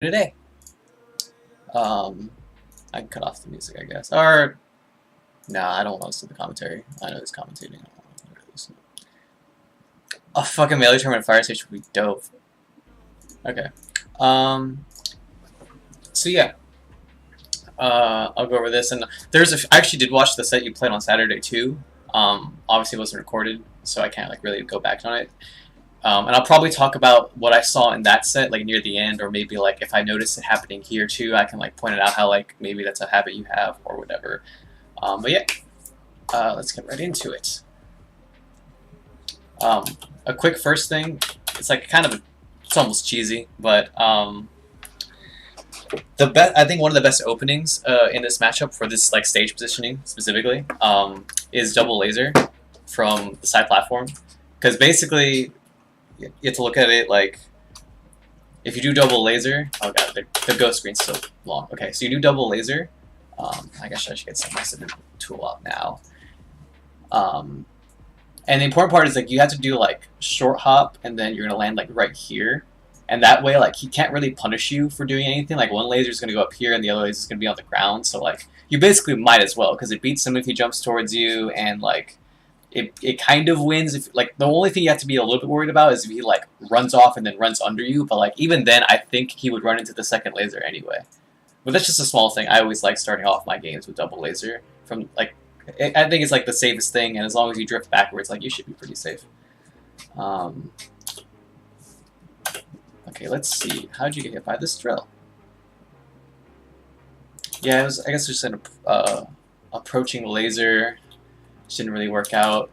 Today. I can cut off the music, I guess. Or, nah, I don't want to listen to the commentary. I know he's commentating. I don't want to listen. A fucking melee tournament fire station would be dope. Okay. So yeah. I'll go over this. And I actually did watch the set you played on Saturday too. Obviously it wasn't recorded, so I can't like really go back on it. And I'll probably talk about what I saw in that set, like near the end, or maybe like if I notice it happening here too, I can like point it out how like maybe that's a habit you have or whatever. But yeah, let's get right into it. A quick first thing, it's like it's almost cheesy, but I think one of the best openings in this matchup for this like stage positioning specifically is double laser from the side platform, because basically you have to look at it like, if you do double laser, oh god, the ghost screen's so long. Okay, so you do double laser. I guess I should get my tool out now. And the important part is like you have to do like short hop, and then you're gonna land like right here, and that way like he can't really punish you for doing anything. Like one laser is gonna go up here, and the other laser is gonna be on the ground. So like you basically might as well, because it beats him if he jumps towards you, and like it kind of wins if like the only thing you have to be a little bit worried about is if he like runs off and then runs under you. But like even then, I think he would run into the second laser anyway. But that's just a small thing. I always like starting off my games with double laser from like. I think it's like the safest thing, and as long as you drift backwards, like you should be pretty safe. Okay, let's see. How'd you get hit by this drill? Yeah, it was. I guess just an approaching laser. Didn't really work out.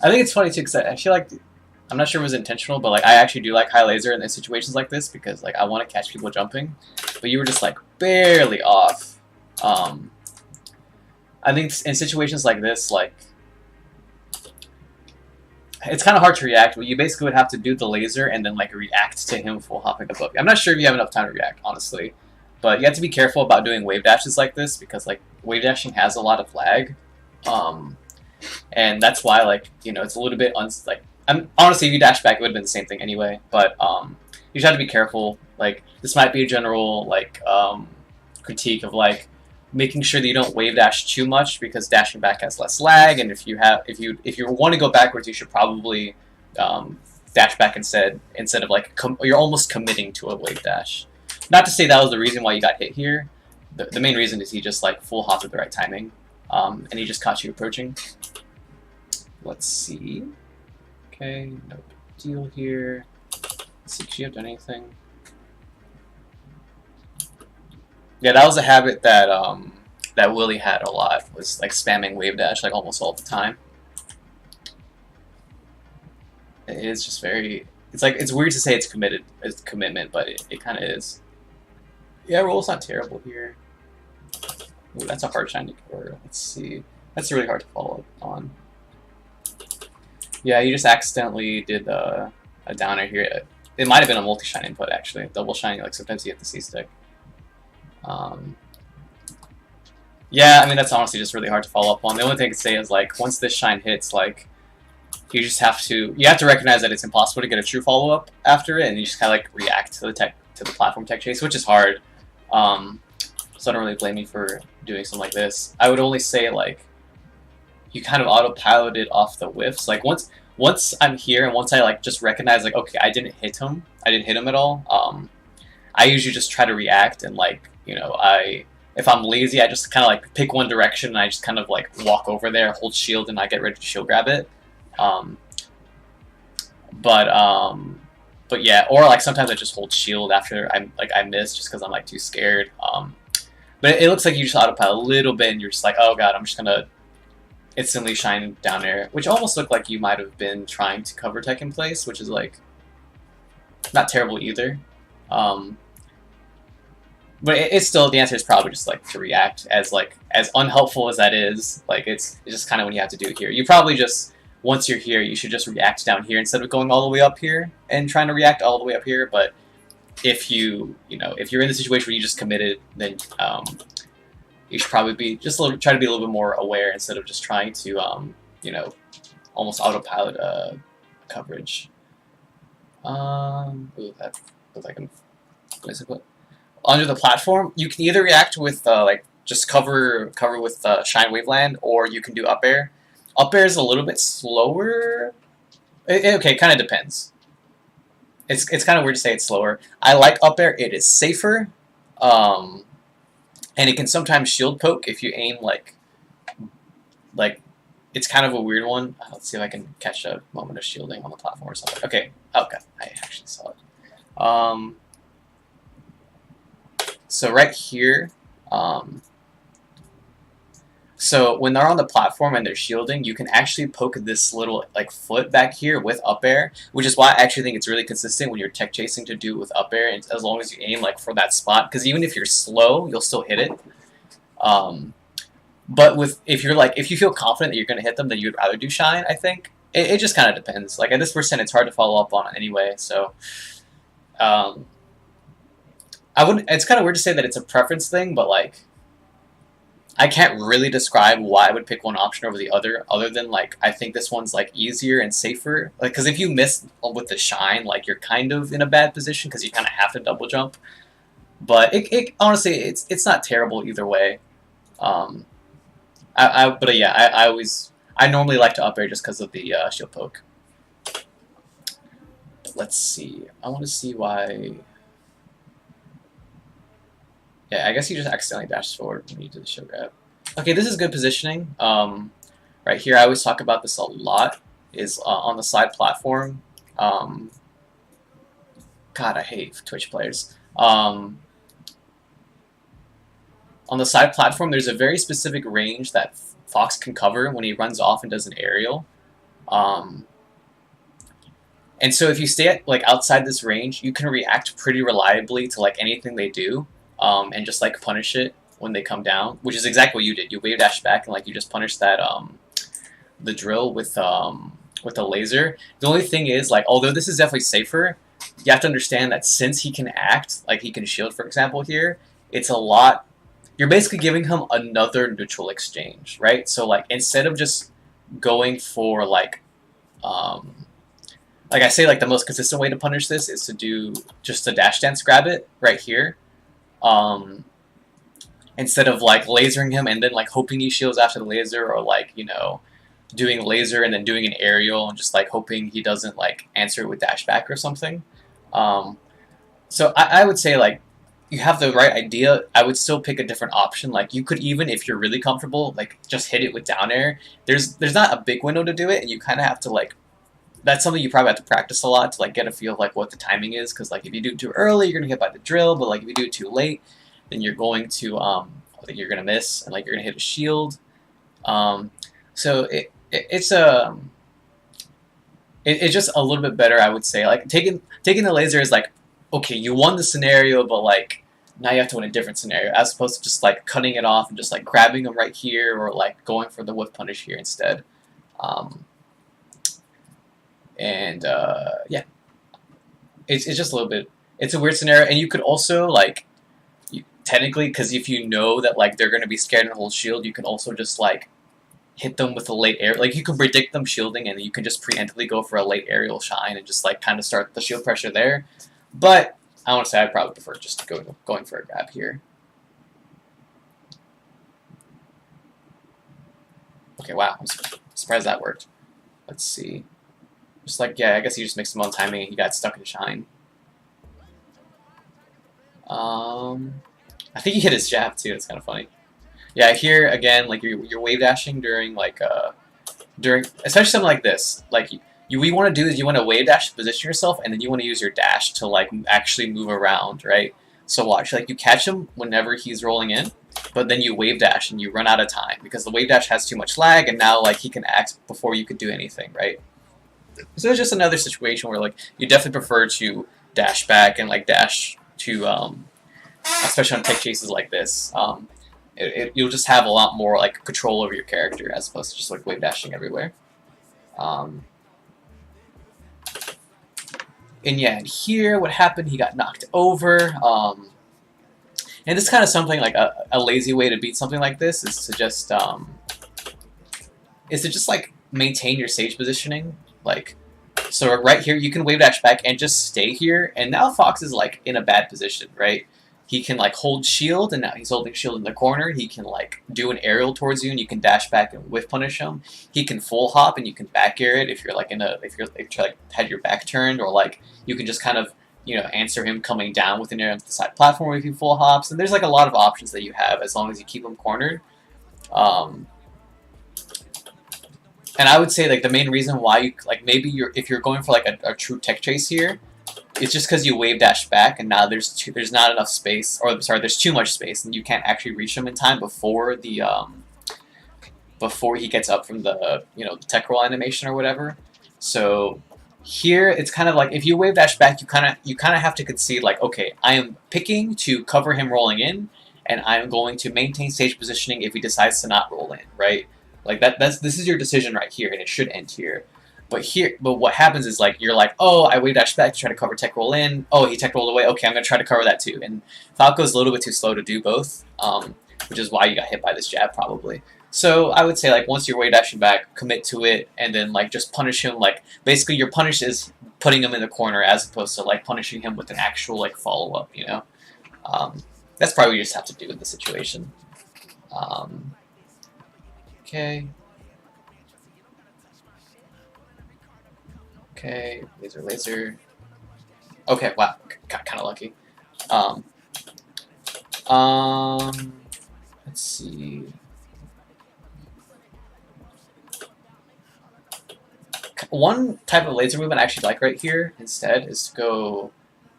I think it's funny too, because I feel like I'm not sure if it was intentional, but like I actually do like high laser in situations like this, because like I want to catch people jumping, but you were just like barely off. I think in situations like this, like it's kind of hard to react. But you basically would have to do the laser and then like react to him full hopping above you. I'm not sure if you have enough time to react, honestly, but you have to be careful about doing wave dashes like this, because like wave dashing has a lot of lag, and that's why like it's a little bit honestly, if you dash back, it would have been the same thing anyway. But you just have to be careful. Like this might be a general like critique of like making sure that you don't wave dash too much, because dashing back has less lag, and if you want to go backwards, you should probably dash back instead of like you're almost committing to a wave dash. Not to say that was the reason why you got hit here. The main reason is he just like full hopped at the right timing, and he just caught you approaching. Let's see. Okay, no big deal here. Let's see, could you have done anything? Yeah, that was a habit that that Willie had a lot, was like spamming wave dash like almost all the time. It is just very. It's weird to say it's commitment, but it kind of is. Yeah, roll's not terrible here. Ooh, that's a hard shiny cover. Let's see. That's really hard to follow up on. Yeah, you just accidentally did a downer here. It might have been a multi-shine input actually. Double shiny, like sometimes you have the C-stick. Yeah, I mean that's honestly just really hard to follow up on. The only thing I can say is like once this shine hits, like you have to recognize that it's impossible to get a true follow up after it, and you just kind of like react to the platform tech chase, which is hard. So I don't really blame you for doing something like this. I would only say like you kind of autopilot it off the whiffs. Like once I'm here and once I like just recognize like okay, I didn't hit him at all. I usually just try to react, and like if I'm lazy, I just kind of like pick one direction and I just kind of like walk over there, hold shield, and I get ready to shield grab it. But yeah, or like sometimes I just hold shield after I miss, just because I'm like too scared. But it looks like you just autopilot a little bit, and you're just like, oh god, I'm just gonna instantly shine down air, which almost looked like you might have been trying to cover tech in place, which is like not terrible either. But it's still, the answer is probably just like to react, as unhelpful as that is. Like it's just kind of what you have to do here. You probably just, once you're here, you should just react down here instead of going all the way up here and trying to react all the way up here. But if if you're in the situation where you just committed, then you should probably be just try to be a little bit more aware instead of just trying to almost autopilot coverage. Ooh, that looks like Under the platform, you can either react with like just cover with Shine Waveland, or you can do up air. Up air is a little bit slower. Okay, kind of depends. It's kind of weird to say it's slower. I like up air. It is safer, and it can sometimes shield poke if you aim like it's kind of a weird one. Let's see if I can catch a moment of shielding on the platform or something. Okay, okay, I actually saw it. So right here, so when they're on the platform and they're shielding, you can actually poke this little like foot back here with up air, which is why I actually think it's really consistent when you're tech chasing to do with up air, and as long as you aim like for that spot, because even if you're slow, you'll still hit it. But if you feel confident that you're going to hit them, then you'd rather do Shine, I think. It just kind of depends. Like at this percent, it's hard to follow up on it anyway, so it's kind of weird to say that it's a preference thing, but like I can't really describe why I would pick one option over the other than like I think this one's like easier and safer. Like because if you miss with the Shine, like you're kind of in a bad position because you kind of have to double jump. But it honestly it's not terrible either way. But yeah, I normally like to up air just because of the shield poke. But let's see. I want to see why. Yeah, I guess he just accidentally dashed forward when he did the shield grab. Okay, this is good positioning. Right here, I always talk about this a lot. Is on the side platform. God, I hate Twitch players. On the side platform, there's a very specific range that Fox can cover when he runs off and does an aerial. And so if you stay at like outside this range, you can react pretty reliably to like anything they do, and just like punish it when they come down, which is exactly what you did. You wave dash back and like you just punished that the drill with a laser. The only thing is like although this is definitely safer, you have to understand that since he can act, like he can shield for example here, it's a lot. You're basically giving him another neutral exchange, right? So like instead of just going for like I say like the most consistent way to punish this is to do just a dash dance grab it right here. Instead of like lasering him and then like hoping he shields after the laser, or like, you know, doing laser and then doing an aerial and just like hoping he doesn't like answer it with dash back or something. So I would say like you have the right idea. I would still pick a different option. Like you could even, if you're really comfortable, like just hit it with down air. There's not a big window to do it, and you kind of have to like. That's something you probably have to practice a lot to like get a feel of like what the timing is. Because like if you do it too early, you're gonna get by the drill. But like if you do it too late, then you're going to you're gonna miss and like you're gonna hit a shield. So it's just a little bit better, I would say. Like taking the laser is like, okay, you won the scenario, but like now you have to win a different scenario, as opposed to just like cutting it off and just like grabbing them right here, or like going for the whiff punish here instead. Yeah, it's just a little bit. It's a weird scenario, and you could also like technically, because if you know that like they're gonna be scared and hold shield, you can also just like hit them with a late air. Like you can predict them shielding, and you can just preemptively go for a late aerial Shine and just like kind of start the shield pressure there. But I want to say I probably prefer just going for a grab here. Okay, wow, I'm surprised that worked. Let's see. Just like, yeah, I guess he just mixed him on timing and he got stuck in Shine. I think he hit his jab too, it's kind of funny. Yeah, here again, like you're wave dashing during like especially something like this. Like what you want to do is you want to wave dash to position yourself, and then you want to use your dash to like actually move around, right? So watch, like you catch him whenever he's rolling in, but then you wave dash and you run out of time because the wave dash has too much lag, and now like he can act before you could do anything, right? So it's just another situation where like you definitely prefer to dash back and like dash to especially on tech chases like this. You'll just have a lot more like control over your character as opposed to just like wave dashing everywhere. And yeah, and here what happened? He got knocked over. And this is kind of something like a lazy way to beat something like this is to just like maintain your stage positioning. Like, So right here, you can wave dash back and just stay here, and now Fox is like in a bad position, right? He can like hold shield, and now he's holding shield in the corner. He can like do an aerial towards you, and you can dash back and whiff punish him. He can full hop, and you can back air it if you're like if you like had your back turned, or like you can just kind of answer him coming down with an air onto the side platform if he full hops. And there's like a lot of options that you have as long as you keep him cornered. And I would say like the main reason why you maybe if you're going for like a true tech chase here, it's just because you wave dash back and now there's not enough space, or sorry, there's too much space and you can't actually reach him in time before the before he gets up from the the tech roll animation or whatever. So here it's kind of like if you wave dash back, you kind of have to concede like, okay, I am picking to cover him rolling in, and I am going to maintain stage positioning if he decides to not roll in, right? Like this is your decision right here, and it should end here. But what happens is like you're like, oh, I wave dash back to try to cover tech roll in. Oh, he tech rolled away. Okay, I'm gonna try to cover that too. And Falco's a little bit too slow to do both, which is why you got hit by this jab probably. So I would say like once you're wave dashing back, commit to it, and then like just punish him. Like basically your punish is putting him in the corner as opposed to like punishing him with an actual like follow up. That's probably what you just have to do in the situation. Okay. Okay, laser. Okay, wow, got kind of lucky. Let's see. One type of laser movement I actually like right here instead is to go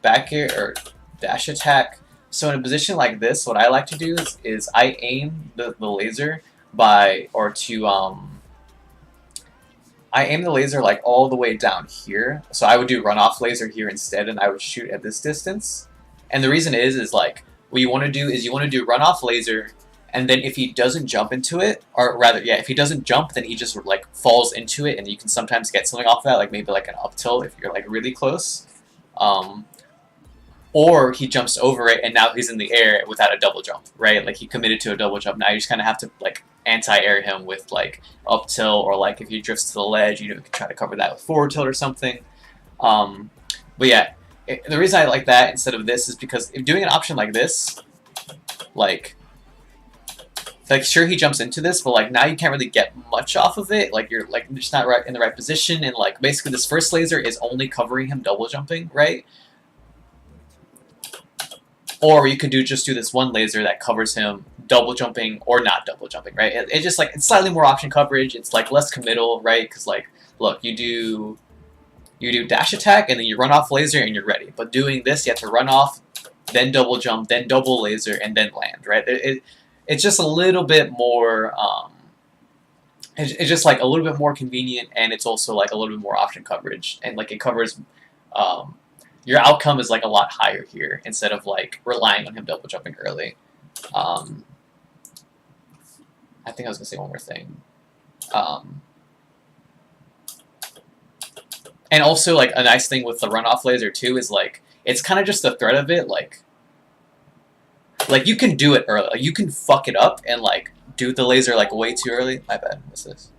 back here or dash attack. So in a position like this, what I like to do is I aim the laser I aim the laser like all the way down here. So I would do runoff laser here instead, and I would shoot at this distance. And the reason is like what you want to do is you want to do runoff laser, and then if he doesn't jump into it, or rather, yeah, if he doesn't jump, then he just like falls into it, and you can sometimes get something off of that, like maybe like an up tilt if you're like really close. Or he jumps over it, and now he's in the air without a double jump, right? Like he committed to a double jump. Now you just kind of have to like anti-air him with like up tilt, or like if he drifts to the ledge, you can try to cover that with forward tilt or something. But yeah, the reason I like that instead of this is because if doing an option like this, like sure he jumps into this, but like now you can't really get much off of it. Like you're like just not right in the right position, and like basically this first laser is only covering him double jumping, right? Or you could just do this one laser that covers him double jumping or not double jumping, right? It's just like it's slightly more option coverage. It's like less committal, right? Because like, look, you do dash attack and then you run off laser and you're ready. But doing this, you have to run off, then double jump, then double laser, and then land, right? It's just a little bit more. It's just like a little bit more convenient, and it's also like a little bit more option coverage, and like it covers. Your outcome is like a lot higher here instead of like relying on him double jumping early. I think I was gonna say one more thing. And also like a nice thing with the runoff laser too is like it's kind of just the threat of it. Like you can do it early. Like, you can fuck it up and like do the laser like way too early. My bad. What's this?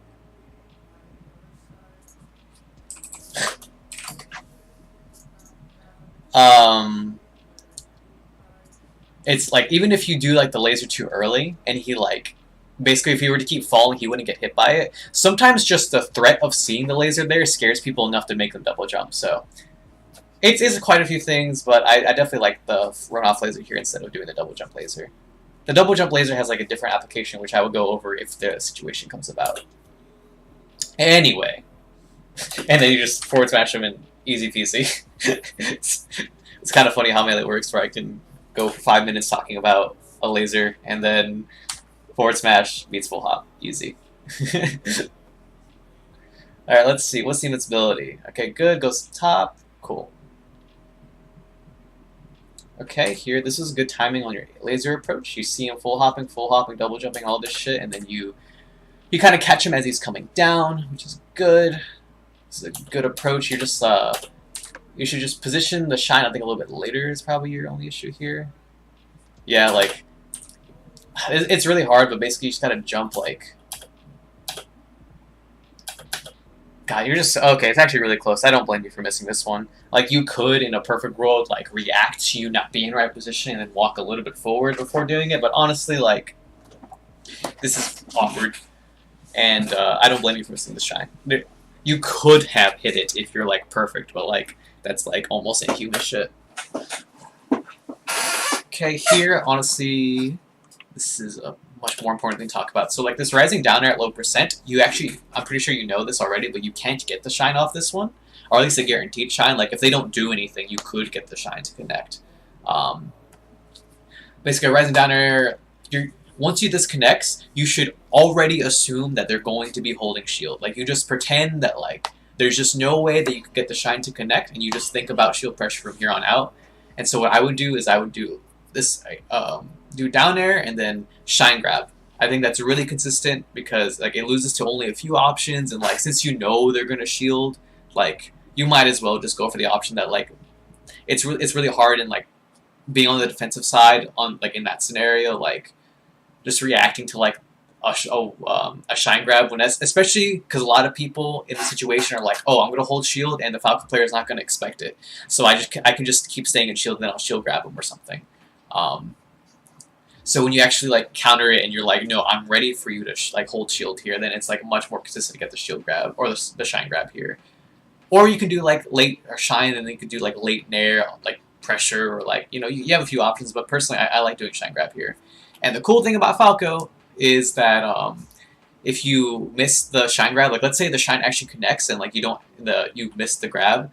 It's like even if you do like the laser too early and he like basically if he were to keep falling he wouldn't get hit by it. Sometimes just the threat of seeing the laser there scares people enough to make them double jump. So it's quite a few things, but I definitely like the runoff laser here instead of doing the double jump laser. The double jump laser has like a different application which I will go over if the situation comes about. Anyway, and then you just forward smash him in easy peasy. It's kind of funny how Melee works, where I can go for 5 minutes talking about a laser, and then forward smash beats full hop. Easy. Alright, let's see. What's the invincibility? Okay, good. Goes to top. Cool. Okay, here, this is good timing on your laser approach. You see him full hopping, double jumping, all this shit, and then you kind of catch him as he's coming down, which is good. This is a good approach. You're just, you should just position the shine, I think, a little bit later is probably your only issue here. Yeah, like, it's really hard, but basically you just gotta jump, like, God, you're just okay. It's actually really close. I don't blame you for missing this one. Like you could, in a perfect world, like react to you not being in the right position and then walk a little bit forward before doing it. But honestly, like this is awkward, and I don't blame you for missing the shine. You could have hit it if you're like perfect, but like that's like almost inhuman shit. Okay, here honestly, this is a much more important thing to talk about. So like this rising down air at low percent, you actually, I'm pretty sure you know this already, but you can't get the shine off this one, or at least a guaranteed shine. Like if they don't do anything, you could get the shine to connect. Basically, rising down air, once you disconnects, you should already assume that they're going to be holding shield. Like you just pretend that like there's just no way that you could get the shine to connect, and you just think about shield pressure from here on out. And so what I would do is I would do this, do down air and then shine grab. I think that's really consistent because like it loses to only a few options, and like since you know they're gonna shield, like you might as well just go for the option that like it's really hard and like being on the defensive side on like in that scenario, like just reacting to like a shine grab when especially because a lot of people in the situation are like, oh, I'm gonna hold shield and the Falcon player is not gonna expect it, so I can just keep staying in shield and then I'll shield grab him or something. So when you actually like counter it and you're like, no, I'm ready for you to like hold shield here, then it's like much more consistent to get the shield grab or the shine grab here. Or you can do like late or shine, and then you could do like late nair, like pressure, or like you have a few options. But personally, I like doing shine grab here. And the cool thing about Falco is that if you miss the shine grab, like let's say the shine actually connects and like you miss the grab,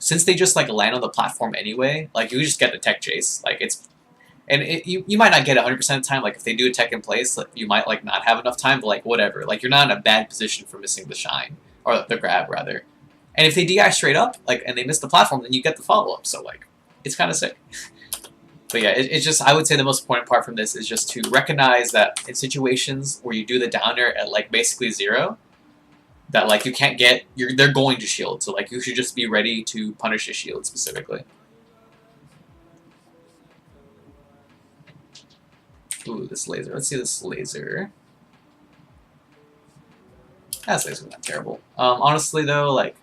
since they just like land on the platform anyway, like you just get the tech chase. Like you might not get 100% of the time. Like if they do a tech in place, like, you might like not have enough time, but like whatever. Like you're not in a bad position for missing the shine or the grab rather. And if they DI straight up, like and they miss the platform, then you get the follow up. So like it's kind of sick. But yeah, it's just I would say the most important part from this is just to recognize that in situations where you do the down air at like basically 0, that like you can't get they're going to shield. So like you should just be ready to punish a shield specifically. Ooh, this laser. Let's see this laser. That laser's not terrible. Honestly though, like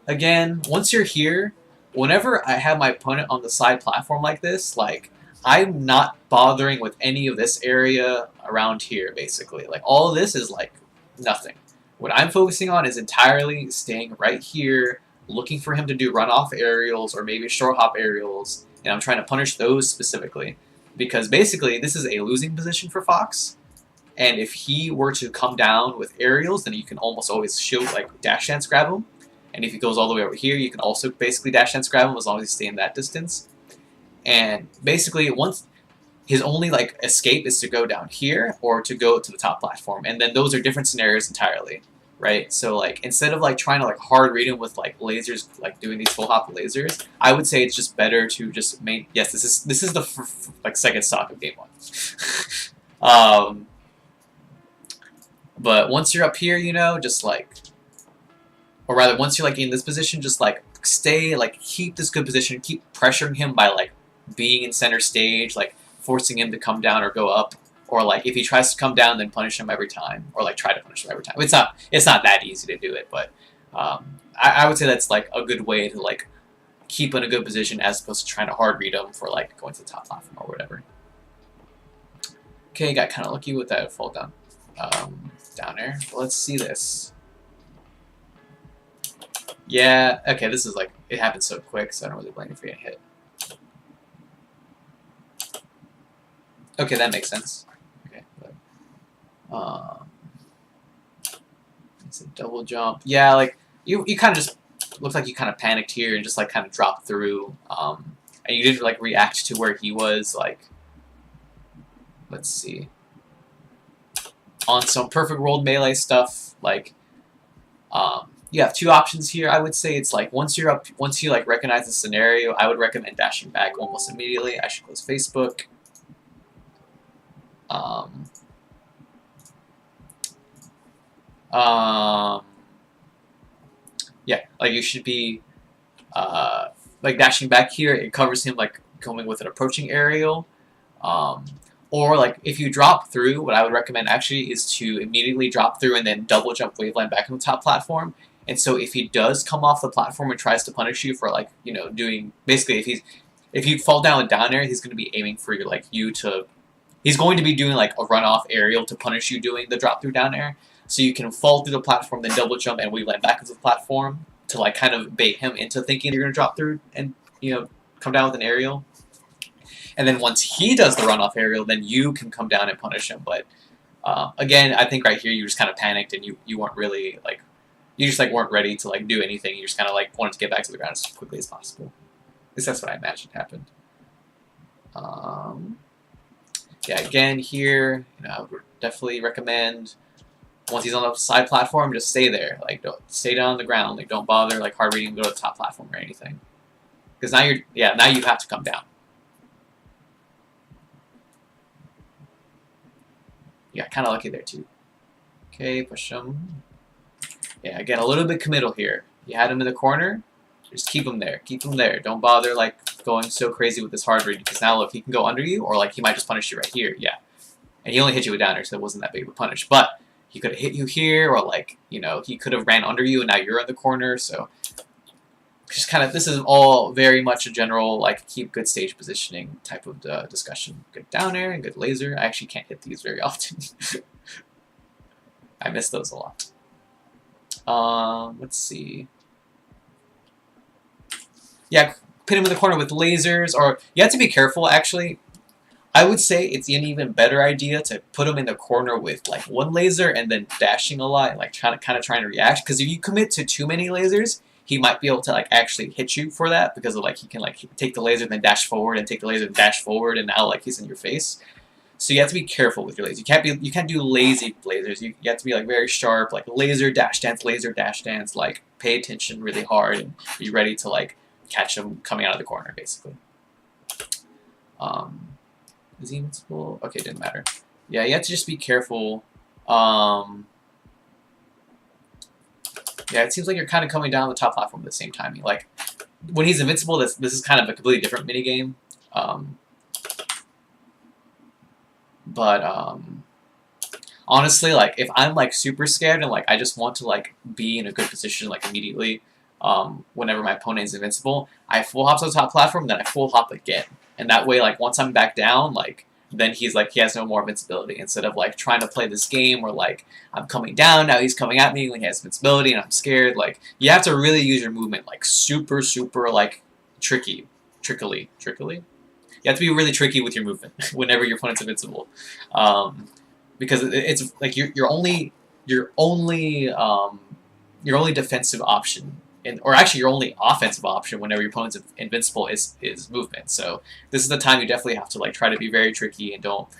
again, once you're here, whenever I have my opponent on the side platform like this, like I'm not bothering with any of this area around here, basically. Like all of this is like nothing. What I'm focusing on is entirely staying right here, looking for him to do runoff aerials or maybe short hop aerials, and I'm trying to punish those specifically. Because basically, this is a losing position for Fox, and if he were to come down with aerials, then you can almost always shield, like, dash dance grab him. And if he goes all the way over here, you can also basically dash dance grab him as long as you stay in that distance. And basically, once his only, like, escape is to go down here or to go to the top platform. And then those are different scenarios entirely, right? So, like, instead of, like, trying to, like, hard read him with, like, lasers, like, doing these full hop lasers, I would say it's just better to just yes, this is the, like, second stock of game 1. But once you're up here, just, like, or rather, once you're, like, in this position, just, like, stay, like, keep this good position, keep pressuring him by, like, being in center stage, like, forcing him to come down or go up. Or, like, if he tries to come down, then punish him every time. Or, like, try to punish him every time. It's not that easy to do it, but I would say that's, like, a good way to, like, keep in a good position as opposed to trying to hard read him for, like, going to the top platform or whatever. Okay, got kind of lucky with that fall down. Down there. Let's see this. Yeah, okay, this is, like, it happened so quick, so I don't really blame you for getting hit. Okay, that makes sense. It's a double jump. Yeah, like you kind of just looked like you kind of panicked here and just like kind of dropped through, and you didn't like react to where he was. Like, let's see, on some perfect world melee stuff. Like, you have two options here. I would say it's like once you like recognize the scenario, I would recommend dashing back almost immediately. I should close Facebook. Yeah, like you should be like dashing back here. It covers him like coming with an approaching aerial, Or like if you drop through, what I would recommend actually is to immediately drop through and then double jump Waveland back on the top platform. And so if he does come off the platform and tries to punish you for like, you know, doing basically if you fall down air, he's going to be aiming for you like he's going to be doing like a runoff aerial to punish you doing the drop through down air. So you can fall through the platform, then double jump and Waveland back into the platform to like kind of bait him into thinking you're going to drop through and, you know, come down with an aerial. And then once he does the runoff aerial, then you can come down and punish him. But again, I think right here you just kind of panicked and you weren't really like, you just like weren't ready to like do anything. You just kind of like wanted to get back to the ground as quickly as possible. At least that's what I imagined happened. Yeah, again here, you know, I would definitely recommend once he's on the side platform, just stay there. Like don't stay down on the ground. Like don't bother like hard reading, go to the top platform or anything. Because now now you have to come down. Yeah, kind of lucky there too. Okay, push him. Yeah, again, a little bit committal here. You had him in the corner, just keep him there. Keep him there. Don't bother like going so crazy with this hard read because now look, he can go under you or like he might just punish you right here. Yeah, and he only hit you with down air, so it wasn't that big of a punish. But he could have hit you here or like, you know, he could have ran under you and now you're in the corner. So just kind of, this is all very much a general like keep good stage positioning type of discussion. Good down air and good laser. I actually can't hit these very often. I miss those a lot. Let's see. Yeah, put him in the corner with lasers, or you have to be careful actually. I would say it's an even better idea to put him in the corner with like one laser and then dashing a lot, and like kind of trying to react. Because if you commit to too many lasers, he might be able to like actually hit you for that because of like he can like take the laser and then dash forward and take the laser and dash forward and now like he's in your face. So you have to be careful with your lasers. You can't do lazy lasers. You have to be like very sharp, like laser dash dance. Like pay attention really hard and be ready to like catch him coming out of the corner basically. Is he invincible? Okay, didn't matter. Yeah, you have to just be careful. Yeah, it seems like you're kind of coming down the top platform at the same time. Like when he's invincible, this is kind of a completely different minigame. But honestly, like if I'm like super scared and like I just want to like be in a good position like immediately, whenever my opponent is invincible, I full hop to the top platform, then I full hop again, and that way like once I'm back down, like then he's like he has no more invincibility instead of like trying to play this game where like I'm coming down, now he's coming at me when he has invincibility and I'm scared. Like you have to really use your movement like super like trickily. You have to be really tricky with your movement whenever your opponent's invincible, because it's like your only defensive option, or actually your only offensive option whenever your opponent's invincible is movement. So this is the time you definitely have to like try to be very tricky and don't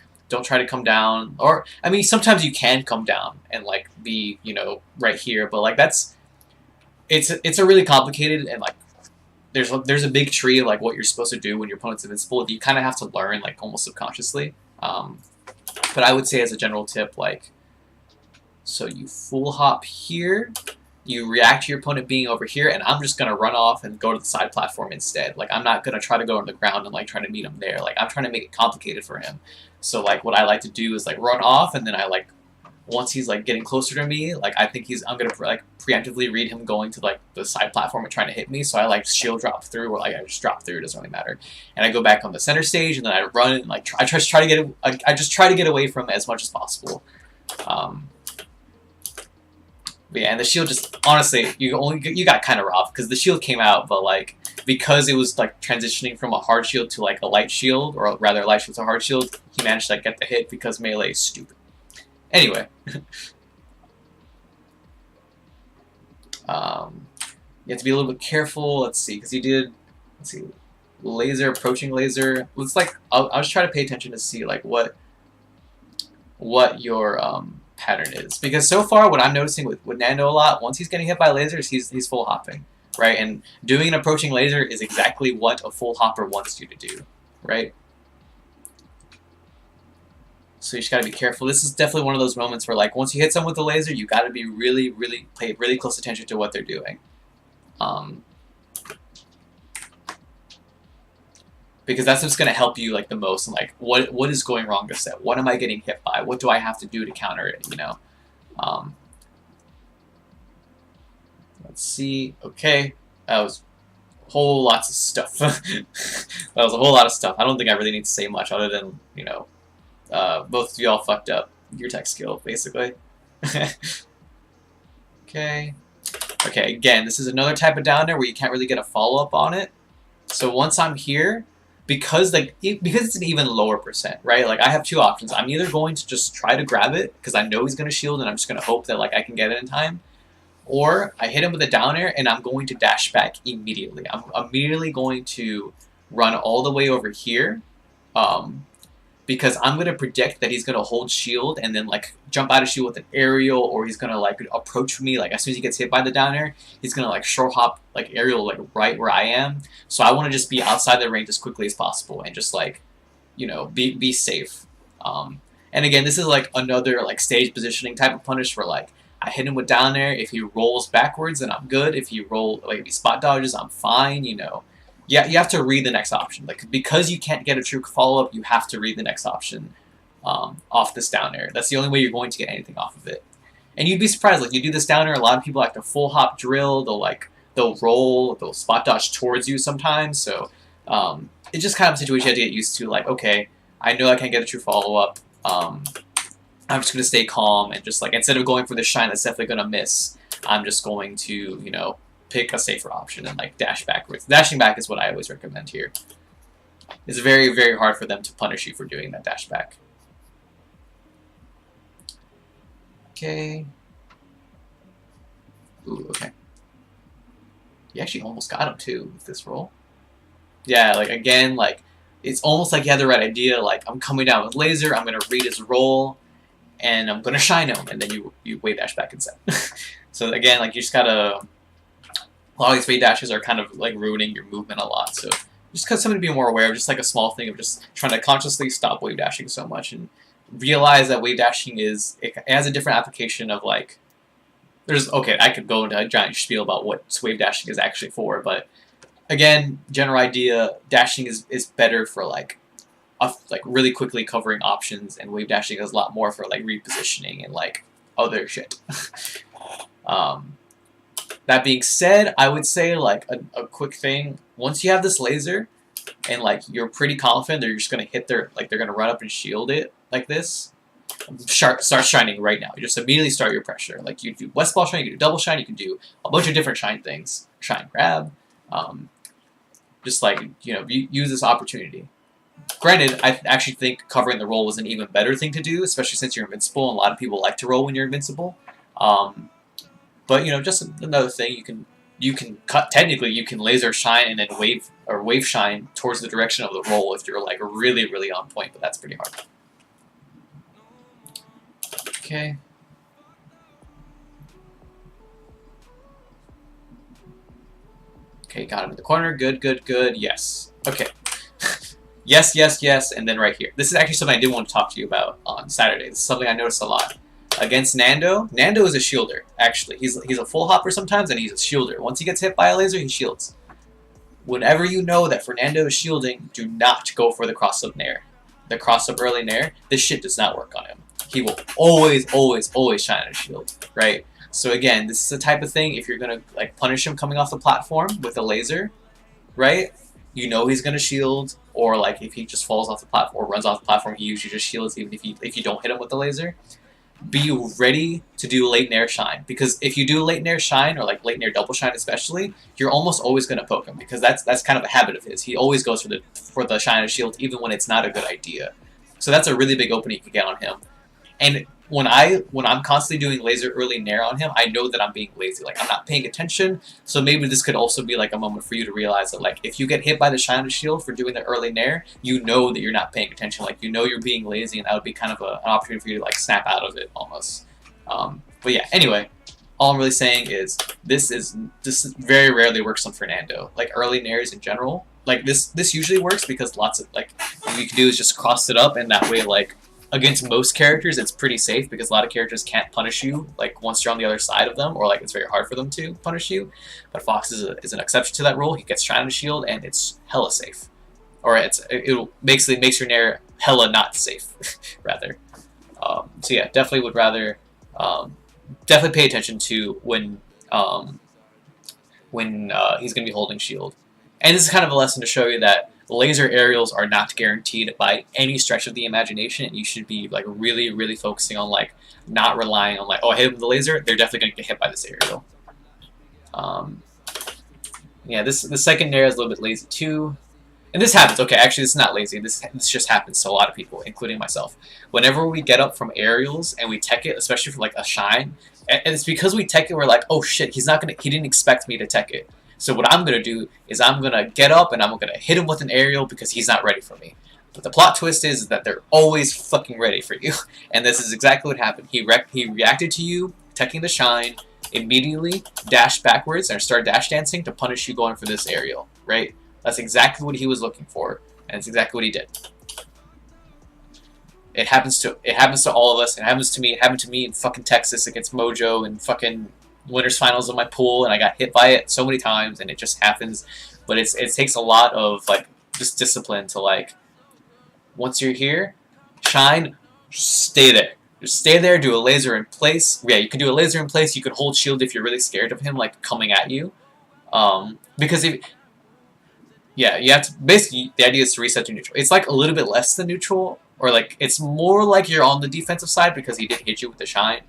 try to come down. Or I mean, sometimes you can come down and like be right here, but like it's a really complicated and like. There's a big tree of like what you're supposed to do when your opponent's invincible. You kind of have to learn like almost subconsciously. But I would say as a general tip, like, so you full hop here, you react to your opponent being over here, and I'm just gonna run off and go to the side platform instead. Like I'm not gonna try to go on the ground and like try to meet him there. Like I'm trying to make it complicated for him. So like what I like to do is like run off, and then I like. Once he's like getting closer to me, like I think I'm gonna like preemptively read him going to like the side platform and trying to hit me. So I like shield drop through, or like I just drop through. It doesn't really matter. And I go back on the center stage, and then I run and like I just try to get away from him as much as possible. But yeah, and the shield just honestly you got kind of robbed because the shield came out, but like because it was like transitioning from a hard shield to like a light shield, or rather a light shield to a hard shield, he managed to like, get the hit because melee is stupid. Anyway, you have to be a little bit careful. Let's see, because you did. Let's see, laser, approaching laser. Let's like. I'll just try to pay attention to see like what your pattern is, because so far what I'm noticing with Nando a lot, once he's getting hit by lasers, he's full hopping, right? And doing an approaching laser is exactly what a full hopper wants you to do, right? So you just gotta be careful. This is definitely one of those moments where, like, once you hit someone with a laser, you gotta be pay really close attention to what they're doing. because that's what's going to help you like the most. And like, what is going wrong this set? What am I getting hit by? What do I have to do to counter it? You know. Let's see. Okay, that was whole lots of stuff. That was a whole lot of stuff. I don't think I really need to say much other than, you know, both of y'all fucked up your tech skill, basically. Okay. Okay, again, this is another type of downer where you can't really get a follow-up on it. So once I'm here, because it's an even lower percent, right? Like I have two options. I'm either going to just try to grab it because I know he's going to shield and I'm just going to hope that like I can get it in time. Or I hit him with a down air and I'm going to dash back immediately. I'm immediately going to run all the way over here because I'm going to predict that he's going to hold shield and then like jump out of shield with an aerial, or he's going to like approach me. Like as soon as he gets hit by the down air, he's going to like short hop like aerial like right where I am. So I want to just be outside the range as quickly as possible and just like, you know, be safe. And again, this is like another like stage positioning type of punish where like I hit him with down air. If he rolls backwards, then I'm good. If he if he spot dodges, I'm fine. You know, yeah, you have to read the next option. Like because you can't get a true follow up, you have to read the next option off this down air. That's the only way you're going to get anything off of it. And you'd be surprised. Like you do this down air, a lot of people like to full hop drill. They'll roll, they'll spot dodge towards you sometimes. So it's just kind of a situation you have to get used to. Like okay, I know I can't get a true follow up. I'm just going to stay calm and just like, instead of going for the shine that's definitely going to miss, I'm just going to, you know, pick a safer option and like dash backwards. Dashing back is what I always recommend here. It's very, very hard for them to punish you for doing that dash back. Okay. Ooh, okay. You actually almost got him too with this roll. Yeah, like again, like it's almost like you had the right idea. Like I'm coming down with laser, I'm going to read his roll. And I'm gonna shine him, and then you wave dash back instead. So again, like you just gotta. A lot of these wave dashes are kind of like ruining your movement a lot. So just something to be more aware of, just like a small thing of just trying to consciously stop wave dashing so much and realize that wave dashing it has a different application of like. I could go into a giant spiel about what wave dashing is actually for, but again, general idea, dashing is better for like really quickly covering options, and wave dashing is a lot more for like repositioning and like other shit. That being said, I would say like a quick thing, once you have this laser and like you're pretty confident they're just gonna hit they're gonna run up and shield it like this, start shining right now. You just immediately start your pressure. Like you do west ball shine, you can do double shine, you can do a bunch of different shine things. Shine grab. Just like, you know, use this opportunity. Granted, I actually think covering the roll was an even better thing to do, especially since you're invincible, and a lot of people like to roll when you're invincible. But you know, just another thing, you can cut. Technically, you can laser shine and then wave shine towards the direction of the roll if you're like really, really on point. But that's pretty hard. Okay. Okay, got him in the corner. Good, good, good. Yes. Okay. Yes, yes, yes, and then right here. This is actually something I did want to talk to you about on Saturday. This is something I noticed a lot. Against Nando, Nando is a shielder, actually. He's a full hopper sometimes, and he's a shielder. Once he gets hit by a laser, he shields. Whenever you know that Fernando is shielding, do not go for the cross-up nair. The cross-up early nair, this shit does not work on him. He will always, always, always shine a shield, right? So again, this is the type of thing, if you're going to like punish him coming off the platform with a laser, right? You know he's going to shield, or like if he just falls off the platform or runs off the platform, he usually just shields even if you don't hit him with the laser. Be ready to do late nair shine, because if you do late nair shine or like late nair double shine especially, you're almost always going to poke him, because that's kind of a habit of his. He always goes for the shine and shield even when it's not a good idea. So that's a really big opening you can get on him. And when I'm constantly doing laser early nair on him, I know that I'm being lazy. Like I'm not paying attention. So maybe this could also be like a moment for you to realize that like if you get hit by the shine and shield for doing the early nair, you know that you're not paying attention. Like you know you're being lazy, and that would be kind of an opportunity for you to like snap out of it almost. But yeah, anyway, all I'm really saying is this very rarely works on Fernando. Like early nairs in general, like this usually works because lots of like what you can do is just cross it up, and that way like. Against most characters, it's pretty safe because a lot of characters can't punish you like once you're on the other side of them, or like it's very hard for them to punish you. But Fox is an exception to that rule. He gets shine and shield, and it's hella safe. or it basically makes your nair hella not safe, rather. So yeah, definitely would rather definitely pay attention to when he's going to be holding shield. And this is kind of a lesson to show you that laser aerials are not guaranteed by any stretch of the imagination, and you should be like really, really focusing on like not relying on like, oh, I hit him with the laser, they're definitely going to get hit by this aerial. Yeah, the second nair is a little bit lazy too. And this happens. Okay, actually, this is not lazy. This just happens to a lot of people, including myself. Whenever we get up from aerials and we tech it, especially for like a shine, and it's because we tech it, we're like, oh shit, he didn't expect me to tech it. So what I'm gonna do is I'm gonna get up and I'm gonna hit him with an aerial because he's not ready for me. But the plot twist is that they're always fucking ready for you, and this is exactly what happened. He reacted to you teching the shine, immediately dashed backwards and started dash dancing to punish you going for this aerial, right? That's exactly what he was looking for, and it's exactly what he did. It happens to all of us. It happens to me. It happened to me in fucking Texas against Mojo and fucking winners finals of my pool, and I got hit by it so many times, and it just happens. But it takes a lot of like just discipline to like, once you're here, shine, stay there. Just stay there, do a laser in place. Yeah, you can do a laser in place. You can hold shield if you're really scared of him, like coming at you. Because if yeah, you have to, basically, the idea is to reset to neutral. It's like a little bit less than neutral, or like, it's more like you're on the defensive side because he did hit you with the shine.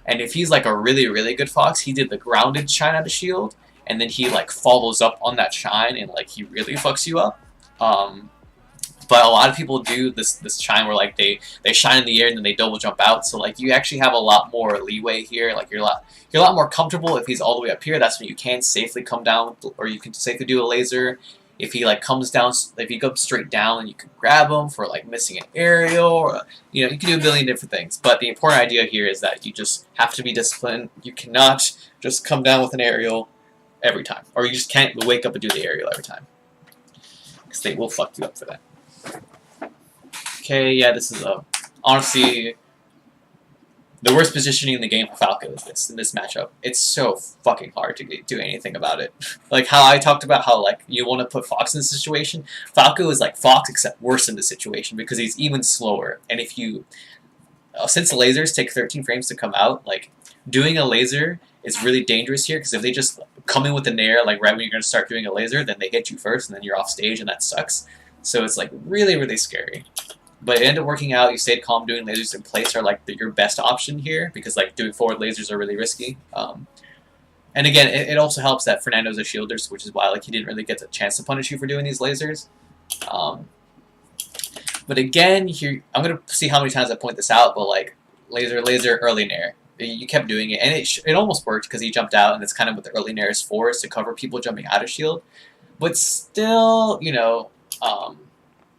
And if he's like a really, really good Fox, he did the grounded shine out of shield, and then he like follows up on that shine, and like he really fucks you up. But a lot of people do this shine where like they shine in the air and then they double jump out. So like you actually have a lot more leeway here. Like you're a lot more comfortable if he's all the way up here. That's when you can safely come down, or you can safely do a laser. If he like comes down, if he goes straight down, and you can grab him for like missing an aerial, or you know, you can do a billion different things. But the important idea here is that you just have to be disciplined. You cannot just come down with an aerial every time, or you just can't wake up and do the aerial every time, because they will fuck you up for that. Okay, yeah, this is honestly the worst positioning in the game for Falco is this in this matchup. It's so fucking hard to do anything about it. Like how I talked about how like you want to put Fox in this situation. Falco is like Fox except worse in this situation because he's even slower. And if you since the lasers take 13 frames to come out, like doing a laser is really dangerous here because if they just come in with a nair like right when you're going to start doing a laser, then they hit you first and then you're off stage and that sucks. So it's like really, really scary. But it ended up working out. You stayed calm. Doing lasers in place are like your best option here because like doing forward lasers are really risky. And again, it also helps that Fernando's a shielder, which is why like he didn't really get the chance to punish you for doing these lasers. But again, here I'm gonna see how many times I point this out. But like laser, early nair. You kept doing it, and it almost worked because he jumped out, and it's kind of what the early nair is for, is to cover people jumping out of shield. But still, you know,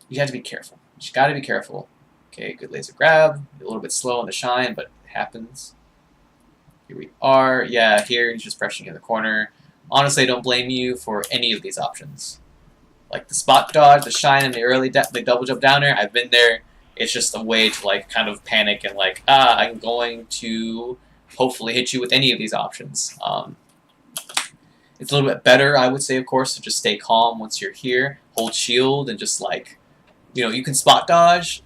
you have to be careful. You just gotta be careful. Okay, good laser grab. A little bit slow on the shine, but it happens. Here we are. Yeah, here he's just pressuring in the corner. Honestly, I don't blame you for any of these options. Like the spot dodge, the shine, and the early the double jump downer. I've been there. It's just a way to like kind of panic and like, I'm going to hopefully hit you with any of these options. It's a little bit better, I would say, of course, to just stay calm once you're here. Hold shield and just like, you know, you can spot dodge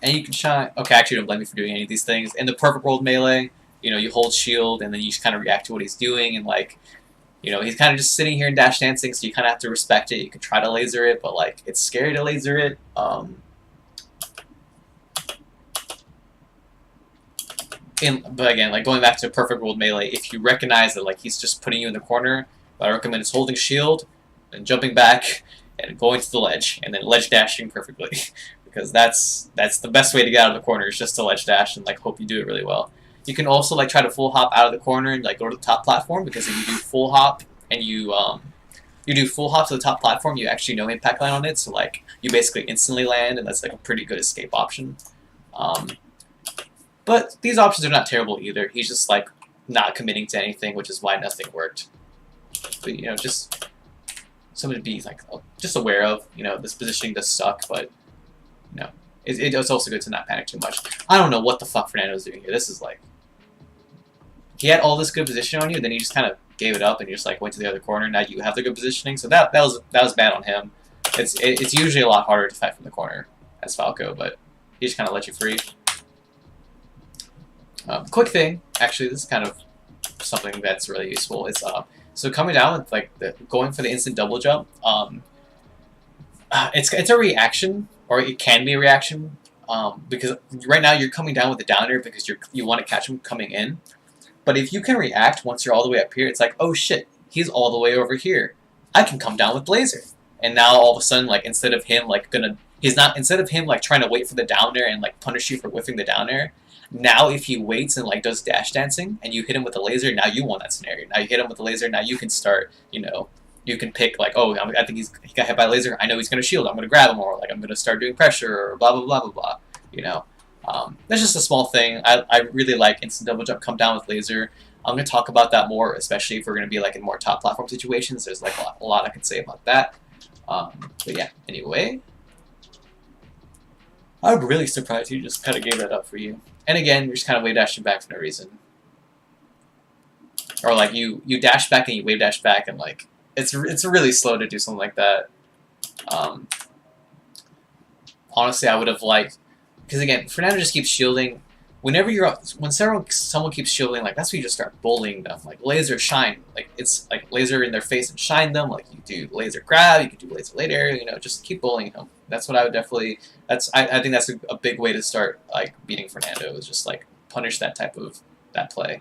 and you can shine. Okay, actually, don't blame me for doing any of these things. In the perfect world melee, you know, you hold shield and then you just kind of react to what he's doing and like, you know, he's kind of just sitting here and dash dancing, so you kind of have to respect it. You can try to laser it, but like, it's scary to laser it. But again, like going back to perfect world melee, if you recognize that like he's just putting you in the corner, what I recommend is holding shield and jumping back and going to the ledge and then ledge dashing perfectly, because that's the best way to get out of the corner is just to ledge dash and like hope you do it really well. You can also like try to full hop out of the corner and like go to the top platform, because if you do full hop and you do full hop to the top platform, you actually no impact land on it, so like you basically instantly land, and that's like a pretty good escape option. But these options are not terrible either. He's just like not committing to anything, which is why nothing worked. But you know, just something to be like just aware of. You know, this positioning does suck, but you know, it's also good to not panic too much. I don't know what the fuck Fernando's doing here. This is like, he had all this good position on you, then he just kind of gave it up and you just like went to the other corner. Now you have the good positioning, so that was bad on him. It's usually a lot harder to fight from the corner as Falco, but he just kind of lets you free. Quick thing, actually, this is kind of something that's really useful. It's so coming down with like going for the instant double jump. It's a reaction, or it can be a reaction, because right now you're coming down with the downer because you want to catch him coming in. But if you can react once you're all the way up here, it's like, oh shit, he's all the way over here. I can come down with laser. And now all of a sudden, like instead of him like trying to wait for the downer and like punish you for whiffing the downer, now if he waits and like does dash dancing and you hit him with a laser, now you won that scenario. Now you hit him with a laser, now you can start, you can pick like, oh, I think he got hit by a laser. I know he's gonna shield. I'm gonna grab him, or like I'm gonna start doing pressure, or blah blah blah blah blah. That's just a small thing. I really like instant double jump, come down with laser. I'm gonna talk about that more, especially if we're gonna be like in more top platform situations. There's like a lot I can say about that. But yeah, anyway, I'm really surprised you just kind of gave that up for you. And again, you're just kind of wave dashing back for no reason, or like you dash back and you wave dash back, and like it's really slow to do something like that. Honestly, I would have liked, because again, Fernando just keeps shielding. When someone keeps shielding, like that's when you just start bullying them. Like laser shine, like it's like laser in their face and shine them. Like you do laser grab, you can do laser later. Just keep bullying them. That's what I would definitely. I think that's a big way to start like beating Fernando, is just like punish that play.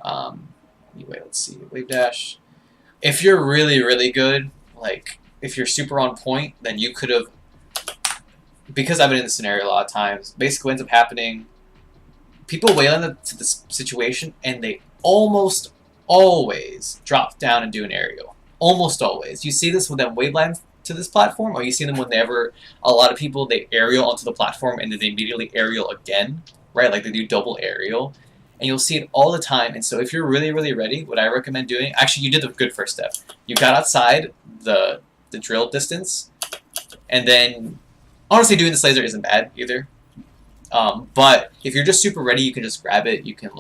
Anyway, let's see, wave dash. If you're really really good, like if you're super on point, then you could have. Because I've been in this scenario a lot of times, basically what ends up happening, people wail into this situation and they almost always drop down and do an aerial. Almost always. You see this when them waveline to this platform, or you see them whenever a lot of people, they aerial onto the platform and then they immediately aerial again, right? Like they do double aerial. And you'll see it all the time. And so if you're really, really ready, what I recommend doing, actually you did the good first step. You got outside the drill distance, and then honestly, doing this laser isn't bad either. But if you're just super ready, you can just grab it. You can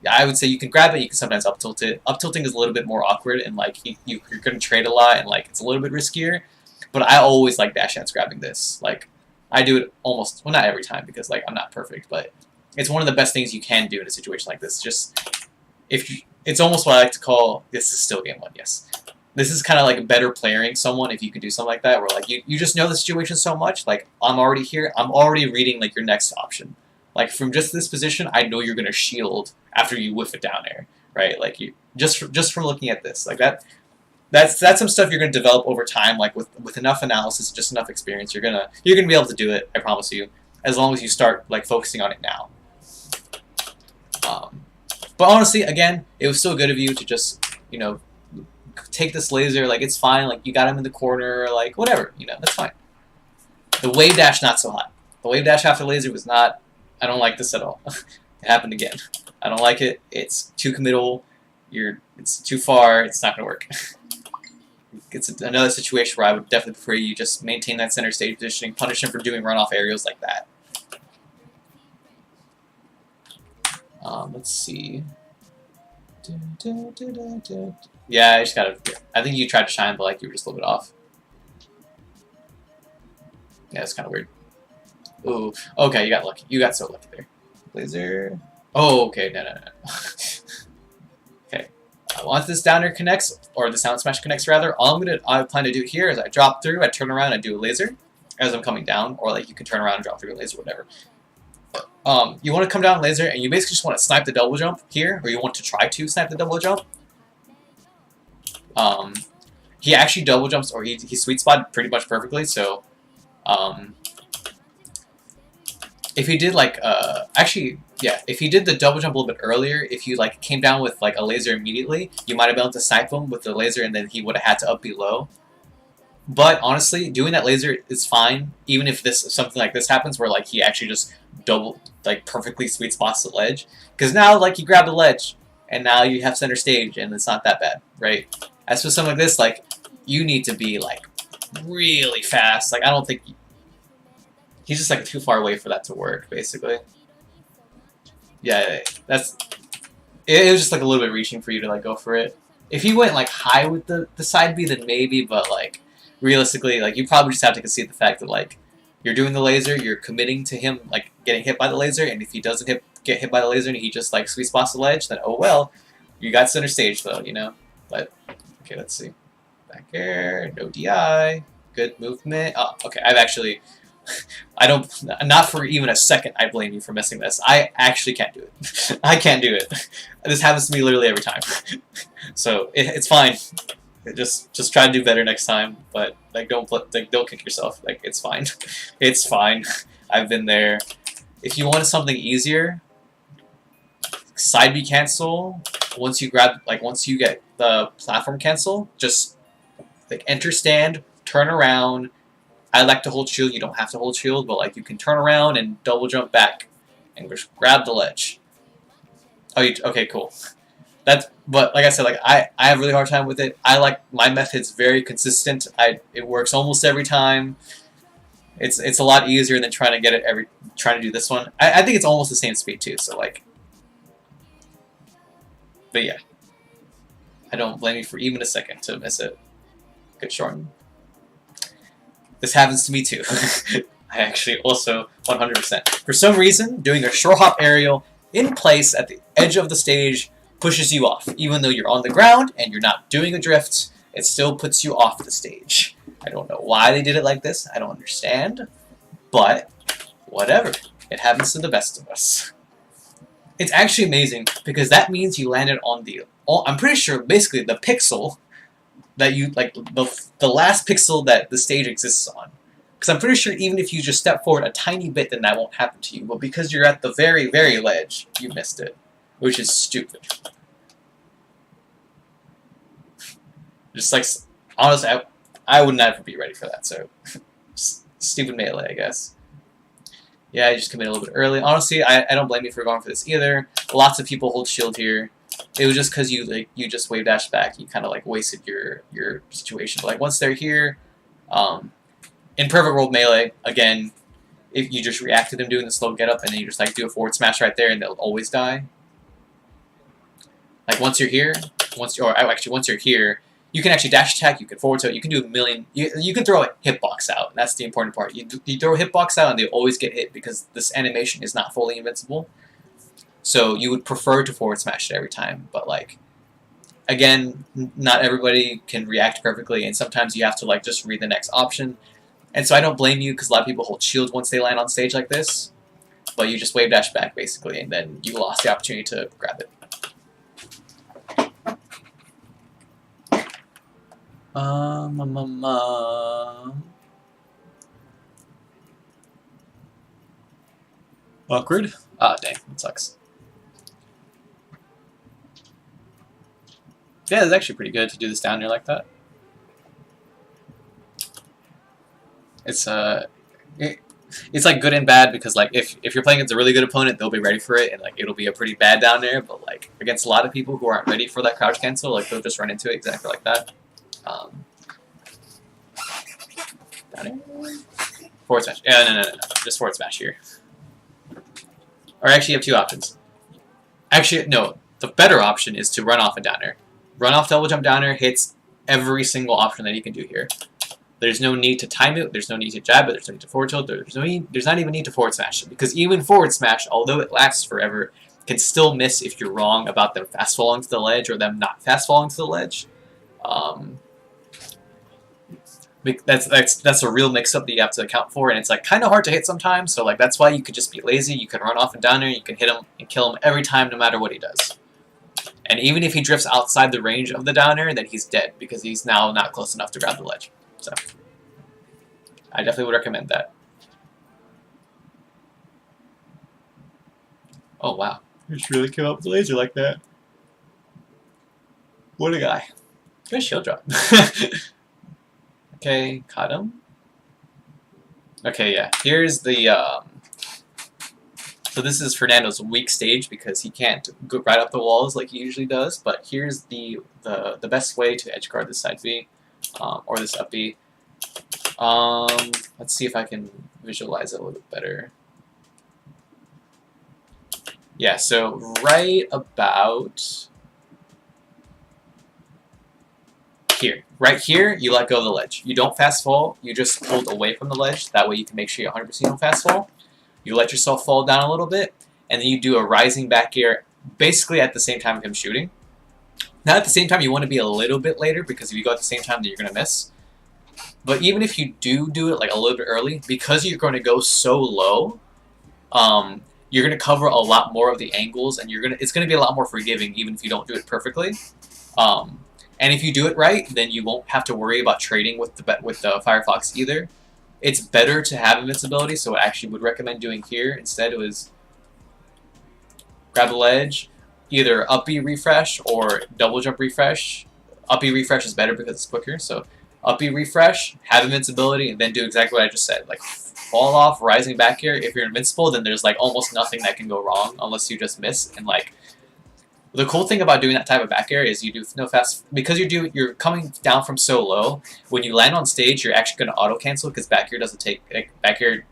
I would say you can grab it. You can sometimes up tilt it. Up tilting is a little bit more awkward, and like you're gonna trade a lot, and like it's a little bit riskier. But I always like dash dance grabbing this. Like I do it almost, well, not every time because like I'm not perfect, but it's one of the best things you can do in a situation like this. Just it's almost what I like to call, this is still game one. Yes. This is kind of like better playing someone if you could do something like that, where like you just know the situation so much. Like I'm already here, I'm already reading like your next option. Like from just this position, I know you're gonna shield after you whiff it down there, right? Like you just from looking at this, like that's some stuff you're gonna develop over time. Like with enough analysis, just enough experience, you're gonna be able to do it. I promise you, as long as you start like focusing on it now. But honestly, again, it was still good of you to just take this laser, like it's fine, like you got him in the corner, like whatever, that's fine. The wave dash, not so hot. The wave dash after laser was not, I don't like this at all. It happened again. I don't like it. It's too committal. It's too far. It's not gonna work. It's another situation where I would definitely prefer you just maintain that center stage positioning, punish him for doing runoff aerials like that. Let's see. Yeah, I just gotta. I think you tried to shine, but like you were just a little bit off. Yeah, it's kind of weird. Ooh, okay, you got lucky. You got so lucky there. Laser. Oh, okay, no. Okay, once this downer connects, or the sound smash connects rather, all I plan to do here is I drop through, I turn around, and do a laser as I'm coming down, or like you can turn around and drop through a laser, whatever. You want to come down laser, and you basically just want to snipe the double jump here, or you want to try to snipe the double jump. He actually double jumps, or he sweet spot pretty much perfectly. So, if he did like if he did the double jump a little bit earlier, if you like came down with like a laser immediately, you might have been able to snipe him with the laser, and then he would have had to up below. But honestly, doing that laser is fine, even if something like this happens, where like he actually just perfectly sweet spots the ledge, because now like you grab the ledge, and now you have center stage, and it's not that bad, right? As for something like this, like you need to be like really fast. Like I don't think he's just like too far away for that to work, basically. Yeah, it was just like a little bit reaching for you to like go for it. If he went like high with the side B, then maybe, but like realistically, like, you probably just have to concede the fact that, like, you're doing the laser, you're committing to him, like, getting hit by the laser, and if he doesn't get hit by the laser and he just, like, sweet spots the ledge, then oh well. You got center stage, though, you know? But, okay, let's see. Back air, no DI, good movement. Oh, okay, I've actually... I don't... Not for even a second I blame you for missing this. I actually can't do it. I can't do it. This happens to me literally every time. So, it's fine. Just try to do better next time, but like don't kick yourself. Like it's fine, it's fine. I've been there. If you want something easier, side B cancel. Once you get the platform cancel, just like enter stand, turn around. I like to hold shield. You don't have to hold shield, but like you can turn around and double jump back, and just grab the ledge. Oh, okay, cool. But like I said, like I have a really hard time with it. I like my method's very consistent. It works almost every time. It's a lot easier than trying to do this one. I think it's almost the same speed too. So like, but yeah, I don't blame you for even a second to miss it. Good shorten. This happens to me too. I actually also 100%. For some reason, doing a short hop aerial in place at the edge of the stage pushes you off. Even though you're on the ground and you're not doing a drift, it still puts you off the stage. I don't know why they did it like this. I don't understand. But, whatever. It happens to the best of us. It's actually amazing, because that means you landed on the... I'm pretty sure, basically, the pixel that you... Like, the last pixel that the stage exists on. Because I'm pretty sure even if you just step forward a tiny bit, then that won't happen to you. But because you're at the very, very ledge, you missed it. Which is stupid. Just like, honestly, I would never be ready for that, so stupid melee, I guess. Yeah, I just committed a little bit early. Honestly, I don't blame you for going for this either. Lots of people hold shield here. It was just because you just wave dash back, you kind of like wasted your situation. But like once they're here, in Perfect World Melee, again, if you just react to them doing the slow get up and then you just like do a forward smash right there and they'll always die. Like once you're here, once you're here, you can actually dash attack, you can forward tilt, you can do a million, you can throw a hitbox out, and that's the important part. You throw a hitbox out and they always get hit because this animation is not fully invincible. So you would prefer to forward smash it every time, but like, again, not everybody can react perfectly, and sometimes you have to like just read the next option. And so I don't blame you, because a lot of people hold shield once they land on stage like this, but you just wave dash back basically, and then you lost the opportunity to grab it. Awkward? Ah, dang, that sucks. Yeah, it's actually pretty good to do this down here like that. It's it's like good and bad, because like if you're playing against a really good opponent, they'll be ready for it, and like it'll be a pretty bad down there. But like against a lot of people who aren't ready for that crouch cancel, like they'll just run into it exactly like that. Down here. Forward smash. Yeah, no. Just forward smash here. Or actually, you have two options. Actually, no. The better option is to run off a downer. Run off double jump downer hits every single option that you can do here. There's no need to time it. There's no need to jab it. There's no need to forward tilt. There's not even need to forward smash it, because even forward smash, although it lasts forever, can still miss if you're wrong about them fast falling to the ledge or them not fast falling to the ledge. That's a real mix-up that you have to account for, and it's like kind of hard to hit sometimes. So like that's why you could just be lazy. You can run off and downer. You can hit him and kill him every time, no matter what he does. And even if he drifts outside the range of the downer, then he's dead, because he's now not close enough to grab the ledge. So I definitely would recommend that. Oh wow, he just really came up with a laser like that. What a guy. Good shield drop. Okay, caught him. Okay, yeah. Here's the so this is Fernando's weak stage, because he can't go right up the walls like he usually does. But here's the best way to edge guard this side B, or this up B. Let's see if I can visualize it a little bit better. Yeah, so right about here. Right here, you let go of the ledge. You don't fast fall, you just hold away from the ledge. That way you can make sure you 100% don't fast fall. You let yourself fall down a little bit, and then you do a rising back air basically at the same time of him shooting. Now at the same time, you want to be a little bit later, because if you go at the same time, then you're going to miss. But even if you do it like a little bit early, because you're going to go so low, you're going to cover a lot more of the angles, and it's going to be a lot more forgiving even if you don't do it perfectly. And if you do it right, then you won't have to worry about trading with the Firefox either. It's better to have invincibility, so I actually would recommend doing here. Instead, it was grab the ledge, either up B refresh or double jump refresh. Up B refresh is better because it's quicker, so up B refresh, have invincibility, and then do exactly what I just said. Like, fall off, rising back here. If you're invincible, then there's like almost nothing that can go wrong unless you just miss. And like, the cool thing about doing that type of back air is you do no fast, because you're coming down from so low. When you land on stage, you're actually going to auto cancel, because back air doesn't take back air,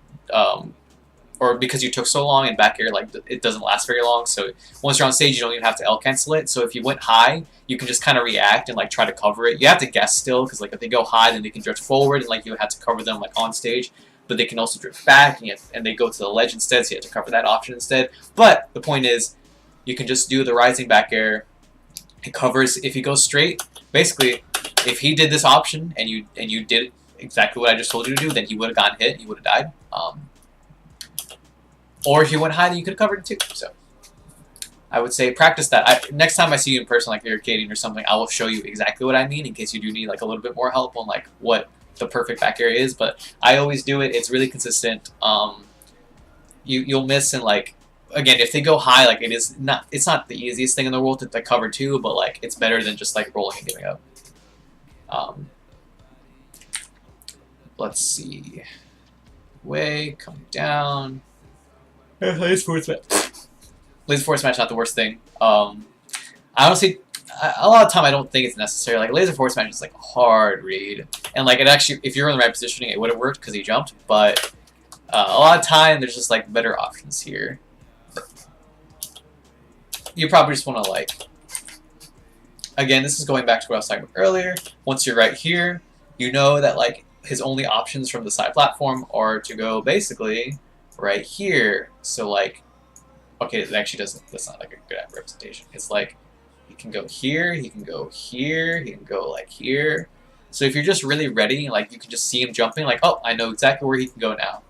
or because you took so long, and back air like it doesn't last very long. So once you're on stage, you don't even have to L cancel it. So if you went high, you can just kind of react and like try to cover it. You have to guess still, because like if they go high, then they can drift forward, and like you have to cover them like on stage. But they can also drift back, and they go to the ledge instead, so you have to cover that option instead. But the point is, you can just do the rising back air. It covers if he goes straight. Basically, if he did this option and you did exactly what I just told you to do, then he would have gotten hit. He would have died. Or if you went high, then you could have covered it too. So I would say practice that. Next time I see you in person, like arcading or something, I will show you exactly what I mean in case you do need like a little bit more help on like what the perfect back air is. But I always do it. It's really consistent. You'll miss, and like, again, if they go high, like it's not the easiest thing in the world to cover too, but like it's better than just like rolling and giving up. Let's see. Way, come down. Laser force match, not the worst thing. I honestly, a lot of time I don't think it's necessary. Like laser force match is like a hard read, and like it actually, if you're in the right positioning, it would have worked because he jumped. But a lot of time there's just like better options here. You probably just want to like, again, this is going back to what I was talking about earlier. Once you're right here, you know that like his only options from the side platform are to go basically right here. So like, okay, it actually doesn't, that's not like a good representation. It's like, he can go here, he can go here, he can go like here. So if you're just really ready, like you can just see him jumping, like, oh, I know exactly where he can go now.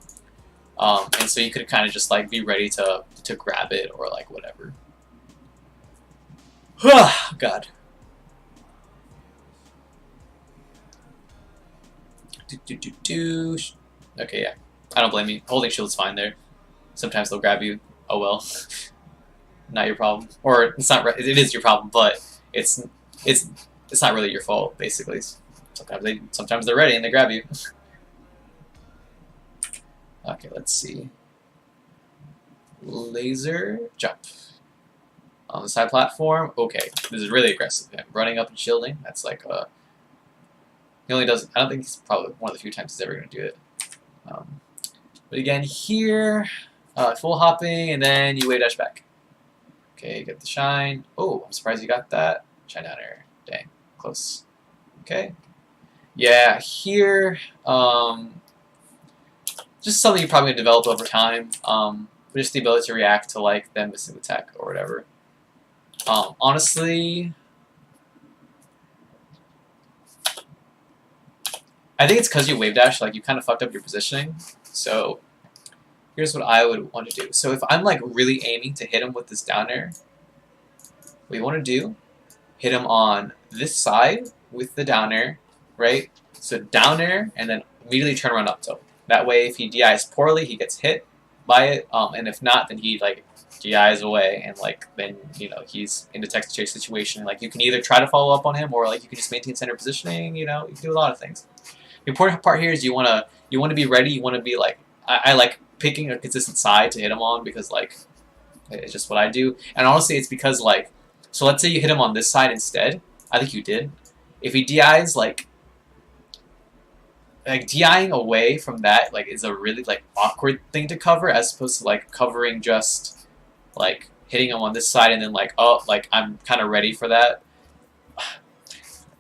And so you could kind of just like be ready to grab it or like whatever. God. Okay, yeah. I don't blame you. Holding shield's fine there. Sometimes they'll grab you. Oh well. Not your problem. Or it's not. It is your problem, but it's not really your fault. Basically, sometimes they're ready and they grab you. Okay, let's see. Laser jump. On the side platform, okay, this is really aggressive. Yeah, running up and shielding, that's like he only does, I don't think he's probably one of the few times he's ever going to do it. But again, here, full hopping, and then you wave dash back. Okay, get the shine. Oh, I'm surprised you got that. Shine down air. Dang, close. Okay. Yeah, here, just something you're probably going to develop over time. Just the ability to react to like them missing the tech or whatever. Honestly, I think it's because you wave dash, like you kind of fucked up your positioning. So here's what I would want to do. So if I'm like really aiming to hit him with this down air, what you want to do, hit him on this side with the down air, right? So down air and then immediately turn around up tilt. That way, if he DIs poorly, he gets hit by it, and if not, then he like DIs away, and like then you know he's in the text chase situation. Like you can either try to follow up on him, or like you can just maintain center positioning. You know, you can do a lot of things. The important part here is you want to be ready. You want to be like I like picking a consistent side to hit him on because like it's just what I do. And honestly, it's because like so let's say you hit him on this side instead. I think you did. If he DIs like DIing away from that like is a really like awkward thing to cover as opposed to like covering just like hitting him on this side and then like oh like I'm kind of ready for that.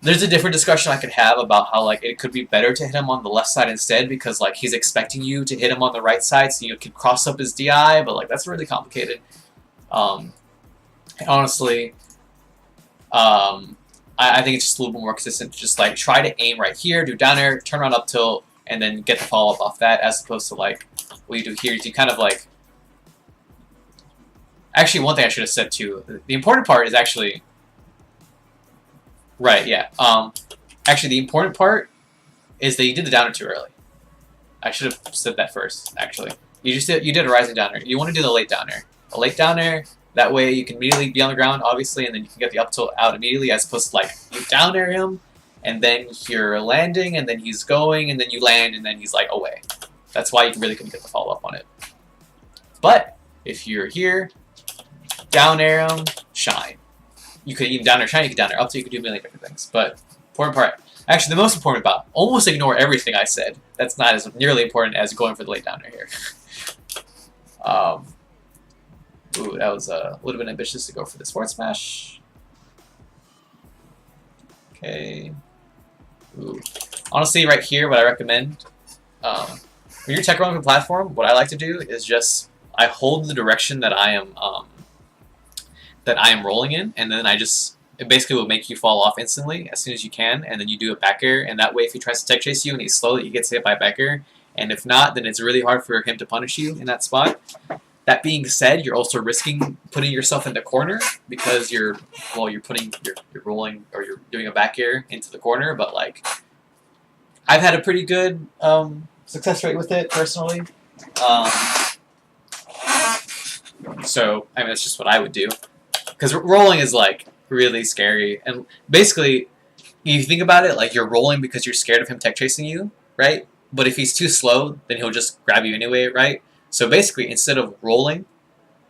There's a different discussion I could have about how like it could be better to hit him on the left side instead because like he's expecting you to hit him on the right side so you can cross up his DI, but like that's really complicated. Honestly, I think it's just a little bit more consistent to just like try to aim right here, do down air, turn around up tilt, and then get the follow up off that, as opposed to like what you do here is you kind of like. Actually, one thing I should have said too. The important part is actually. Right, yeah. Actually, the important part is that you did the downer too early. I should have said that first, actually. You did a rising downer. You want to do the late downer. A late downer, that way you can immediately be on the ground, obviously, and then you can get the up tilt out immediately, as opposed to, like, you down air him, and then you're landing, and then he's going, and then you land, and then he's, like, away. That's why you really couldn't get the follow-up on it. But, if you're here, down air him, shine. You could even down air shine, you could down air up, so you could do a million different things. But, important part, actually the most important about, almost ignore everything I said. That's not as nearly important as going for the late downer here. Ooh, that was a little bit ambitious to go for this forward smash. Okay. Ooh. Honestly, right here, what I recommend, when you're tech rolling the platform, what I like to do is just, I hold the direction that I am rolling in, and then it basically will make you fall off instantly as soon as you can, and then you do a back air, and that way if he tries to tech chase you and he's slow, he gets hit by a back air, and if not, then it's really hard for him to punish you in that spot. That being said, you're also risking putting yourself in the corner because you're rolling or you're doing a back air into the corner, but like I've had a pretty good success rate with it personally. So I mean that's just what I would do. Because rolling is, like, really scary. And basically, you think about it, like, you're rolling because you're scared of him tech chasing you, right? But if he's too slow, then he'll just grab you anyway, right? So basically, instead of rolling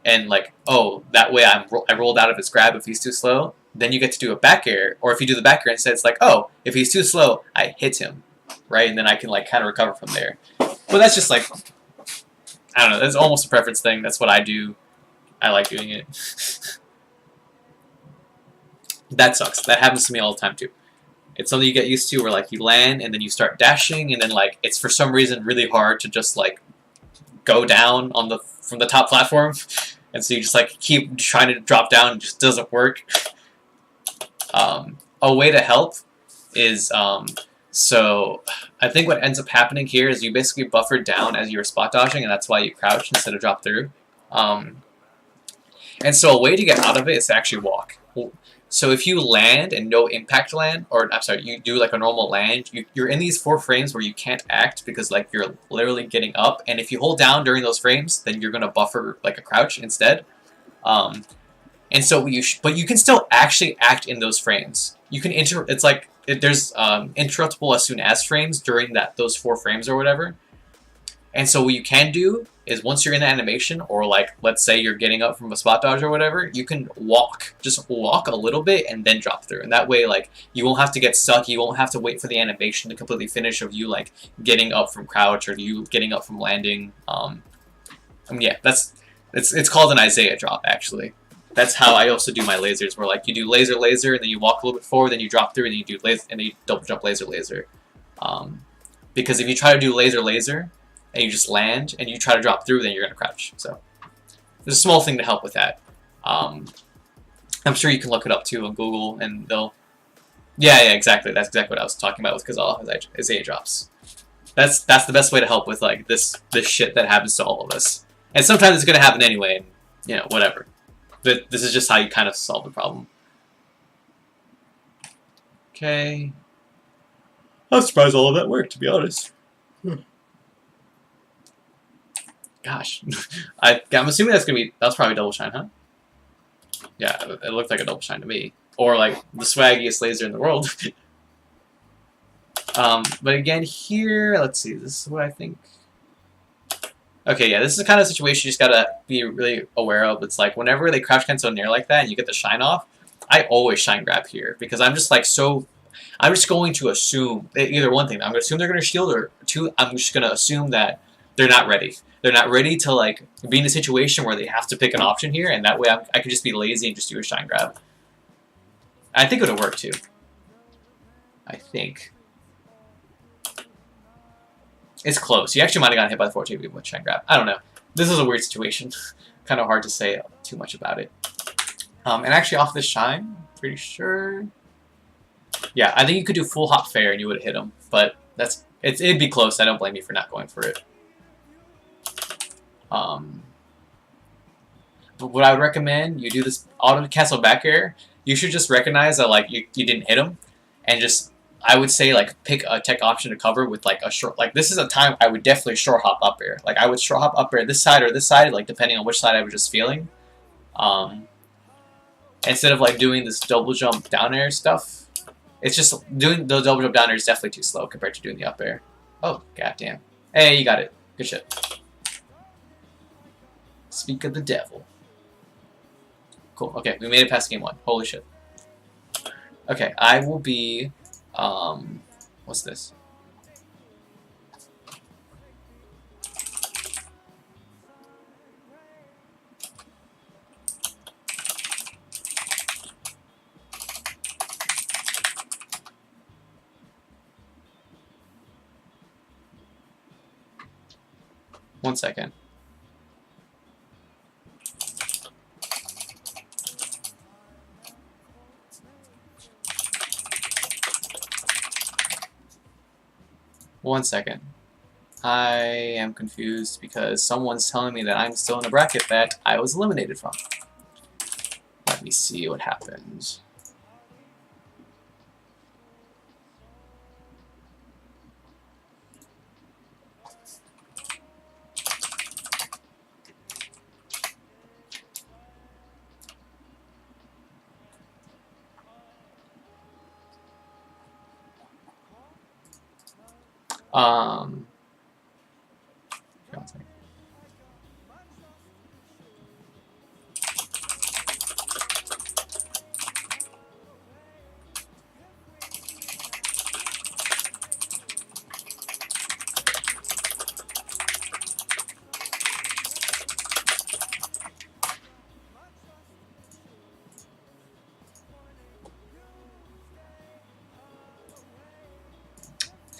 and, like, oh, that way I rolled out of his grab if he's too slow, then you get to do a back air. Or if you do the back air instead, it's like, oh, if he's too slow, I hit him, right? And then I can, like, kind of recover from there. But that's just, like, I don't know. That's almost a preference thing. That's what I do. I like doing it. That sucks. That happens to me all the time too. It's something you get used to where like you land and then you start dashing and then like it's for some reason really hard to just like go down on from the top platform, and so you just like keep trying to drop down and it just doesn't work. A way to help is so I think what ends up happening here is you basically buffer down as you were spot dodging, and that's why you crouch instead of drop through. And so a way to get out of it is to actually walk. So if you land and no impact land, or I'm sorry, you do like a normal land, you're in these 4 frames where you can't act because like you're literally getting up, and if you hold down during those frames, then you're gonna buffer like a crouch instead. And so but you can still actually act in those frames. You can it's like there's interruptible as soon as frames during those 4 frames or whatever. And so what you can do is once you're in the animation, or like let's say you're getting up from a spot dodge or whatever, you can just walk a little bit and then drop through. And that way like you won't have to get stuck, you won't have to wait for the animation to completely finish of you like getting up from crouch or you getting up from landing. I mean, yeah, it's called an Isaiah drop actually. That's how I also do my lasers, where like you do laser, and then you walk a little bit forward, then you drop through, and then you do laser, and then you double jump laser. Because if you try to do laser, and you just land, and you try to drop through, then you're going to crouch. So there's a small thing to help with that. I'm sure you can look it up too on Google, and they'll... Yeah, exactly. That's exactly what I was talking about with Kazal, Isaiah drops. That's the best way to help with like this shit that happens to all of us. And sometimes it's going to happen anyway, and, you know, whatever. But this is just how you kind of solve the problem. Okay. I'm surprised all of that worked, to be honest. Gosh. I'm assuming that's probably double shine, huh? Yeah, it looked like a double shine to me. Or like the swaggiest laser in the world. But again, here, let's see, this is what I think. Okay, yeah, this is the kind of situation you just gotta be really aware of. It's like whenever they crouch cancel near like that and you get the shine off, I always shine grab here because I'm just like I'm just going to assume either one thing. I'm going to assume they're going to shield, or two, I'm just going to assume that they're not ready. They're not ready to like be in a situation where they have to pick an option here, and that way I could just be lazy and just do a shine grab. I think it would work too. I think. It's close. You actually might have gotten hit by the 14 people with Chain Grab. I don't know. This is a weird situation. Kind of hard to say too much about it. And actually off this Shine, pretty sure... Yeah, I think you could do full hop fair and you would have hit him. But it'd be close. I don't blame you for not going for it. But what I would recommend, you do this auto cancel back air. You should just recognize that like you didn't hit him, and just I would say like pick a tech option to cover with like a short. Like this is a time I would definitely short hop up air. Like I would short hop up air this side or this side, like depending on which side I was just feeling. Instead of like doing this double jump down air stuff, it's just doing the double jump down air is definitely too slow compared to doing the up air. Oh goddamn! Hey, you got it. Good shit. Speak of the devil. Cool. Okay, we made it past game 1. Holy shit. Okay, I will be, what's this? One second. One second. I am confused because someone's telling me that I'm still in a bracket that I was eliminated from. Let me see what happens.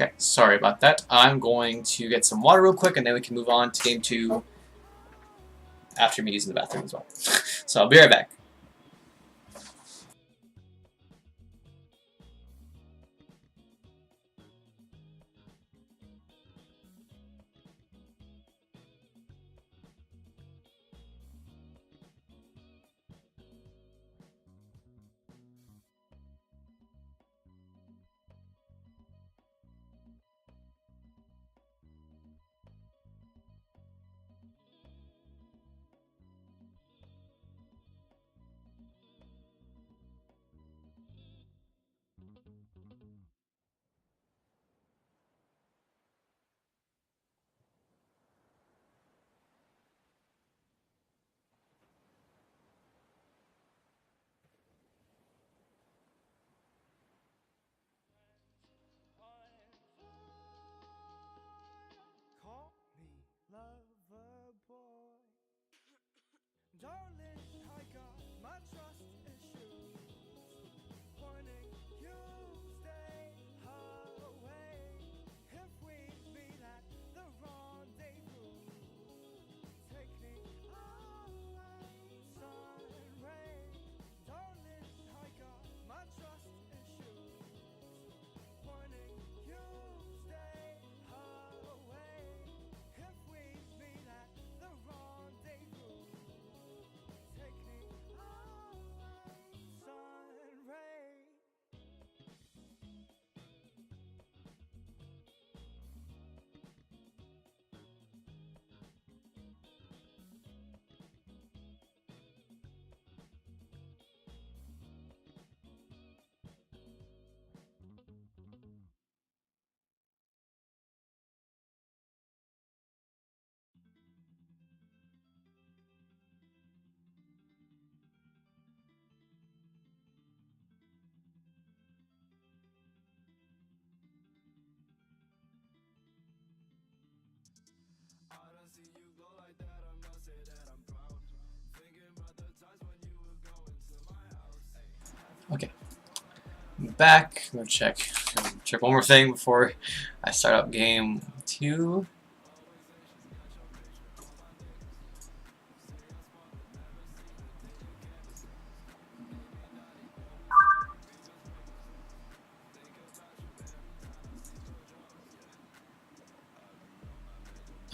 Okay, sorry about that. I'm going to get some water real quick, and then we can move on to game 2 after me using the bathroom as well. So I'll be right back. Darling, I got my trust issues. Warning you, stay away. If we meet at the rendezvous, take me away, sun ray. Darling, I got my trust issues. Warning you, stay away. If we meet at the rendezvous. Take me away, sun ray. I don't see you glow like that, I'm not say that I'm proud. Thinking about the times when you would go into my house. Okay. I'm back. I'm gonna check check one more thing before I start up game 2.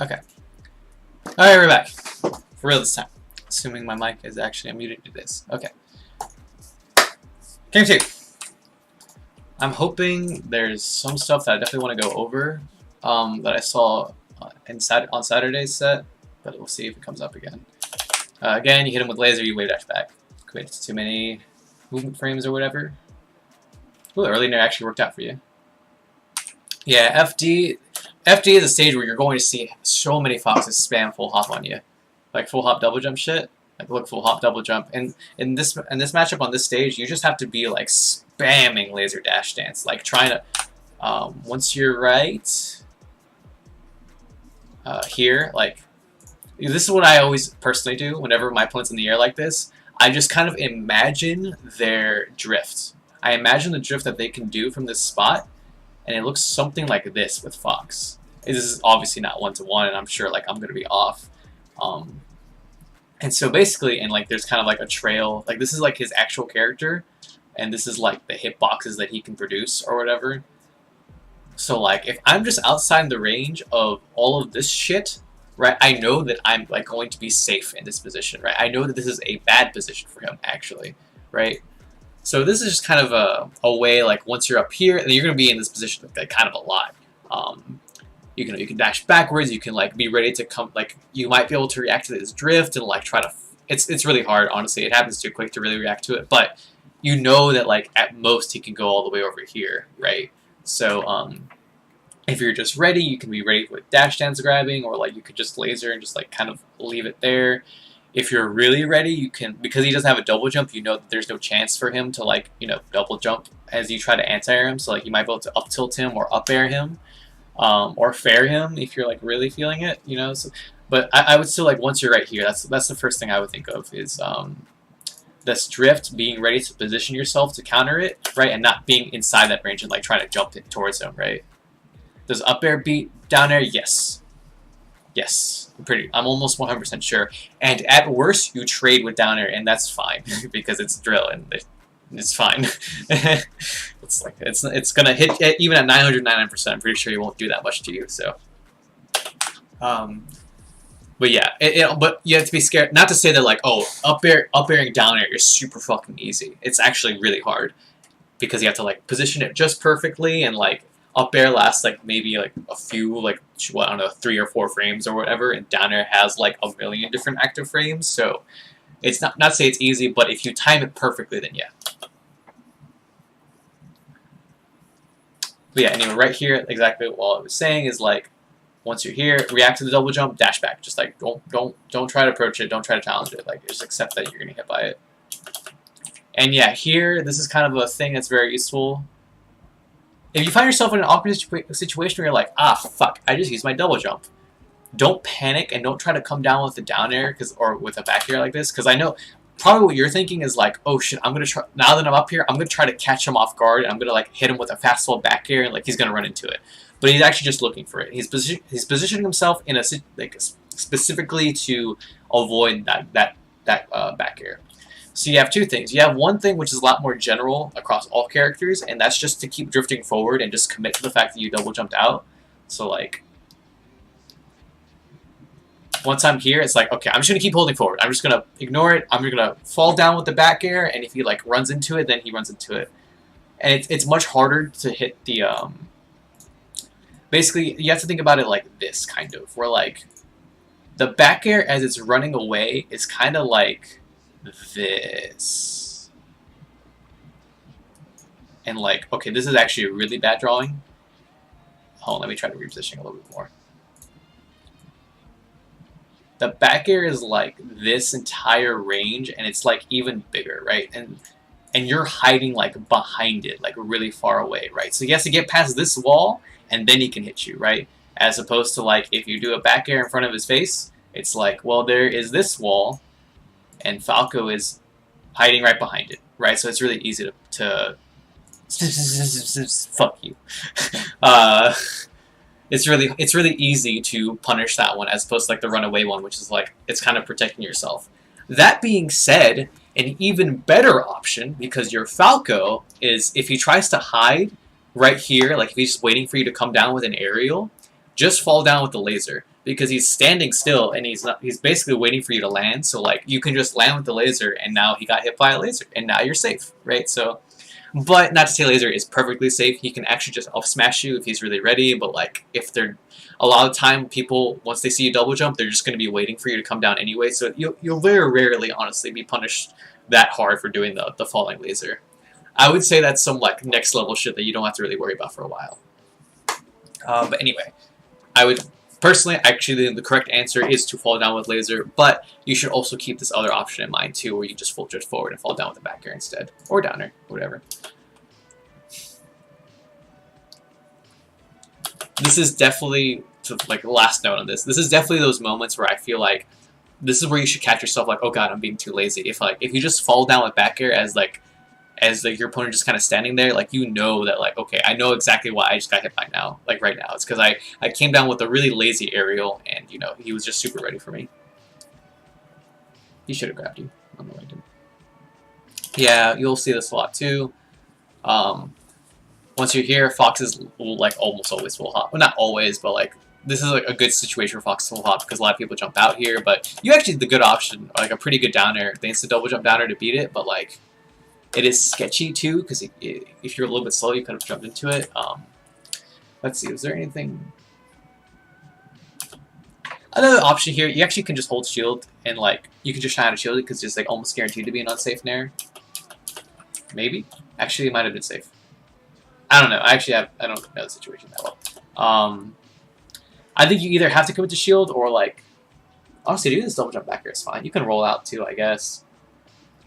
Okay. Alright, we're back. For real this time. Assuming my mic is actually unmuted, it is. Okay. Game 2. I'm hoping there's some stuff that I definitely want to go over that I saw on Saturday's set, but we'll see if it comes up again. Again, you hit him with laser, you wave dash back. Creates too many movement frames or whatever. Ooh, early nair actually worked out for you. Yeah, FD is a stage where you're going to see so many foxes spam full hop on you, like full hop double jump shit. Like look, full hop double jump, and in this matchup on this stage, you just have to be like spamming laser dash dance, like trying to. Once you're right here, like this is what I always personally do whenever my opponent's in the air like this. I just kind of imagine their drift. I imagine the drift that they can do from this spot, and it looks something like this with Fox. This is obviously not one-to-one, and I'm sure like I'm gonna be off. And so basically, and like there's kind of like a trail, like this is like his actual character, and this is like the hitboxes that he can produce or whatever. So like if I'm just outside the range of all of this shit, right, I know that I'm like going to be safe in this position, right? I know that this is a bad position for him actually, right? So this is just kind of a way, like once you're up here, and you're gonna be in this position like kind of a lot. You can dash backwards. You can like be ready to come. Like you might be able to react to this drift and like try to. It's really hard, honestly. It happens too quick to really react to it. But you know that like at most he can go all the way over here, right? So if you're just ready, you can be ready with dash dance grabbing, or like you could just laser and just like kind of leave it there. If you're really ready, you can, because he doesn't have a double jump, you know that there's no chance for him to like, you know, double jump as you try to anti-air him. So like you might be able to up tilt him or up air him. Or fair him if you're like really feeling it, you know. So, but I would still like once you're right here, that's the first thing I would think of is this drift, being ready to position yourself to counter it, right, and not being inside that range and like trying to jump it towards him, right. Does up air beat down air? Yes, yes. I'm almost 100% sure. And at worst, you trade with down air, and that's fine because it's drill and it's fine. It's like it's gonna hit even at 999%. I'm pretty sure he won't do that much to you. So, but yeah, but you have to be scared. Not to say that like, oh, up airing down air is super fucking easy. It's actually really hard because you have to like position it just perfectly, and like up air lasts like maybe like a few, like what, I don't know, 3 or 4 frames or whatever, and down air has like a million different active frames. So it's not to say it's easy, but if you time it perfectly, then yeah. But yeah, anyway, right here, exactly what I was saying is like, once you're here, react to the double jump, dash back. Just like don't try to approach it, don't try to challenge it. Like just accept that you're gonna get hit by it. And yeah, here this is kind of a thing that's very useful. If you find yourself in an awkward situation where you're like, ah, fuck, I just used my double jump. Don't panic and don't try to come down with the down air or with a back air like this, because I know probably what you're thinking is like, oh shit, I'm gonna try, now that I'm up here, I'm gonna try to catch him off guard, and I'm gonna like hit him with a fastball back air, and like he's gonna run into it. But he's actually just looking for it. He's positioning himself in a like specifically to avoid that back air. So you have 2 things. You have one thing which is a lot more general across all characters, and that's just to keep drifting forward and just commit to the fact that you double jumped out. So like, once I'm here, it's like, okay, I'm just going to keep holding forward. I'm just going to ignore it. I'm going to fall down with the back air, and if he like runs into it, then he runs into it. And it's much harder to hit the, basically, you have to think about it like this, kind of, where like, the back air as it's running away is kind of like this. And like, okay, this is actually a really bad drawing. Hold on, let me try to reposition a little bit more. The back air is like this entire range, and it's like even bigger, right? And you're hiding like behind it, like really far away, right? So he has to get past this wall, and then he can hit you, right? As opposed to like if you do a back air in front of his face, it's like, well, there is this wall, and Falco is hiding right behind it, right? So it's really easy to Fuck you. Uh, it's really easy to punish that one as opposed to like the runaway one, which is like it's kind of protecting yourself. That being said, an even better option, because your Falco is if he tries to hide right here, like if he's just waiting for you to come down with an aerial, just fall down with the laser. Because he's standing still and he's basically waiting for you to land, so like you can just land with the laser and now he got hit by a laser and now you're safe, right? So but not to say laser is perfectly safe. He can actually just up smash you if he's really ready, but like if they're a lot of time people once they see you double jump, they're just going to be waiting for you to come down anyway, so you'll very rarely honestly be punished that hard for doing the falling laser. I would say that's some like next level shit that you don't have to really worry about for a while. But anyway, I would personally, actually, the correct answer is to fall down with laser, but you should also keep this other option in mind too, where you just full drift forward and fall down with the back air instead, or down air, whatever. This is definitely, like, last note on this. This is definitely those moments where I feel like this is where you should catch yourself, like, oh god, I'm being too lazy. If you just fall down with back air as your opponent just kind of standing there, like, you know that, like, okay, I know exactly why I just got hit by now, like, right now. It's because I came down with a really lazy aerial, and, you know, he was just super ready for me. He should have grabbed you. I don't know why I didn't. Yeah, you'll see this a lot, too. Once you're here, Fox is, like, almost always full hop. Well, not always, but, like, this is, like, a good situation for Fox full hop, because a lot of people jump out here, but you actually the good option, like, a pretty good down air, the instant double jump down air to beat it, but, like, it is sketchy too, because if you're a little bit slow, you could have jumped into it. Let's see, is there anything? Another option here, you actually can just hold shield, and like, you can just shine out a shield, because it's like almost guaranteed to be an unsafe nair. Maybe? Actually, it might have been safe. I don't know, I don't know the situation that well. I think you either have to commit to shield, or like, honestly, do this double jump back here, it's fine. You can roll out too, I guess.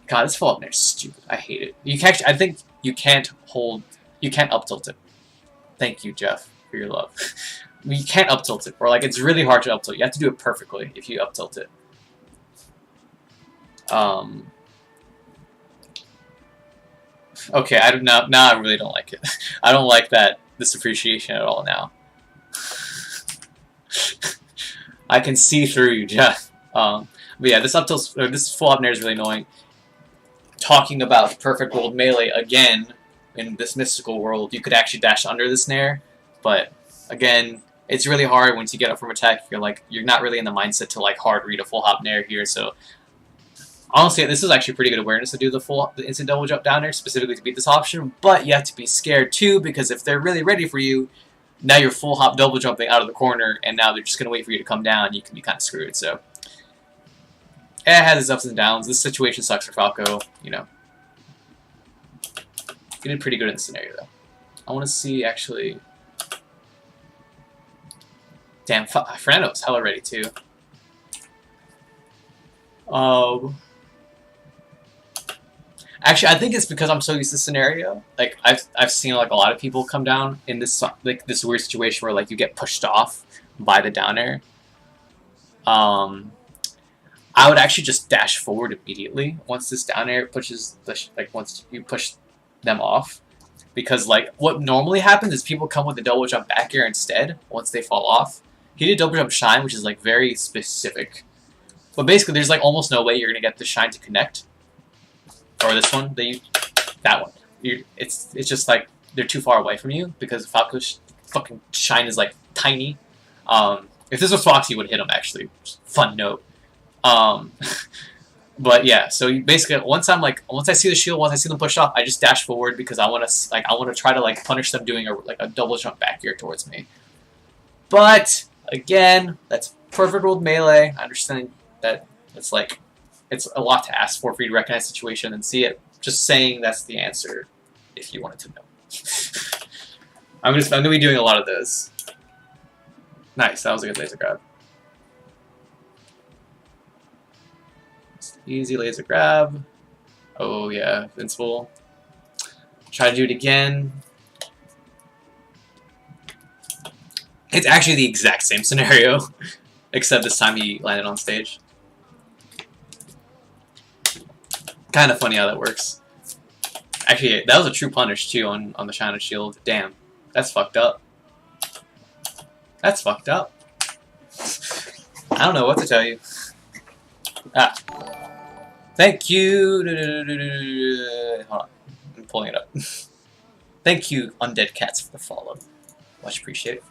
God, this fall up there is stupid. I hate it. You can I think you can't up tilt it. Thank you, Jeff, for your love. You can't up tilt it, or like it's really hard to up tilt. You have to do it perfectly if you up tilt it. Okay, now I really don't like it. I don't like this appreciation at all now. I can see through you, Jeff. But yeah, this up tilt or this full up nair is really annoying. Talking about perfect world melee again in this mystical world, you could actually dash under this nair, but again, it's really hard once you get up from attack. You're not really in the mindset to like hard read a full hop nair here. So honestly, this is actually pretty good awareness to do the instant double jump down air specifically to beat this option. But you have to be scared too, because if they're really ready for you, now you're full hop double jumping out of the corner, and now they're just gonna wait for you to come down. You can be kind of screwed. So. It has its ups and downs. This situation sucks for Falco, you know. He did pretty good in this scenario, though. I want to see, actually... Damn, Fernando's hella ready, too. Actually, I think it's because I'm so used to this scenario. Like, I've seen, like, a lot of people come down in this, like, this weird situation where, like, you get pushed off by the down air. I would actually just dash forward immediately once this down air pushes once you push them off, because like what normally happens is people come with the double jump back air instead once they fall off. He did double jump shine, which is like very specific, but basically there's like almost no way you're gonna get the shine to connect, or this one that one. It's just like they're too far away from you because Falco's fucking shine is like tiny. If this was Fox, he would hit him actually. Fun note. But yeah, so you basically once I see the shield, once I see them push off, I just dash forward because I want to try to like punish them doing a double jump back here towards me. But again, that's perfect world melee. I understand that it's a lot to ask for you to recognize the situation and see it. Just saying that's the answer if you wanted to know. I'm gonna be doing a lot of those. Nice, that was a good laser grab. Easy laser grab. Oh yeah, invincible. Try to do it again. It's actually the exact same scenario, except this time he landed on stage. Kind of funny how that works. Actually, that was a true punish too on the Shine and Shield. Damn, that's fucked up. That's fucked up. I don't know what to tell you. Ah, thank you. Hold on, I'm pulling it up. Thank you, Undead Cats, for the follow. Much appreciated.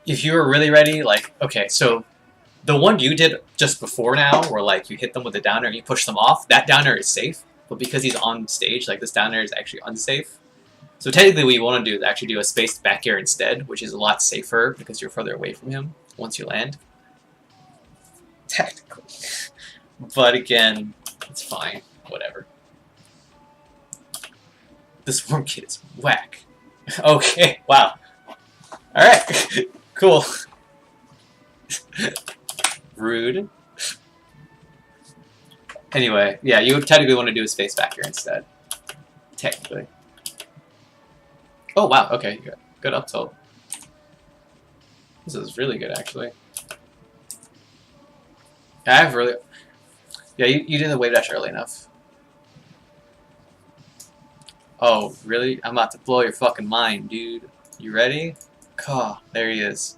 If you were really ready, like, okay, so the one you did just before now, where like you hit them with a downer and you push them off, that downer is safe. But because he's on stage, like this downer is actually unsafe. So technically what you want to do is actually do a spaced back air instead, which is a lot safer because you're further away from him once you land. Technically. But again, it's fine. Whatever. This worm kid is whack. Okay, wow. Alright, cool. Rude. Anyway, yeah, you technically want to do a space back here instead. Technically. Oh, wow, okay, good up tilt. This is really good, actually. Yeah, I have really... Yeah, you did the wave dash early enough. Oh, really? I'm about to blow your fucking mind, dude. You ready? Caw, there he is.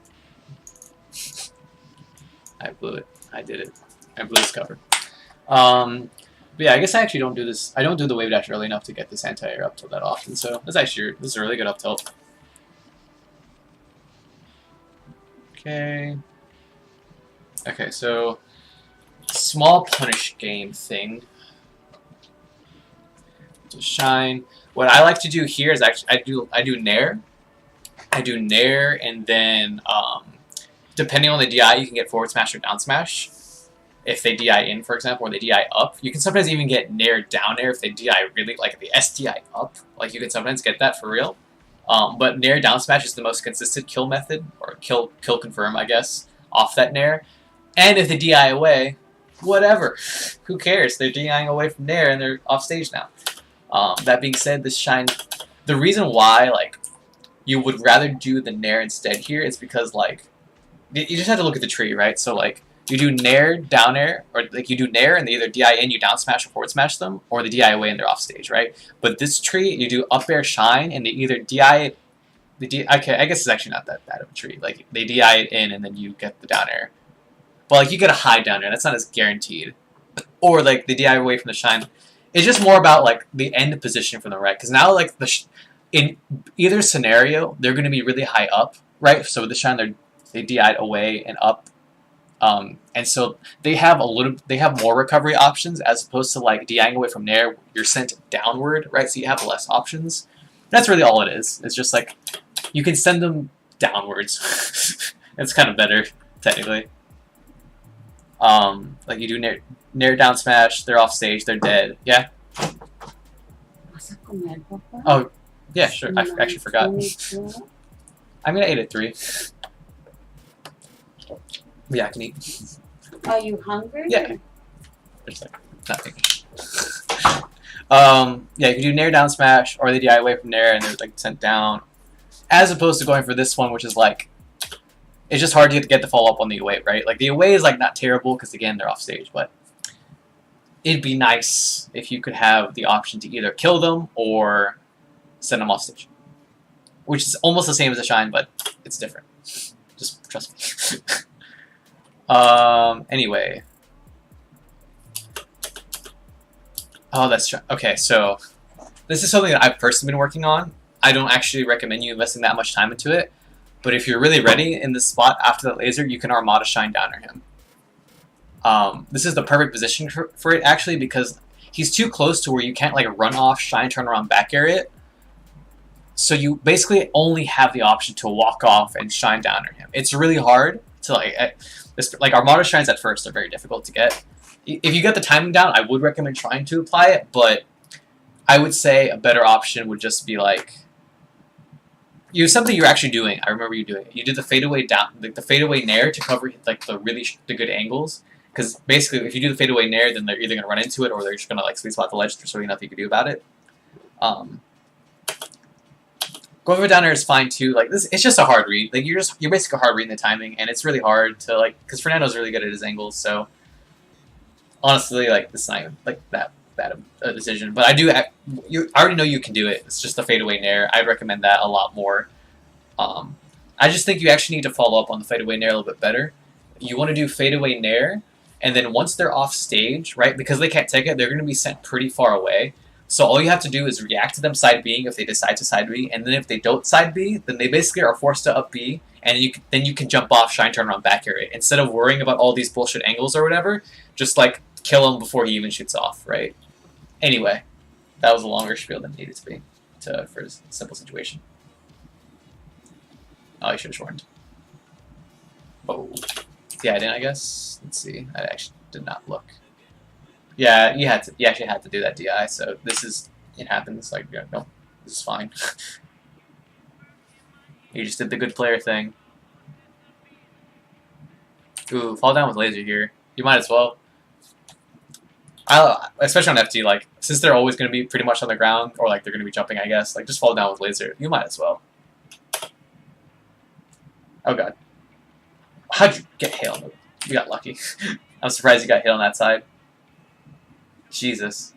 I blew it. I did it. I blew his cover. But yeah, I guess I actually don't do this. I don't do the wave dash early enough to get this anti-air up tilt that often. So this is a really good up tilt. Okay. Okay, so small punish game thing. To shine. What I like to do here is actually I do nair. I do nair, and then depending on the DI, you can get forward smash or down smash. If they DI in, for example, or they DI up, you can sometimes even get nair down air if they DI really, like the SDI up. Like you can sometimes get that for real. But nair down smash is the most consistent kill method, or kill confirm, I guess, off that nair. And if they DI away, whatever, who cares? They're DIing away from nair and they're off stage now. That being said, this shine, the reason why like you would rather do the nair instead here is because like you just have to look at the tree, right? So like you do nair down air, or like you do nair and they either DI in, you down smash or forward smash them, or they DI away and they're off stage, right? But this tree, you do up air shine and they either DI okay, I guess it's actually not that bad of a tree. Like they DI it in and then you get the down air. But like you get a high down air, that's not as guaranteed. Or like the DI away from the shine. It's just more about like the end position from the right, because now like in either scenario they're going to be really high up, right? So with the shine they DI'd away and up, and so they have more recovery options as opposed to like DIing away from there. You're sent downward, right? So you have less options. That's really all it is. It's just like you can send them downwards. It's kind of better technically. Like you do nair down smash, they're off stage, they're dead. Yeah? Oh, yeah, sure. I actually forgot. I'm gonna eat at 3. Yeah, I can eat. Are you hungry? Yeah. There's like nothing. Yeah, you can do nair down smash, or they DI away from nair and they're like sent down. As opposed to going for this one, which is like, it's just hard to get the follow up on the away, right? Like the away is like not terrible because again they're off stage, but it'd be nice if you could have the option to either kill them or send them off stage, which is almost the same as a shine, but it's different. Just trust me. Anyway. Oh, that's true. Okay, so this is something that I've personally been working on. I don't actually recommend you investing that much time into it. But if you're really ready in this spot after the laser, you can Armada Shine Downer him. This is the perfect position for it, actually, because he's too close to where you can't like run off, shine, turn around, back air it. So you basically only have the option to walk off and Shine Downer him. It's really hard to like Armada Shines at first are very difficult to get. If you get the timing down, I would recommend trying to apply it, but I would say a better option would just be like, something you're actually doing. I remember you doing it. You did the fadeaway down, like the fadeaway nair to cover like the good angles. Because basically, if you do the fadeaway nair, then they're either gonna run into it or they're just gonna like sweet spot the ledge. There's really nothing you can do about it. Going for down air is fine too. Like this, it's just a hard read. Like you're basically hard reading the timing, and it's really hard to like because Fernando's really good at his angles. So honestly, like this is not even like that bad a decision. But I already know you can do it. It's just the fadeaway nair. I'd recommend that a lot more. I just think you actually need to follow up on the fadeaway nair a little bit better. You want to do fadeaway nair, and then once they're off stage, right, because they can't take it, they're going to be sent pretty far away. So all you have to do is react to them side B if they decide to side B, and then if they don't side B, then they basically are forced to up B, and then you can jump off, shine, turn around, back air it. Instead of worrying about all these bullshit angles or whatever, just like kill him before he even shoots off, right? Anyway, that was a longer spiel than it needed to be for a simple situation. Oh, you should have shortened. Oh. Yeah, I didn't, I guess. Let's see. I actually did not look. Yeah, you actually had to do that DI, so it happens. Like, yeah, no, this is fine. You just did the good player thing. Ooh, fall down with laser here. You might as well. Especially on FT, like, since they're always going to be pretty much on the ground, or like they're going to be jumping, I guess, like, just fall down with laser. You might as well. Oh god. How'd you get hit on the... You got lucky. I'm surprised you got hit on that side. Jesus.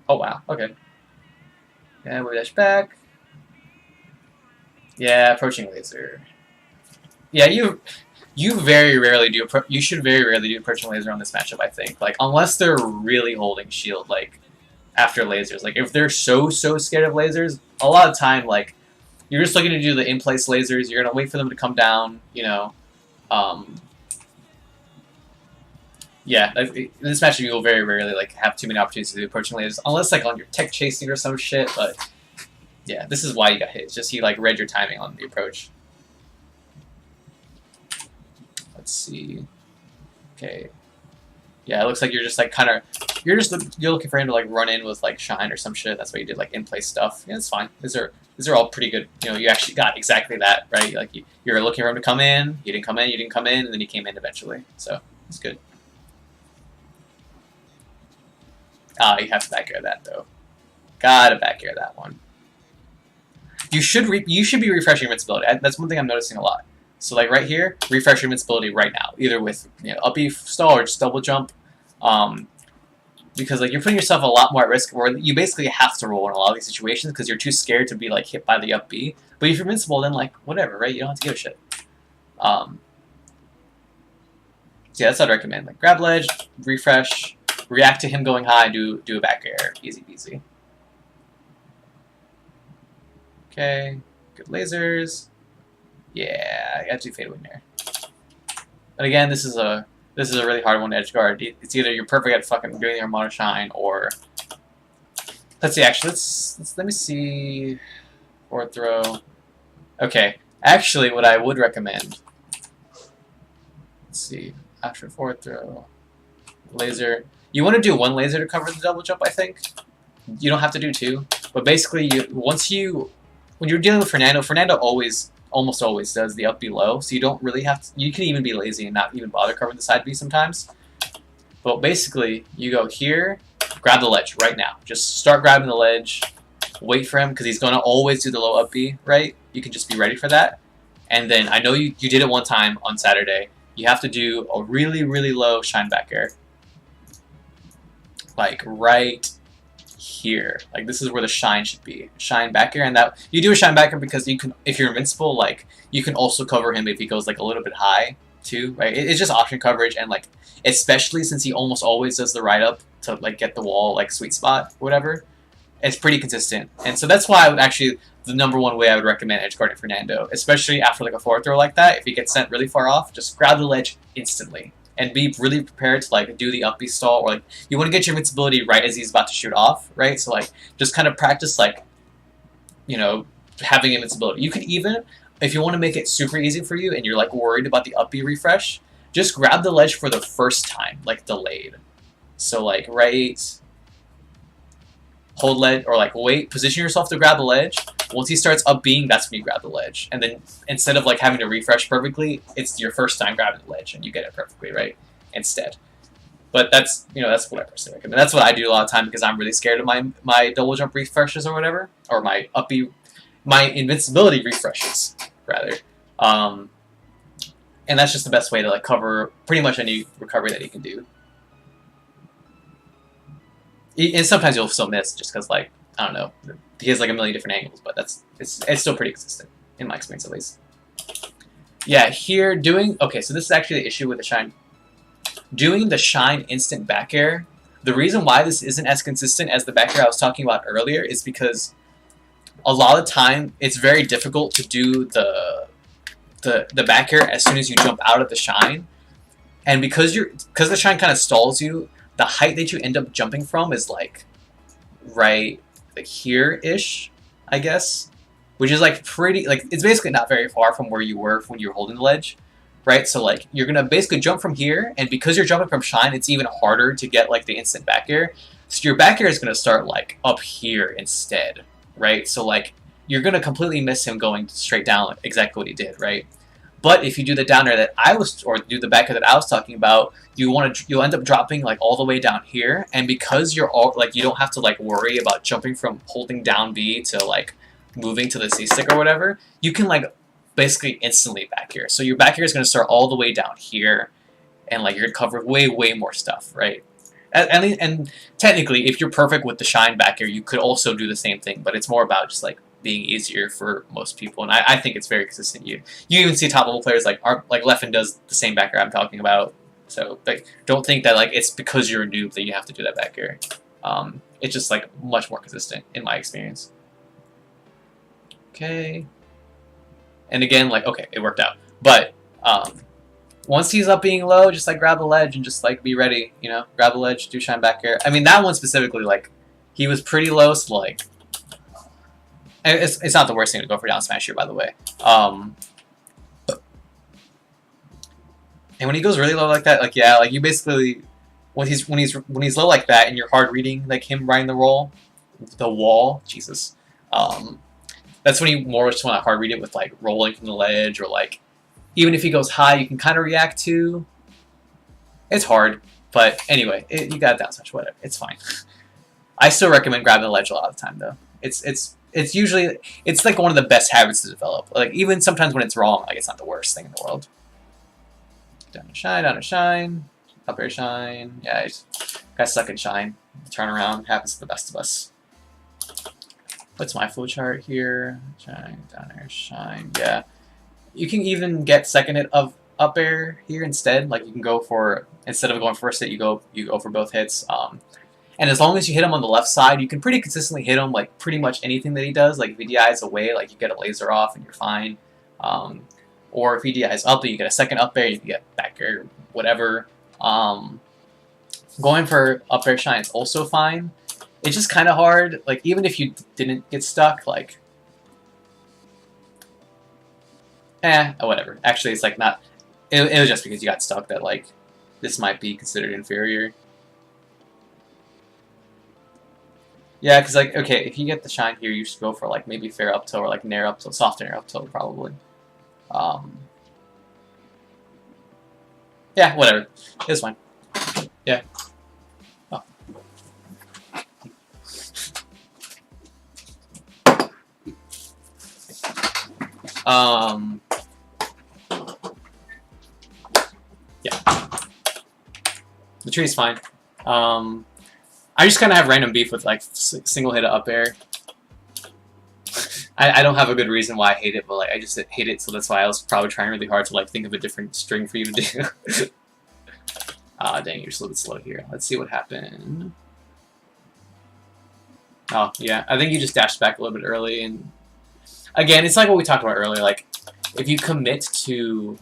Oh wow, okay. Yeah, we dash back. Yeah, approaching laser. Yeah, you very rarely do... You should very rarely do approaching laser on this matchup, I think. Like, unless they're really holding shield, like, after lasers. Like, if they're so scared of lasers, a lot of time, like, you're just looking to do the in-place lasers. You're going to wait for them to come down, you know. Yeah, in this matchup you will very rarely like have too many opportunities to do approaching lasers, unless like on your tech chasing or some shit, but yeah, this is why you got hit. It's just he like read your timing on the approach. Let's see. Okay. Yeah, it looks like you're just like kind of... You're looking for him to like run in with like shine or some shit. That's why you did like in-place stuff. Yeah, it's fine. These are all pretty good. You know, you actually got exactly that, right? Like you're looking for him to come in. He didn't come in. You didn't come in, and then he came in eventually. So it's good. You have to back air that though. Gotta back air that one. You should be refreshing invincibility. That's one thing I'm noticing a lot. So like right here, refresh your invincibility right now, either with up B stall or just double jump, because like you're putting yourself a lot more at risk where you basically have to roll in a lot of these situations because you're too scared to be like hit by the up B. But if you're invincible, then like whatever, right? You don't have to give a shit. So yeah, that's what I'd recommend. Like grab ledge, refresh, react to him going high, do a back air, easy peasy. Okay, good lasers. Yeah, I got to fade away there. But again, this is a really hard one to edge guard. It's either you're perfect at fucking doing your mono shine, or let's see. Actually, let me see. Forward throw. Okay, actually, what I would recommend. Let's see. After forward throw, laser. You want to do one laser to cover the double jump. I think you don't have to do two, but basically, when you're dealing with Fernando almost always does the up B low, so you don't really have to, you can even be lazy and not even bother covering the side B sometimes. But basically, you go here, grab the ledge right now. Just start grabbing the ledge, wait for him, because he's going to always do the low up B, right? You can just be ready for that. And then, I know you did it one time on Saturday, you have to do a really, really low shine back air. Like, right here. Like, this is where the shine should be. Shine back air, and that you do a shine back air because you can, if you're invincible, like you can also cover him if he goes like a little bit high too, right? It's just option coverage, and like especially since he almost always does the ride up to like get the wall like sweet spot, whatever. It's pretty consistent, and so that's why I would actually the #1 way I would recommend edge guarding Fernando, especially after like a forward throw like that. If he gets sent really far off, just grab the ledge instantly. And be really prepared to like do the up B stall, or like you want to get your invincibility right as he's about to shoot off, right? So like just kind of practice like, you know, having invincibility. You can even, if you want to make it super easy for you and you're like worried about the up B refresh, just grab the ledge for the first time, like delayed. So like right, hold ledge, or like wait, position yourself to grab the ledge. Once he starts up being, that's when you grab the ledge. And then instead of like having to refresh perfectly, it's your first time grabbing the ledge and you get it perfectly, right? Instead. But that's, you know, that's what I personally recommend. That's what I do a lot of time because I'm really scared of my double jump refreshes or whatever. Or my up B, my invincibility refreshes, rather. And that's just the best way to like cover pretty much any recovery that you can do. And sometimes you'll still miss just because, like, I don't know, he has like a million different angles, but it's still pretty consistent in my experience at least. Yeah, here okay, so this is actually the issue with the shine. Doing the shine instant back air. The reason why this isn't as consistent as the back air I was talking about earlier is because a lot of time it's very difficult to do the back air as soon as you jump out of the shine, and because the shine kind of stalls you, the height that you end up jumping from is like right like here-ish, I guess, which is like pretty, like, it's basically not very far from where you were when you were holding the ledge, right? So like you're gonna basically jump from here, and because you're jumping from shine, it's even harder to get like the instant back air. So your back air is gonna start like up here instead, right? So like you're gonna completely miss him going straight down, like exactly what he did, right? But if you do the down air that I was, or do the back air that I was talking about, you'll end up dropping like all the way down here, and because you're all like, you don't have to like worry about jumping from holding down B to like moving to the C stick or whatever. You can like basically instantly back air. So your back air is going to start all the way down here, and like you're going to cover way more stuff, right? And technically, if you're perfect with the shine back air, you could also do the same thing, but it's more about just like being easier for most people, and I think it's very consistent. You even see top level players like Leffen does the same back air I'm talking about. So like, don't think that like it's because you're a noob that you have to do that back air. It's just like much more consistent in my experience. Okay, and again, like, okay, it worked out, but once he's up being low, just like grab the ledge and just like be ready, you know, grab the ledge, do shine back air. I mean, that one specifically, like, he was pretty low, so like, it's not the worst thing to go for down smash here, by the way. And when he goes really low like that, like, yeah, like you basically, when he's low like that, and you're hard reading like him riding the wall, Jesus. That's when you more just want to hard read it with like rolling from the ledge, or like even if he goes high, you can kind of react to. It's hard, but anyway, you got down smash, whatever. It's fine. I still recommend grabbing the ledge a lot of the time, though. It's usually, it's like one of the best habits to develop. Like, even sometimes when it's wrong, like, it's not the worst thing in the world. Down to shine, up air shine. Yeah, I got stuck in shine. Turn around, happens to the best of us. What's my flowchart here? Shine, down air, shine. Yeah, you can even get second hit of up air here instead. Like, you can go for, instead of going first hit, you go for both hits. And as long as you hit him on the left side, you can pretty consistently hit him like pretty much anything that he does. Like if he DIs away, like you get a laser off and you're fine. Or if he DIs up, you get a second up air, you can get back air, whatever. Going for up air shine is also fine. It's just kind of hard. Like even if you didn't get stuck, like, whatever. Actually, it's like not. It was just because you got stuck that like this might be considered inferior. Yeah, because, like, okay, if you get the shine here, you should go for, like, maybe fair up tilt or, like, nair up tilt, soft nair up tilt, probably. Yeah, whatever. It's fine. Yeah. Oh. Yeah. The tree's fine. I just kind of have random beef with like single hit up air. I don't have a good reason why I hate it, but like I just hate it, so that's why I was probably trying really hard to like think of a different string for you to do. Dang, you're just a little bit slow here. Let's see what happened. Oh yeah, I think you just dashed back a little bit early, and again, it's like what we talked about earlier. Like if you commit to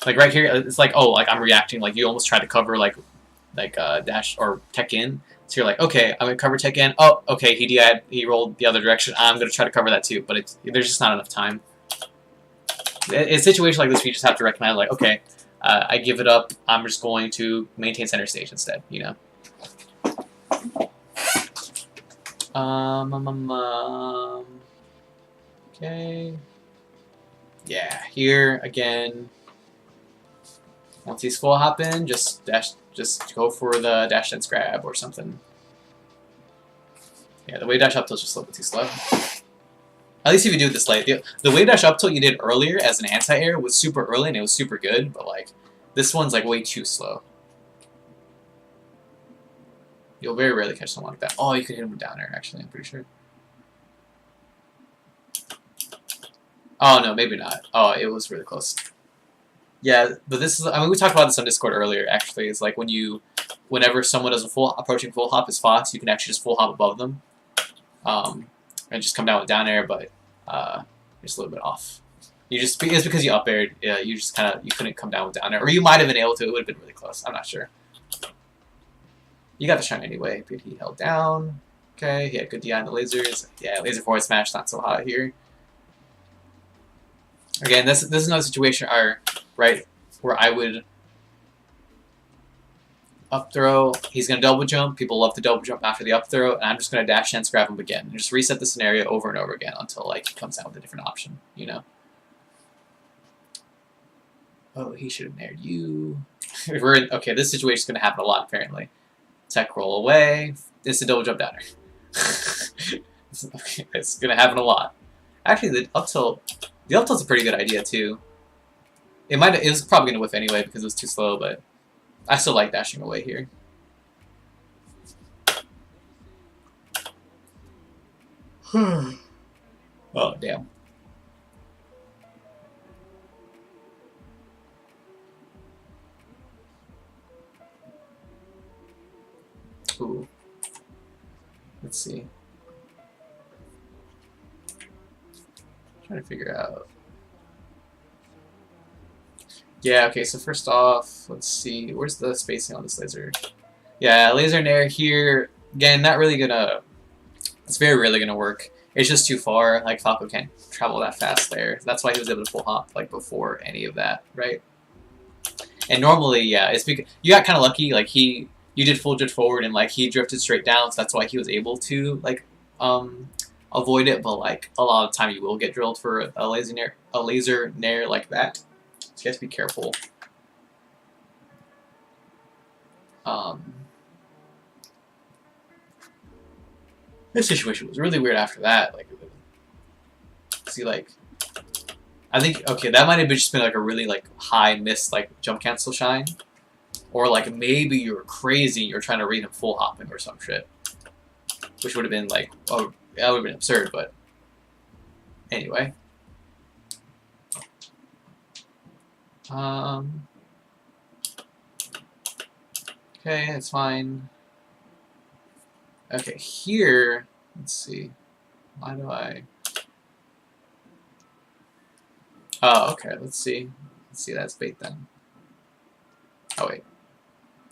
like right here, it's like, oh, like I'm reacting, like you almost try to cover like dash or tech in. So you're like, okay, I'm gonna cover tech in. Oh, okay, he rolled the other direction. I'm gonna try to cover that too, but there's just not enough time. In a situation like this, you just have to recognize, like, okay, I give it up. I'm just going to maintain center stage instead. You know. Okay. Yeah, here again. Once he's full hop in, just go for the dash dance grab or something. Yeah, the wave dash up tilt is just a little bit too slow. At least if you do it this late. The wave dash up tilt you did earlier as an anti-air was super early and it was super good, but like this one's like way too slow. You'll very rarely catch someone like that. Oh, you could hit him with down air, actually, I'm pretty sure. Oh, no, maybe not. Oh, it was really close. Yeah, but this is, I mean, we talked about this on Discord earlier, actually. It's like whenever someone does a approaching full hop as Fox, you can actually just full hop above them. And just come down with down air, but just a little bit off. It's because you up aired, yeah, you just you couldn't come down with down air. Or you might have been able to, it would have been really close. I'm not sure. You got the shine anyway, but he held down. Okay, he had good DI on the lasers. Yeah, laser forward smash, not so hot here. Again, this is another situation right where I would up throw. He's going to double jump. People love to double jump after the up throw, and I'm just going to dash chance grab him again. And just reset the scenario over and over again until like he comes out with a different option, you know? Oh, he should have nared you. Okay, this situation is going to happen a lot, apparently. Tech roll away. It's a double jump downer. It's going to happen a lot. Actually, the up tilt's a pretty good idea, too. It was probably going to whiff anyway because it was too slow, but I still like dashing away here. Oh, damn. Ooh. Let's see. Trying to figure out. Yeah, okay, so first off, let's see. Where's the spacing on this laser? Yeah, laser nair here. Again, not really gonna... It's very rarely gonna work. It's just too far. Like, Falco can't travel that fast there. That's why he was able to full hop, like, before any of that, right? And normally, yeah, it's because... You got kind of lucky, like, you did full drift forward, and, like, he drifted straight down, so that's why he was able to, like, avoid it, but, like, a lot of the time you will get drilled for a laser nair like that. So you have to be careful. This situation was really weird after that. Like, see, like, I think, okay, that might have just been like a really like high miss, like jump cancel shine, or like maybe you were crazy and you're trying to read him full hopping or some shit, which would have been like, oh, that would have been absurd. But anyway. Okay, that's fine. Okay, here, let's see. Why do I... Oh, okay, let's see. Let's see, that's bait then. Oh, wait.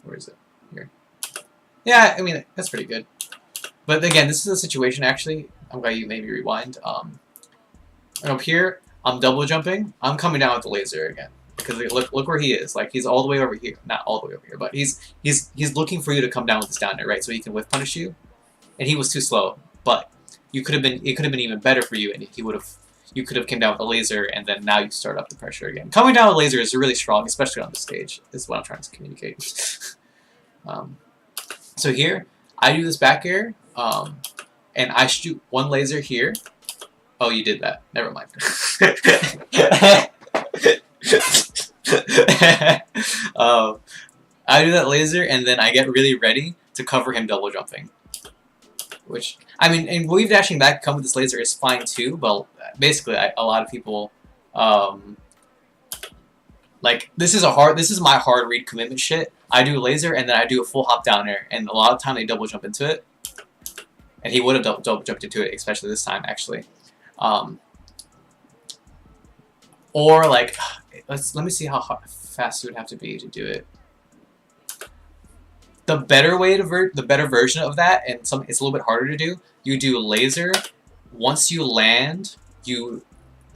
Where is it? Here. Yeah, I mean, that's pretty good. But again, this is a situation, actually. I'm glad you made me rewind. Up here, I'm double jumping. I'm coming down with the laser again. Because look where he is. Like, he's all the way over here. Not all the way over here, but he's looking for you to come down with this down there, right? So he can whiff punish you. And he was too slow. But it could have been even better for you, and you could have came down with a laser, and then now you start up the pressure again. Coming down with laser is really strong, especially on this stage. Is what I'm trying to communicate. So here, I do this back air, and I shoot one laser here. Oh, you did that. Never mind. I do that laser, and then I get really ready to cover him double jumping. Which, I mean, and wave dashing back come with this laser is fine too, but basically a lot of people, like, this is my hard read commitment shit. I do laser, and then I do a full hop down air, and a lot of time they double jump into it. And he would have double jumped into it, especially this time, actually. Or, like, let me see how fast it would have to be to do it. The better way the better version of that, and it's a little bit harder to do. You do laser. Once you land, you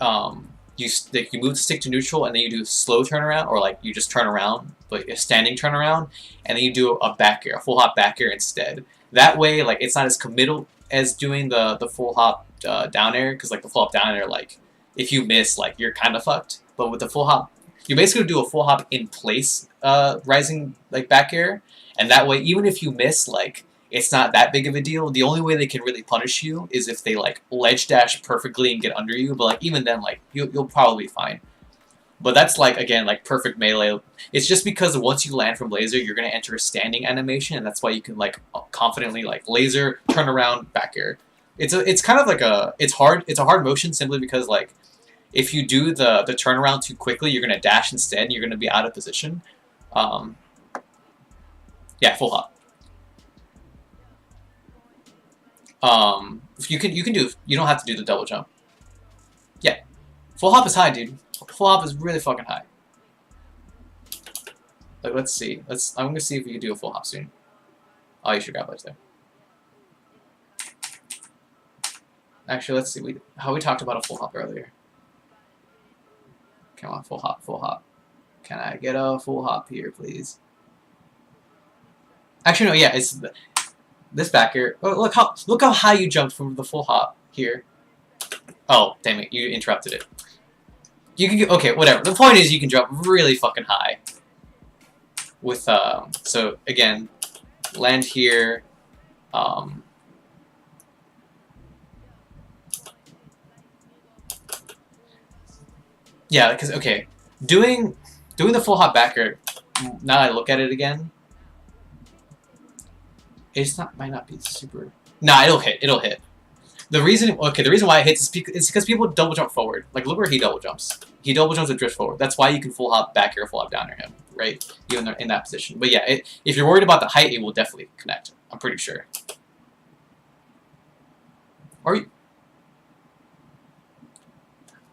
move the stick to neutral, and then you do slow turnaround, or like you just turn around, like a standing turnaround, and then you do a back air, a full hop back air instead. That way, like, it's not as committal as doing the full hop down air, because like the full hop down air, like if you miss, like you're kind of fucked. But with the full hop, you basically do a full hop in place rising like back air. And that way, even if you miss, like, it's not that big of a deal. The only way they can really punish you is if they, like, ledge dash perfectly and get under you. But, like, even then, like, you'll probably be fine. But that's like, again, like perfect melee. It's just because once you land from laser, you're gonna enter a standing animation, and that's why you can like confidently like laser, turn around, back air. It's kind of like it's a hard motion simply because like if you do the turnaround too quickly, you're gonna dash instead, and you're gonna be out of position. Um, yeah, full hop. You don't have to do the double jump. Yeah, full hop is high, dude. Full hop is really fucking high. Like, let's see. I'm gonna see if we can do a full hop soon. Oh, you should grab ledge there. Actually, let's see. How we talked about a full hop earlier. Come on, full hop, full hop. Can I get a full hop here, please? Actually, no. Yeah, it's this back here. Oh, look how high you jumped from the full hop here. Oh, damn it! You interrupted it. You can okay, whatever. The point is, you can jump really fucking high. With so again, land here. Yeah, because okay, doing the full hop back here. Now that I look at it again, might not be super. Nah, it'll hit. It'll hit. The reason why it hits is because people double jump forward. Like, look where he double jumps. He double jumps and drifts forward. That's why you can full hop back here, full hop down near him, right? Even in that position. But yeah, if you're worried about the height, it will definitely connect. I'm pretty sure. Or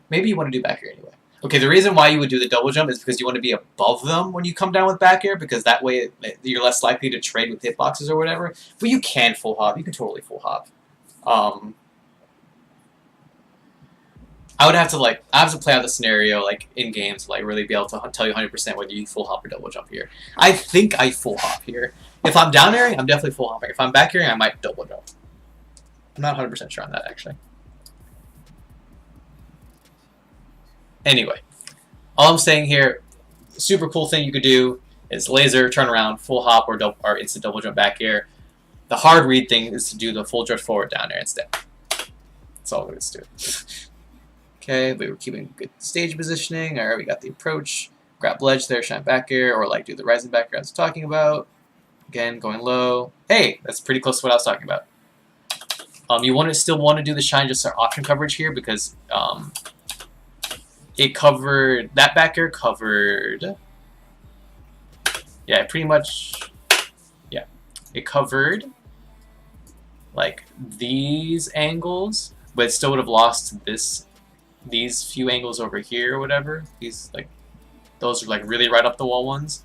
maybe you want to do back here anyway. Okay, the reason why you would do the double jump is because you want to be above them when you come down with back air, because that way you're less likely to trade with hitboxes or whatever. But you can full hop. You can totally full hop. I would have to play out the scenario like in games to like really be able to tell you 100% whether you full hop or double jump here. I think I full hop here. If I'm down airing, I'm definitely full hopping. If I'm back airing, I might double jump. I'm not 100% sure on that actually. Anyway, all I'm saying here, super cool thing you could do is laser, turn around, full hop, or instant double jump back air. The hard read thing is to do the full drift forward down air instead. That's all we're going to do. Okay, we were keeping good stage positioning. Alright, we got the approach. Grab ledge there, shine back air, or like do the rising back air I was talking about. Again, going low. Hey, that's pretty close to what I was talking about. You still want to do the shine just our option coverage here because it covered that back air covered. Yeah, pretty much. Yeah, it covered like these angles, but it still would have lost these few angles over here or whatever. These like those are like really right up the wall ones.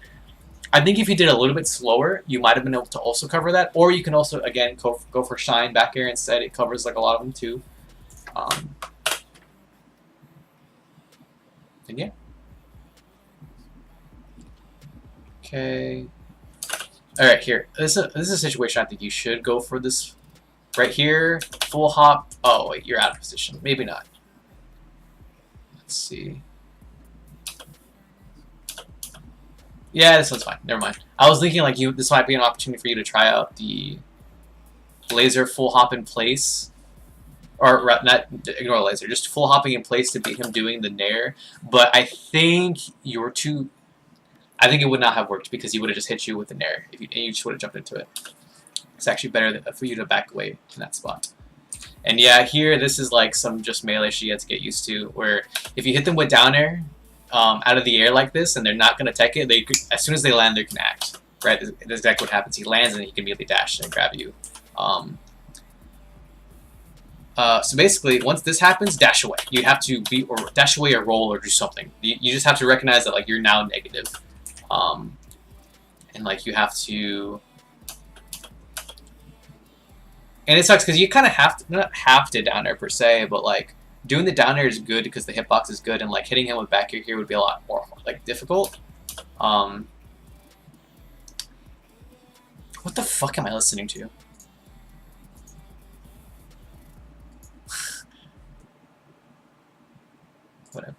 I think if you did a little bit slower, you might have been able to also cover that, or you can also again go for shine back air instead. It covers like a lot of them too. And yeah. Okay. All right, here. This is a situation I think you should go for this. Right here, full hop. Oh wait, you're out of position. Maybe not. Let's see. Yeah, this one's fine. Never mind. I was thinking like this might be an opportunity for you to try out the laser full hop in place, or not ignore the laser, just full hopping in place to beat him doing the nair. But I think you're too. I think it would not have worked because he would have just hit you with the nair and you just would have jumped into it. It's actually better for you to back away in that spot. And yeah, here this is like some just melee shit you have to get used to, where if you hit them with down air out of the air like this and they're not going to tech it, as soon as they land, they can act. Right? That's exactly what happens. He lands and he can immediately dash and grab you. So basically, once this happens, dash away. You have to dash away or roll or do something. You just have to recognize that like you're now negative. And like you have to. And it sucks because you kind of not have to down air per se, but like doing the down air is good because the hitbox is good, and like hitting him with back air here would be a lot more like difficult. What the fuck am I listening to? Whatever.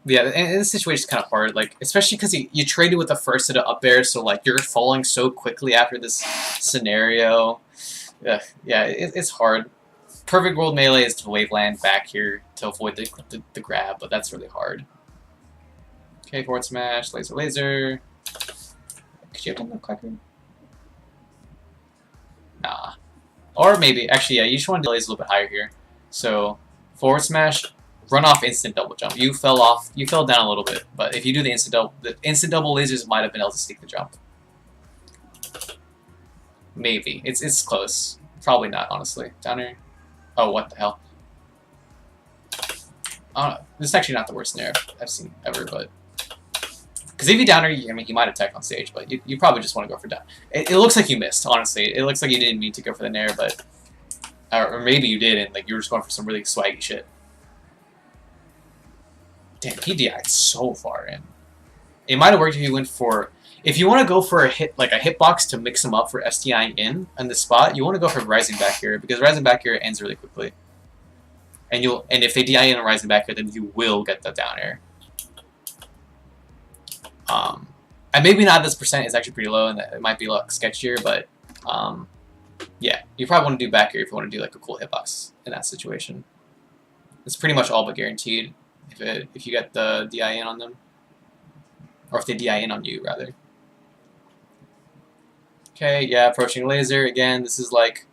Yeah, and this situation is kind of hard, like especially because you traded with the first set of up airs, so like you're falling so quickly after this scenario. Yeah, it's hard. perfect world melee is to wave land back here to avoid the grab, but that's really hard. Okay, forward smash, laser, laser. Could you have done the Quacker? Nah. Or maybe, actually, yeah, you just want to delay a little bit higher here. So, forward smash, run off instant double jump. You fell down a little bit, but if you do the instant double lasers might have been able to sneak the jump. Maybe. It's close. Probably not, honestly. Downer. Oh, what the hell. This is actually not the worst snare I've seen ever, but... Because if you downer, I mean, he might attack on stage, but you probably just want to go for down. It looks like you missed, honestly. It looks like you didn't mean to go for the nair, but... Or maybe you did, and like you were just going for some really swaggy shit. Damn, he DI'd so far in. It might have worked if you went for... If you want to go for a hitbox to mix them up for SDIing in this spot, you want to go for rising back here, because rising back here ends really quickly. And if they DI in a rising back here, then you will get the down air. And maybe not this percent is actually pretty low, and it might be a lot sketchier, but yeah, you probably want to do back here if you want to do like a cool hitbox in that situation. It's pretty much all but guaranteed if you get the DI in on them, or if they DI in on you rather. Okay, yeah, approaching laser again. This is like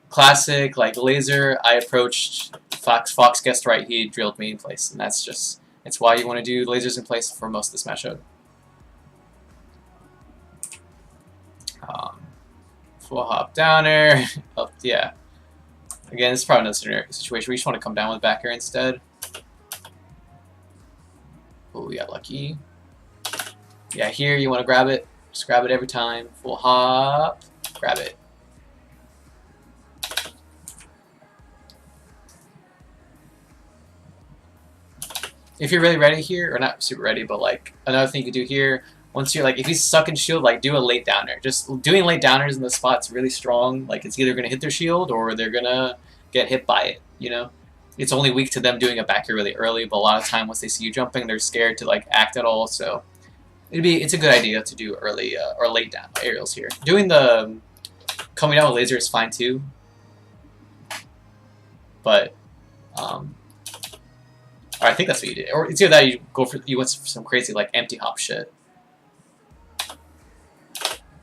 classic like laser. I approached Fox guessed right. He drilled me in place, and it's why you want to do lasers in place for most of this matchup. Full hop downer. Oh, yeah. Again, this is probably another situation where you just want to come down with back air instead. Oh, yeah, lucky. Yeah, here you want to grab it. Just grab it every time. Full hop. Grab it. If you're really ready here, or not super ready, but like another thing you can do here, once you're like, if he's stuck in shield, like do a late downer. Just doing late downers in the spot's really strong. Like it's either gonna hit their shield or they're gonna get hit by it. You know, it's only weak to them doing it back here really early. But a lot of time once they see you jumping, they're scared to like act at all. So it's a good idea to do early or late down aerials here. Doing the coming down with laser is fine too, but I think that's what you did. Or it's either that you went for some crazy like empty hop shit.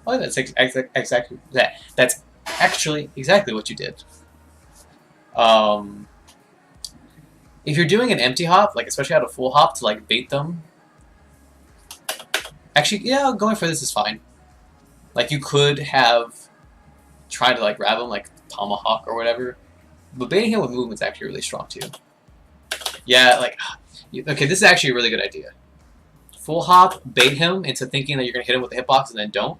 Oh, that's exactly that. That's actually exactly what you did. If you're doing an empty hop, like especially out of full hop to like bait them, actually, yeah, going for this is fine. Like you could have tried to like grab him like tomahawk or whatever, but baiting him with movement's actually really strong too. Yeah, like okay, this is actually a really good idea. Full hop, bait him into thinking that you're gonna hit him with the hitbox and then don't.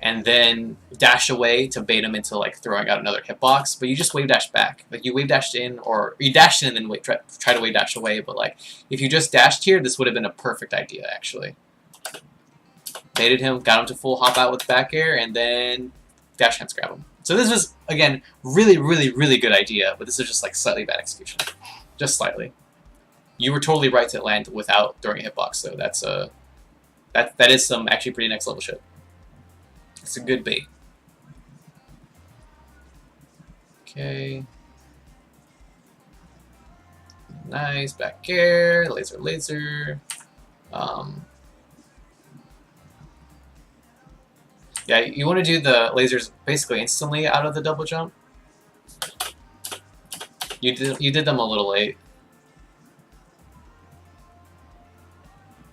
And then dash away to bait him into like throwing out another hitbox, but you just wave dash back. Like you wave dashed in, or you dashed in and then try to wave dash away. But like if you just dashed here, this would have been a perfect idea actually. Baited him, got him to full hop out with back air, and then dash hands grab him. So this was again really, really, really good idea, but this is just like slightly bad execution, just slightly. You were totally right to land without throwing a hitbox, so that is some actually pretty next level shit. It's a good bait. Okay. Nice, back air, laser, laser. Yeah, you want to do the lasers basically instantly out of the double jump. You did them a little late.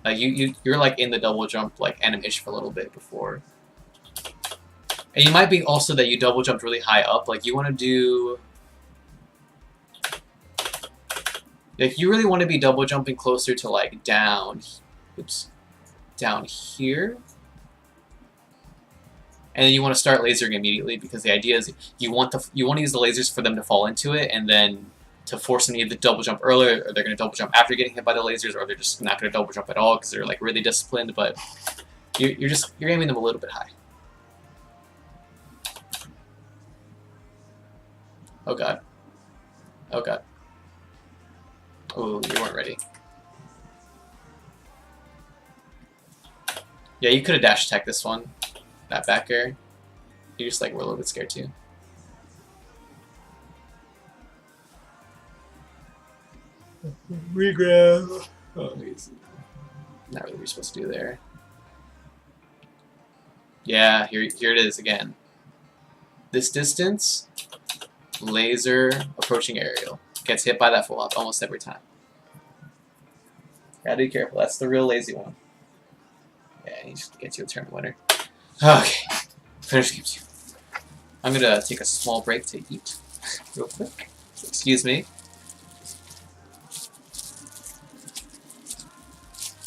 You're like in the double jump like animation for a little bit before. And you might be also that you double jumped really high up. Like you want to do, like you really want to be double jumping closer to like down, down here. And then you want to start lasering immediately because the idea is you want to use the lasers for them to fall into it, and then to force them to either double jump earlier, or they're going to double jump after getting hit by the lasers, or they're just not going to double jump at all because they're like really disciplined. But you're aiming them a little bit high. Oh god. Oh god. Oh, you weren't ready. Yeah, you could have dash attacked this one. That back air. You just like were a little bit scared too. Regrab. Oh, he's not really what you're supposed to do there. Yeah, here it is again. This distance, laser, approaching aerial. Gets hit by that full hop almost every time. Gotta be careful. That's the real lazy one. Yeah, he just gets you a turn winner. Okay, finish game 2. I'm gonna take a small break to eat real quick. Excuse me.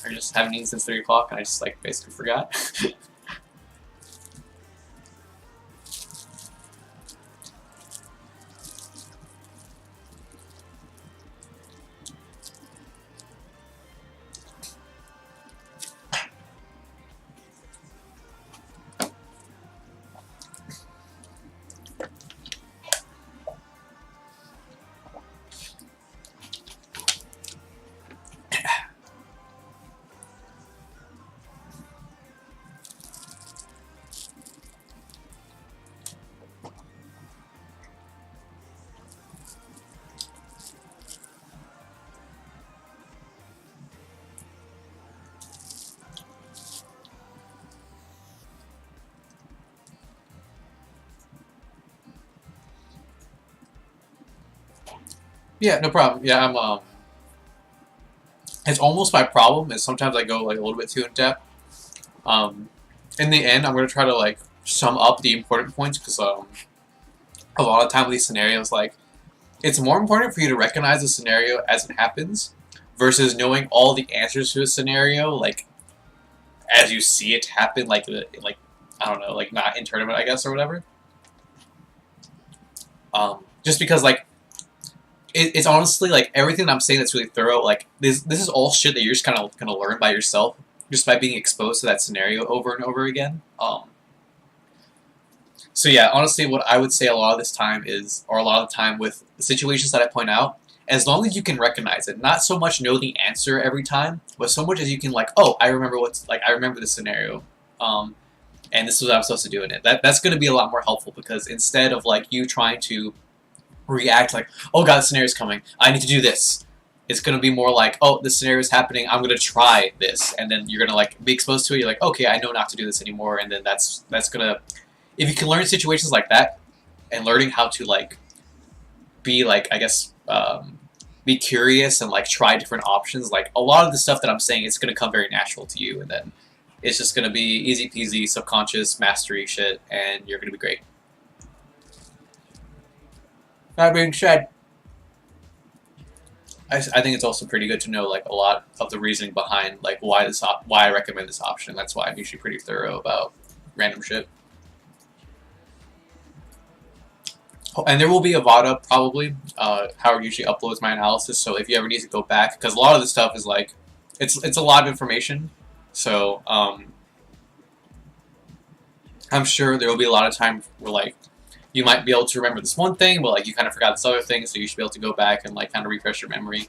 I just haven't eaten since 3 o'clock, and I just like basically forgot. Yeah, no problem. Yeah, I'm it's almost my problem is sometimes I go like a little bit too in depth. In the end, I'm gonna try to like sum up the important points because a lot of time with these scenarios, like it's more important for you to recognize the scenario as it happens versus knowing all the answers to a scenario like as you see it happen, like I don't know, like not in tournament, I guess, or whatever. Just because like it's honestly like everything that I'm saying that's really thorough. Like this is all shit that you're just kind of gonna learn by yourself, just by being exposed to that scenario over and over again. So yeah, honestly, what I would say a lot of this time is, or a lot of the time with the situations that I point out, as long as you can recognize it, not so much know the answer every time, but so much as you can like, oh, I remember I remember this scenario, and this is what I'm supposed to do in it. That's going to be a lot more helpful because instead of like you trying to react like, oh god, the scenario's coming, I need to do this. It's going to be more like, oh, this scenario is happening, I'm going to try this, and then you're going to like be exposed to it. You're like, okay, I know not to do this anymore, and then that's going to, if you can learn situations like that, and learning how to like be like, I guess, be curious and like try different options, like a lot of the stuff that I'm saying, it's going to come very natural to you, and then it's just going to be easy peasy subconscious mastery shit, and you're going to be great. That being said, I think it's also pretty good to know like a lot of the reasoning behind like why I recommend this option. That's why I'm usually pretty thorough about random shit. Oh, and there will be a VOD probably. Howard usually uploads my analysis, so if you ever need to go back, because a lot of the stuff is like, it's a lot of information. So I'm sure there will be a lot of time where like you might be able to remember this one thing, but like you kind of forgot this other thing, so you should be able to go back and like kind of refresh your memory.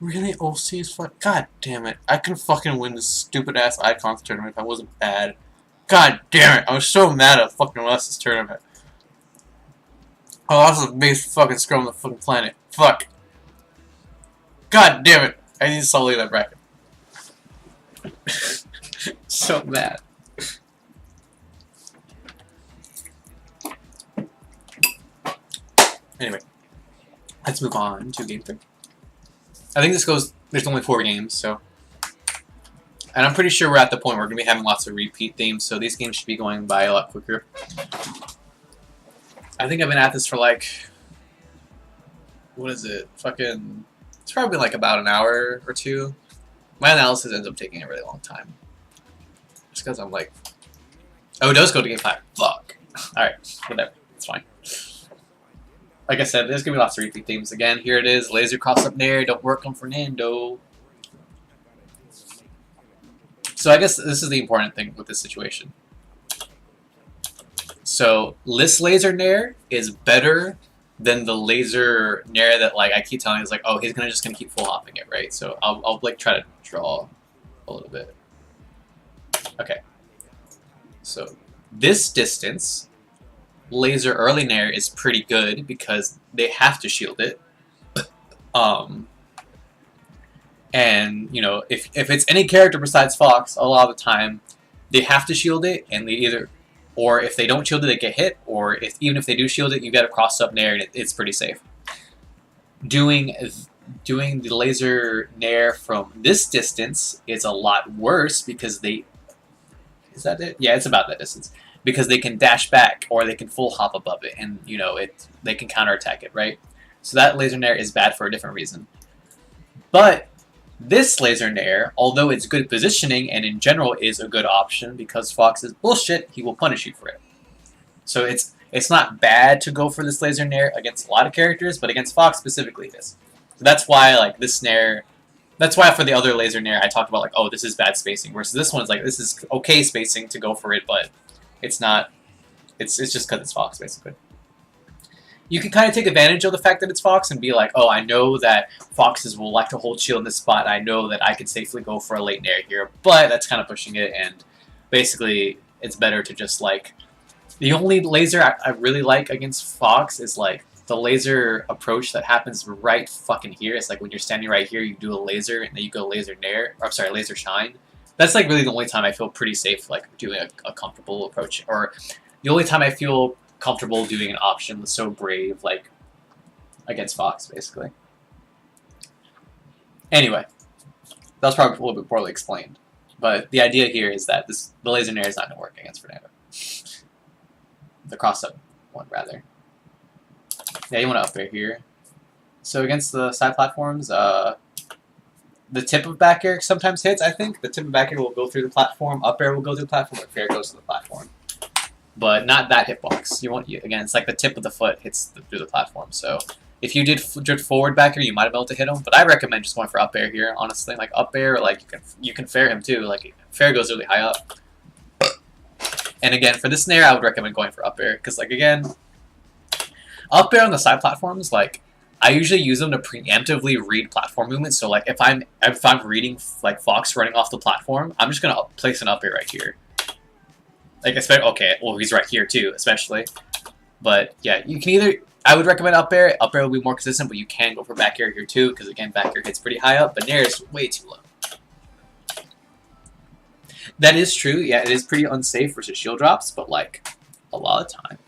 Really, OC is fun. God damn it! I can fucking win this stupid ass Icons tournament if I wasn't bad. God damn it! I was so mad at fucking lost this tournament. I lost the biggest fucking scrum on the fucking planet. Fuck. God damn it! I need to stop leaving that bracket. So mad. Anyway, let's move on to game 3. I think this goes, there's only 4 games, so. And I'm pretty sure we're at the point where we're going to be having lots of repeat themes, so these games should be going by a lot quicker. I think I've been at this for like, what is it? Fucking, it's probably like about an hour or 2. My analysis ends up taking a really long time. Just because I'm like, oh, it does go to game 5. Fuck. Alright, whatever. It's fine. Like I said, there's going to be lots of repeat themes. Again, here it is. Laser cross up there. Don't work on Fernando. So I guess this is the important thing with this situation. So this laser nair is better than the laser nair that like I keep telling you is like, oh, he's just gonna keep full hopping it, right? So I'll like try to draw a little bit. Okay. So this distance laser early nair is pretty good because they have to shield it. And you know, if it's any character besides Fox, a lot of the time they have to shield it, and they either, or if they don't shield it, they get hit, or even if they do shield it, you get a cross up nair, and it's pretty safe. Doing the laser nair from this distance is a lot worse because they, is that it? Yeah, it's about that distance. Because they can dash back or they can full hop above it, and you know they can counterattack it, right? So that laser nair is bad for a different reason. But this laser nair, although it's good positioning and in general is a good option because Fox is bullshit, he will punish you for it. So it's not bad to go for this laser nair against a lot of characters, but against Fox specifically it is. So that's why like this nair, that's why for the other laser nair I talked about like, oh, this is bad spacing, versus this one's like, this is okay spacing to go for it, but it's not, it's just because it's Fox basically. You can kind of take advantage of the fact that it's Fox and be like, oh, I know that Foxes will like to hold shield in this spot. I know that I can safely go for a late nair here, but that's kind of pushing it, and basically it's better to just like, the only laser I really like against Fox is like the laser approach that happens right fucking here. It's like when you're standing right here, you do a laser and then you go laser nair, or I'm sorry, laser shine. That's like really the only time I feel pretty safe like doing a comfortable approach, or the only time I feel comfortable doing an option that's so brave like against Fox basically. Anyway, that was probably a little bit poorly explained, but the idea here is that the laser nair is not going to work against Fernando. The cross-up one rather. Yeah, you want to up air here. So against the side platforms, the tip of back air sometimes hits, I think. The tip of back air will go through the platform, up air will go through the platform, or fair goes to the platform. But not that hitbox. Again, it's like the tip of the foot hits through the platform. So if you did drift forward back air, you might have been able to hit him. But I recommend just going for up air here, honestly. Like up air, like you can fair him too. Like fair goes really high up. And again, for this nair, I would recommend going for up air because, like, again, up air on the side platforms, like, I usually use them to preemptively read platform movements. So like if I'm reading like Fox running off the platform, I'm just gonna place an up air right here. Like, okay, well, he's right here too, especially. But yeah, you can either, I would recommend up air. Up air will be more consistent, but you can go for back air here too, because again, back air hits pretty high up, but nair is way too low. That is true. Yeah, it is pretty unsafe versus shield drops, but like a lot of time,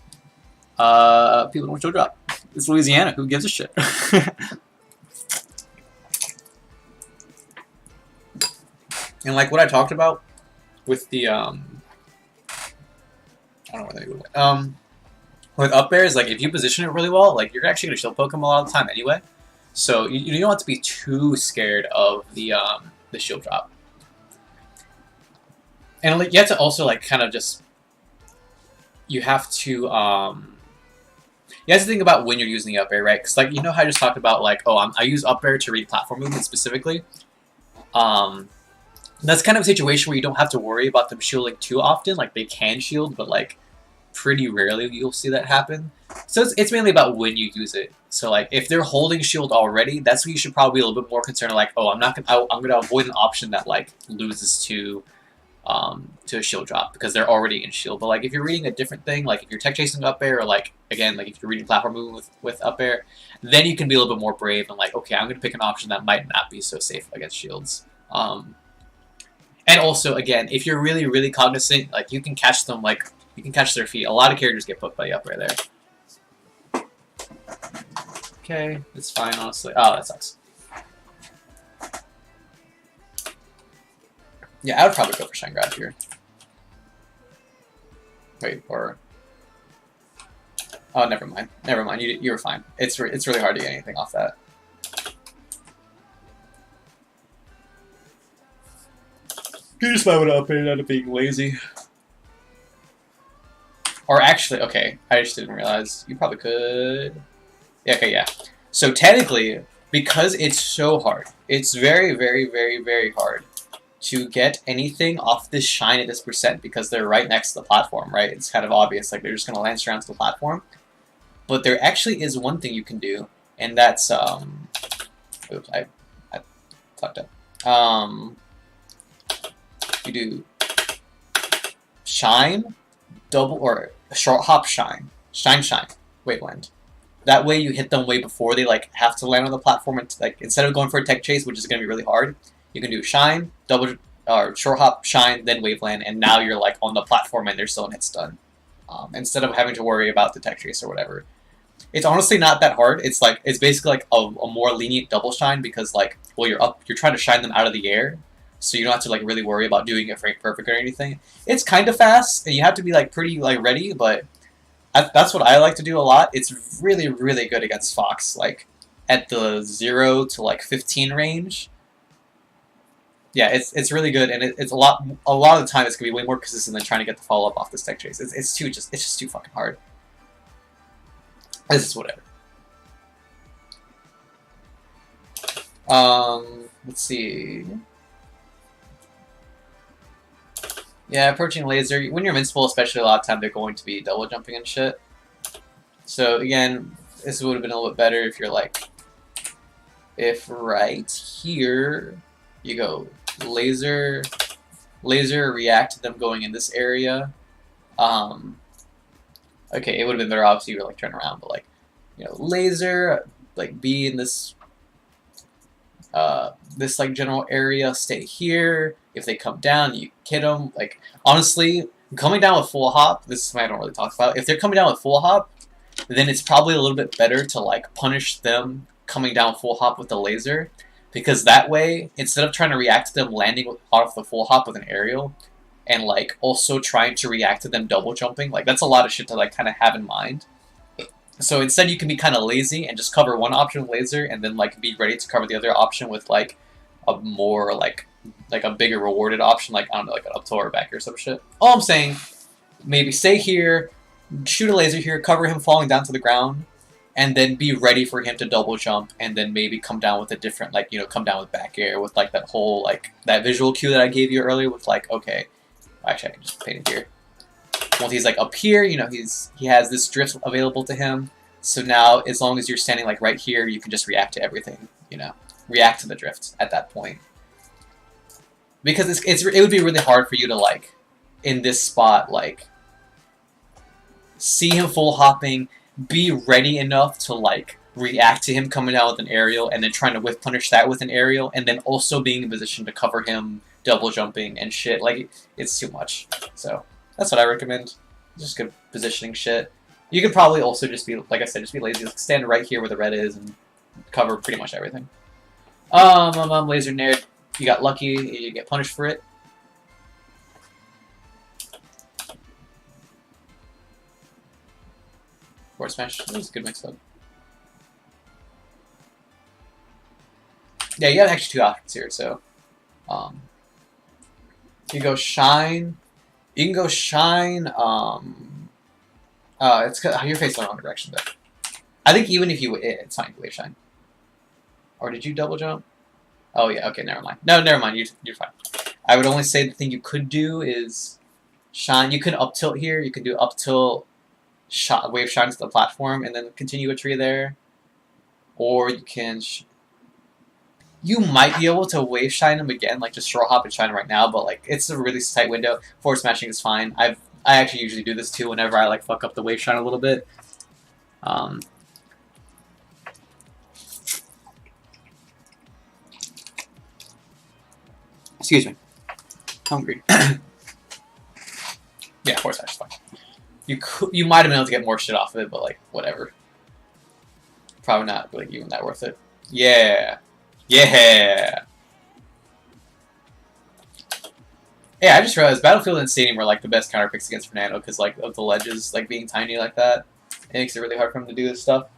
people don't shield drop. It's Louisiana. Who gives a shit? And like what I talked about with the I don't know where they go. With up air is like if you position it really well, like you're actually gonna shield poke him a lot of the time anyway. So you don't have to be too scared of the shield drop. And like you have to also like kind of just you have to think about when you're using the up air, right? Because like you know how I just talked about like, oh, I use up air to read platform movement specifically. That's kind of a situation where you don't have to worry about them shielding too often. Like they can shield, but like pretty rarely you'll see that happen. So it's mainly about when you use it. So like if they're holding shield already, that's when you should probably be a little bit more concerned. Like, oh, I'm gonna avoid an option that like loses to a shield drop because they're already in shield. But like if you're reading a different thing, like if you're tech chasing up air, or like again, like if you're reading platform movement with up air, then you can be a little bit more brave and like, okay, I'm gonna pick an option that might not be so safe against shields. And also again, if you're really, really cognizant, like you can catch them, like you can catch their feet. A lot of characters get poked by the up air there. Okay, it's fine honestly. Oh, that sucks. Yeah, I would probably go for Shine Grab here. Wait, or... Oh, never mind. Never mind, you were fine. It's really hard to get anything off that. You just might want to up it out of being lazy. Or actually, okay, I just didn't realize. You probably could... Yeah, okay, yeah. So technically, because it's so hard, it's very, very, very, very hard to get anything off this shine at this percent because they're right next to the platform, right? It's kind of obvious, like they're just going to lance around to the platform. But there actually is one thing you can do, and that's, oops, I fucked up. You do shine, double, or short hop shine. Shine, waveland. That way you hit them way before they like have to land on the platform, and like instead of going for a tech chase, which is going to be really hard, you can do shine, double, or short hop, shine, then waveland, and now you're like on the platform and they're still in hit stun. Instead of having to worry about the tech chase or whatever. It's honestly not that hard. It's like it's basically like a more lenient double shine because like well you're trying to shine them out of the air, so you don't have to like really worry about doing it frame perfect or anything. It's kind of fast and you have to be like pretty like ready, but that's what I like to do a lot. It's really good against Fox, like at the 0 to like 15 range. Yeah, it's really good, and it's a lot of the time it's gonna be way more consistent than trying to get the follow up off this tech chase. It's just too fucking hard. This is whatever. Let's see. Yeah, approaching laser. When you're invincible, especially a lot of time, they're going to be double jumping and shit. So again, this would have been a little bit better if you're like, if right here you go laser, react to them going in this area. Okay, it would have been better obviously you were like turn around, but like, you know, laser, like be in this this like general area, stay here. If they come down, you hit them. Like honestly, coming down with full hop, this is something I don't really talk about. If they're coming down with full hop, then it's probably a little bit better to like punish them coming down full hop with the laser, because that way, instead of trying to react to them landing off the full hop with an aerial, and like also trying to react to them double jumping, like that's a lot of shit to like kind of have in mind. So instead you can be kind of lazy and just cover one option with laser and then like be ready to cover the other option with like a more like a bigger rewarded option, like I don't know, like an up tilt or back or some shit. All I'm saying, maybe stay here, shoot a laser here, cover him falling down to the ground, and then be ready for him to double jump, and then maybe come down with a different, like, you know, come down with back air with like that whole like that visual cue that I gave you earlier with like, okay, actually I can just paint it here. Once he's like up here, you know, he has this drift available to him. So now, as long as you're standing like right here, you can just react to everything. You know, react to the drift at that point. Because it would be really hard for you to like, in this spot, like, see him full hopping, be ready enough to like react to him coming down with an aerial, and then trying to whiff punish that with an aerial, and then also being in position to cover him double jumping and shit. Like, it's too much. So that's what I recommend. Just good positioning shit. You could probably also just be, like I said, just be lazy. Just stand right here where the red is and cover pretty much everything. Laser nair. You got lucky. You get punished for it. Forward smash. That was a good mix-up. Yeah, you have actually two options here. So, you go shine. You can go shine. It's your face went the wrong direction, but I think even if you, it's fine. Wave shine. Or did you double jump? Oh yeah. Okay, never mind. No, never mind. You're fine. I would only say the thing you could do is shine. You can up tilt here. You can do up tilt, wave shine to the platform, and then continue a tree there. Or you can. You might be able to wave shine him again, like just short hop and shine him right now, but like it's a really tight window. Forward smashing is fine. I actually usually do this too whenever I like fuck up the wave shine a little bit. Excuse me. Hungry. Yeah, forward smash is fine. You might have been able to get more shit off of it, but like whatever. Probably not like even that worth it. Yeah. Yeah. Yeah, I just realized Battlefield and Stadium are like the best counter picks against Fernando because like of the ledges like being tiny like that, it makes it really hard for him to do this stuff.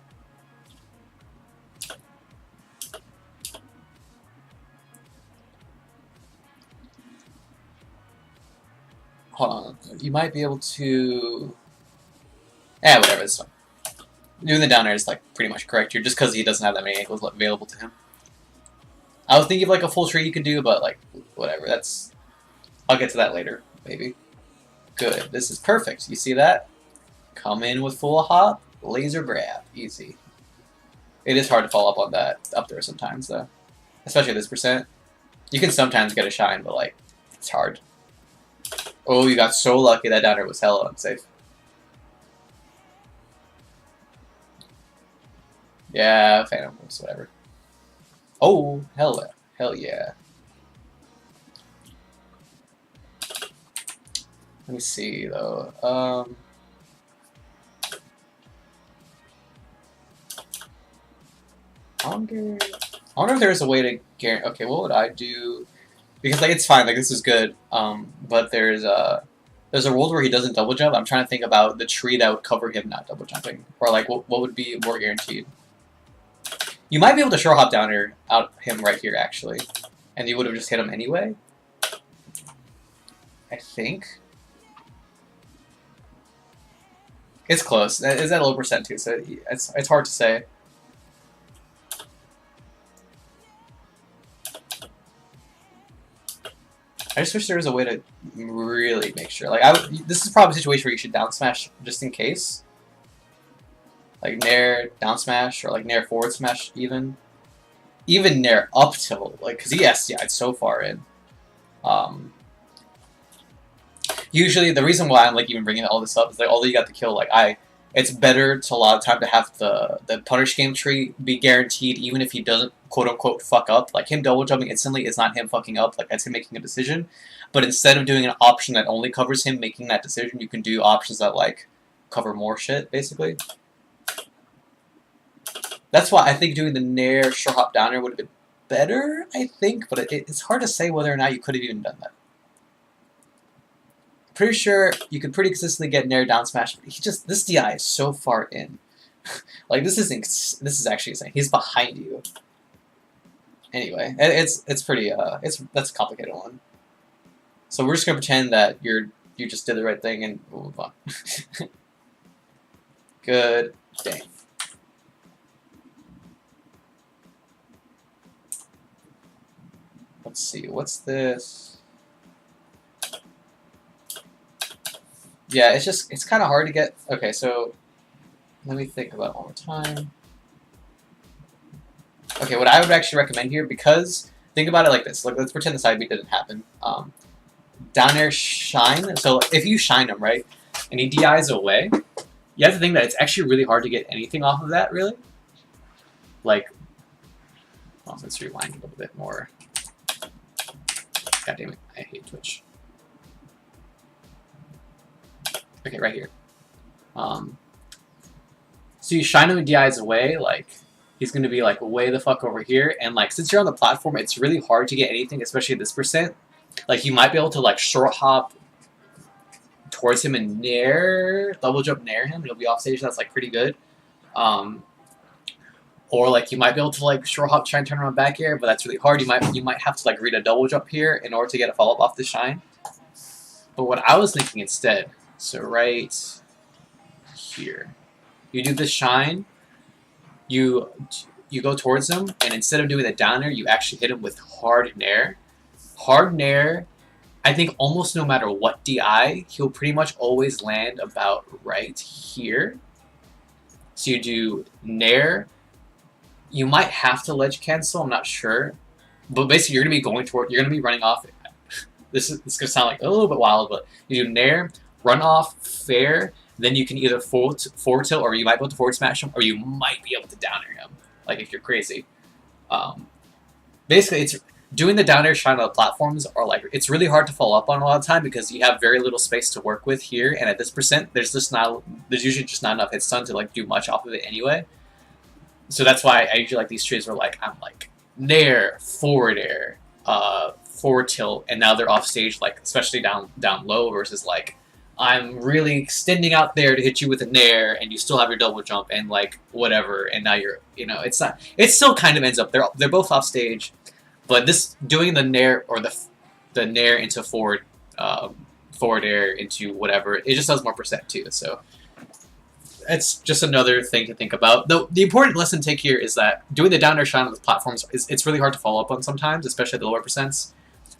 Hold on, you might be able to. Whatever, it's fine. Doing the down air is like pretty much correct here, just because he doesn't have that many angles available to him. I was thinking of like a full tree you could do, but like whatever. I'll get to that later, maybe. Good. This is perfect. You see that? Come in with full hop, laser grab, easy. It is hard to follow up on that up there sometimes, though. Especially this percent. You can sometimes get a shine, but, like, it's hard. Oh, you got so lucky that downer was hella unsafe. Yeah, Phantom moves, whatever. Oh, hell yeah. Let me see, though. I wonder if there's a way to guarantee. Okay, what would I do? Because like it's fine, like this is good. But there's a world where he doesn't double jump. I'm trying to think about the tree that would cover him not double jumping, or like what would be more guaranteed. You might be able to short hop down here, out him right here actually, and you would have just hit him anyway. I think it's close. It's at a low percent too, so it's hard to say. I just wish there was a way to really make sure. Like, this is probably a situation where you should down smash just in case. Like nair down smash or like nair forward smash even. Even nair up tilt, like because yeah, it's so far in. Usually the reason why I'm like even bringing all this up is like although you got the kill, like it's better to a lot of time to have the punish game tree be guaranteed even if he doesn't quote unquote fuck up. Like him double jumping instantly is not him fucking up, like that's him making a decision. But instead of doing an option that only covers him making that decision, you can do options that like cover more shit, basically. That's why I think doing the nair short hop downer would have been better, I think, but it's hard to say whether or not you could have even done that. Pretty sure you could pretty consistently get nair down smash, but this DI is so far in. Like this is actually insane. He's behind you. Anyway, it's pretty that's a complicated one. So we're just gonna pretend that you just did the right thing and we'll move on. Good. Dang. Let's see, what's this? Yeah, it's kind of hard to get. Okay, so let me think about it one more time. Okay, what I would actually recommend here, because think about it like this. Like, let's pretend the side beat didn't happen. Down air shine. So if you shine him, right, and he DIs away, you have to think that it's actually really hard to get anything off of that, really. Like, well, let's rewind a little bit more. God damn it, I hate Twitch. Okay, right here. So you shine him and DIs away, like, he's going to be, like, way the fuck over here, and, like, since you're on the platform, it's really hard to get anything, especially at this percent. Like, you might be able to, like, short hop towards him and nair, double jump nair him, and he'll be off stage, that's, like, pretty good. Or like you might be able to like short hop, try and turn around back air, but that's really hard. You might have to like read a double jump here in order to get a follow up off the shine. But what I was thinking instead, so right here, you do the shine, you go towards him, and instead of doing the down air, you actually hit him with hard nair. Hard nair, I think almost no matter what DI, he'll pretty much always land about right here. So you do nair. You might have to ledge cancel, I'm not sure. But basically you're gonna be running off. This is gonna sound like a little bit wild, but you do nair, run off, fair, then you can either forward tilt, or you might be able to forward smash him, or you might be able to down air him. Like if you're crazy. Basically it's doing the down air shine on the platforms are like it's really hard to follow up on a lot of time because you have very little space to work with here, and at this percent there's usually just not enough hit stun to like do much off of it anyway. So that's why I usually like these trees where like I'm like nair, forward air, forward tilt, and now they're off stage, like especially down low versus like I'm really extending out there to hit you with a nair and you still have your double jump and like whatever, and now you're it still kind of ends up they're both off stage, but this doing the nair or the nair into forward air into whatever, it just does more percent too. So it's just another thing to think about. The important lesson to take here is that doing the down air shine on the platforms it's really hard to follow up on sometimes, especially at the lower percents.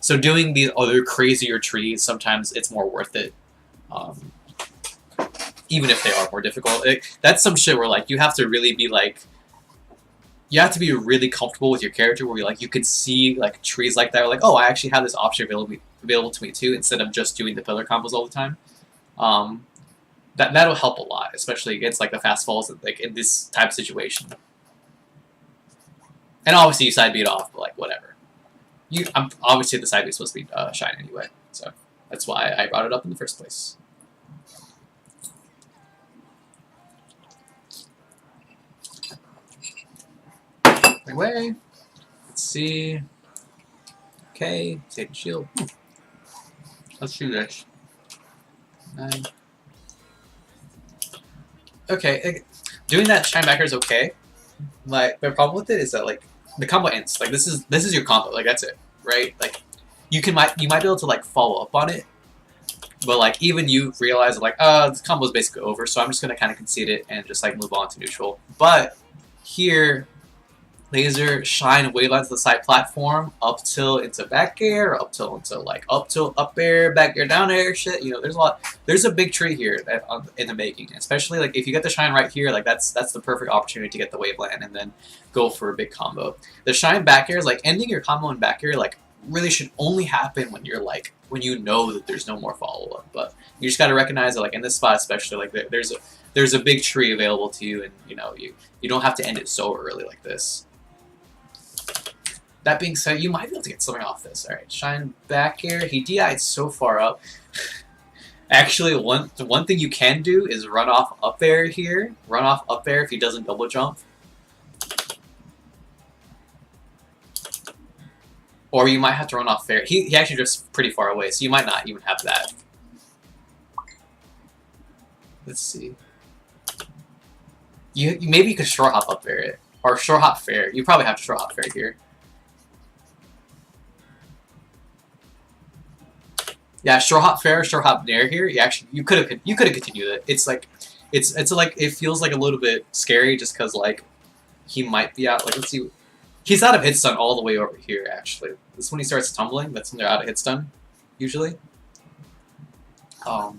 So doing these other crazier trees, sometimes it's more worth it. Even if they are more difficult. That's some shit where like you have to really be like, you have to be really comfortable with your character where like you could see like trees like that, or like, oh, I actually have this option available to me too, instead of just doing the pillar combos all the time. That'll help a lot, especially against like the fast falls, like in this type of situation. And obviously you side beat off, but like whatever. Obviously the side beat's supposed to be shine anyway, so that's why I brought it up in the first place. Away. Let's see. Okay, save the shield. Let's do this. 9. Okay, doing that shine backer is okay. My problem with it is that like the combo ends. Like this is your combo. Like that's it, right? Like you might be able to like follow up on it, but like even you realize like this combo is basically over. So I'm just gonna kind of concede it and just like move on to neutral. But here, laser, shine, waveline to the side platform, up tilt into back air, up tilt into like up tilt, up air, back air, down air, shit. You know, there's a big tree here in the making. Especially like if you get the shine right here, like that's the perfect opportunity to get the waveland and then go for a big combo. The shine back air is like ending your combo in back air like really should only happen when you're like when you know that there's no more follow up. But you just got to recognize that like in this spot especially like there's a big tree available to you, and you know you don't have to end it so early like this. That being said, you might be able to get something off this. Alright, shine back air. He DI'd so far up. Actually, the one thing you can do is run off up air here. Run off up air if he doesn't double jump. Or you might have to run off fair. He actually drifts pretty far away, so you might not even have that. Let's see. Maybe you could short hop up there. Or short hop fair. You probably have to short hop fair here. Yeah, short hop fair, short hop nair here. You could have continued it. It's like it feels like a little bit scary just because like he might be out. Like let's see, he's out of hit stun all the way over here. Actually, this is when he starts tumbling. That's when they're out of hit stun, usually. So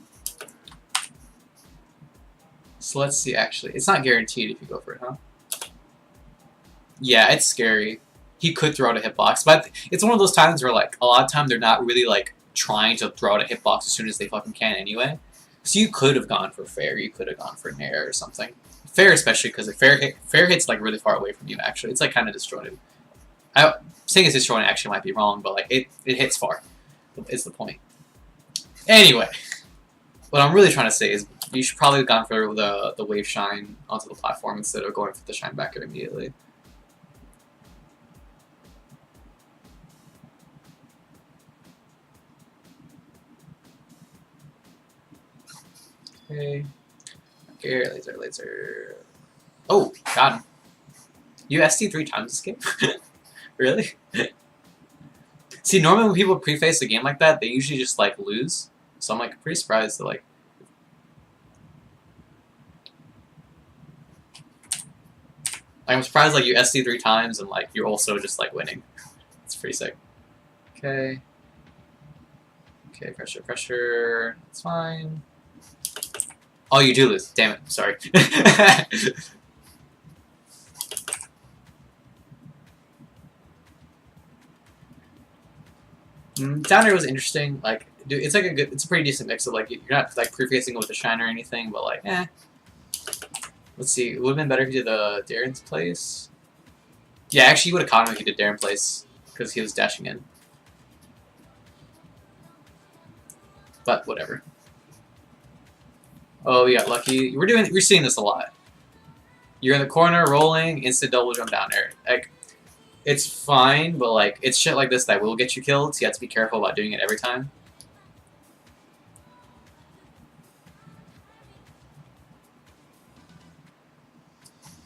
let's see. Actually, it's not guaranteed if you go for it, huh? Yeah, it's scary. He could throw out a hitbox, but it's one of those times where like a lot of time they're not really like trying to throw out a hitbox as soon as they fucking can anyway. So you could have gone for fair, you could have gone for nair or something. Fair especially because fair hits like really far away from you actually. It's like kind of disjointed. Saying it's disjointed actually might be wrong, but like it hits far. Is the point. Anyway, what I'm really trying to say is you should probably have gone for the wave shine onto the platform instead of going for the shine backer immediately. Okay. Here, laser. Oh, got him. You SD 3 times this game? Really? See, normally when people preface a game like that, they usually just like lose. So I'm like pretty surprised that like. I'm surprised like you SD 3 times and like you're also just like winning. It's pretty sick. Okay. Okay, pressure. It's fine. Oh, you do lose. Damn it. Sorry. Down air was interesting. Like, dude, it's like it's a pretty decent mix of like you're not like prefacing it with a shine or anything, but like, eh. Let's see. It would have been better if you did the Darren's place. Yeah, actually, you would have caught him if you did Darren's place because he was dashing in. But whatever. Oh, we got lucky. We're seeing this a lot. You're in the corner, rolling, instant double jump down air. Like, it's fine, but like, it's shit like this that will get you killed, so you have to be careful about doing it every time.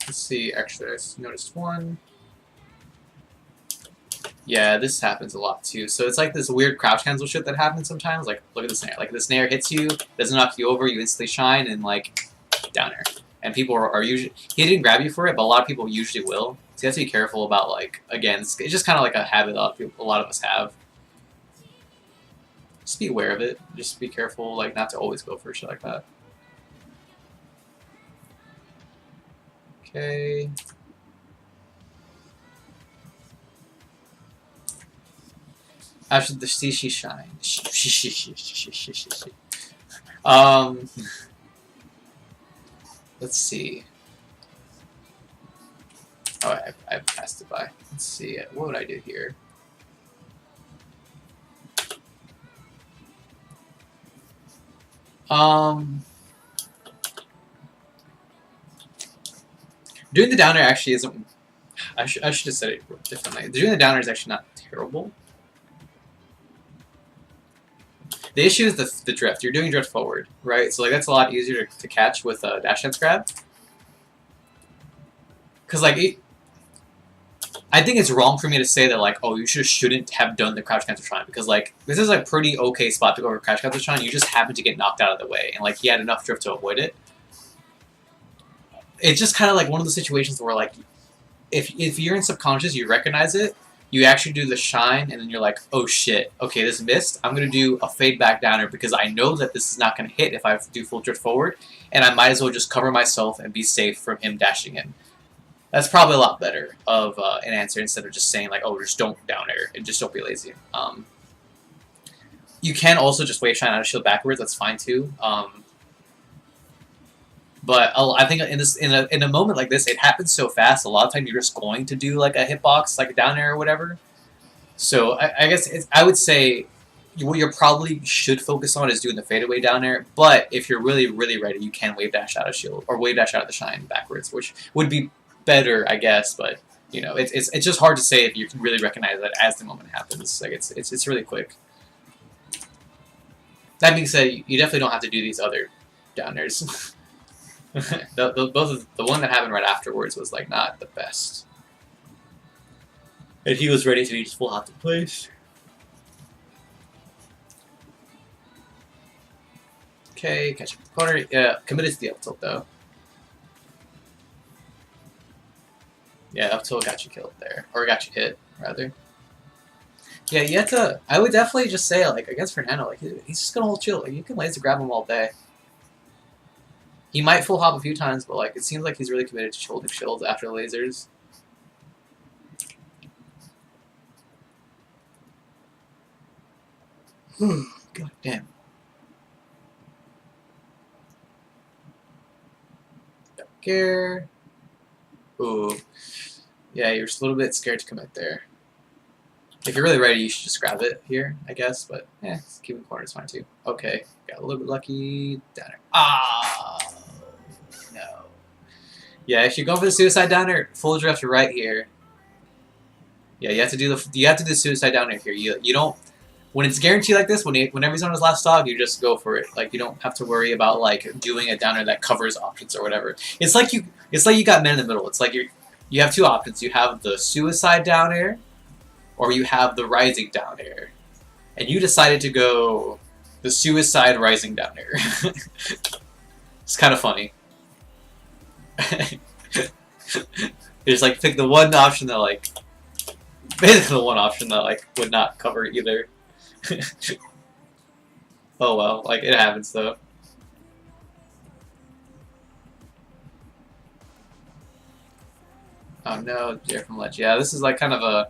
Let's see, actually, I noticed one. Yeah, this happens a lot too. So it's like this weird crouch cancel shit that happens sometimes. Like, look at the snare. Like, the snare hits you, doesn't knock you over, you instantly shine, and like, down air. And people are usually, he didn't grab you for it, but a lot of people usually will. So you have to be careful about like, again, it's just kind of like a habit a lot of us have. Just be aware of it. Just be careful, like, not to always go for shit like that. Okay. After the see she shine. Let's see. Oh, I passed it by. Let's see. What would I do here? Doing the downer actually isn't. I should have said it differently. Doing the downer is actually not terrible. The issue is the drift. You're doing drift forward, right? So like that's a lot easier to catch with a dash dance grab. Because like, I think it's wrong for me to say that like, oh, you shouldn't have done the crouch cancel shine, because like this is a pretty okay spot to go over crouch cancel shine. You just happen to get knocked out of the way, and like he had enough drift to avoid it. It's just kind of like one of the situations where like, if you're in subconscious, you recognize it. You actually do the shine, and then you're like, oh shit, okay, this missed. I'm going to do a fade back downer because I know that this is not going to hit if I do full drift forward, and I might as well just cover myself and be safe from him dashing in. That's probably a lot better of an answer instead of just saying like, oh, just don't down air and just don't be lazy. You can also just wave shine out of shield backwards. That's fine too. But I think in a moment like this, it happens so fast. A lot of times you're just going to do like a hitbox, like a down air or whatever. So I guess I would say what you probably should focus on is doing the fadeaway down air. But if you're really ready, you can wave dash out of shield or wave dash out of the shine backwards, which would be better, I guess. But you know, it's just hard to say if you can really recognize that as the moment happens. Like it's really quick. That being said, you definitely don't have to do these other down airs. The one that happened right afterwards was like not the best, and he was ready to just full hop to place. Okay, catch up the corner. Yeah, committed to the up tilt though. Yeah, up tilt got you killed there, or got you hit rather. Yeah, you have to. I would definitely just say like against Fernando, like he's just gonna hold chill. Like you can laser grab him all day. He might full hop a few times, but like it seems like he's really committed to holding shields after the lasers. God damn. Don't care. Ooh. Yeah, you're just a little bit scared to commit there. If you're really ready, you should just grab it here, I guess, but yeah, keeping corners fine too. Okay, got a little bit lucky. Downer. Ah! No. Yeah, if you go for the suicide downer, full drift right here. Yeah, you have to do the suicide downer here. You don't, when it's guaranteed like this, whenever he's on his last dog, you just go for it. Like you don't have to worry about like doing a downer that covers options or whatever. It's like you got men in the middle. It's like you have two options. You have the suicide down air, or you have the rising down air, and you decided to go the suicide rising down air. It's kind of funny. You just like pick the one option that like, basically the one option that like would not cover either. Oh well, like it happens though. Oh no, Dare from Ledge. Yeah, this is like kind of a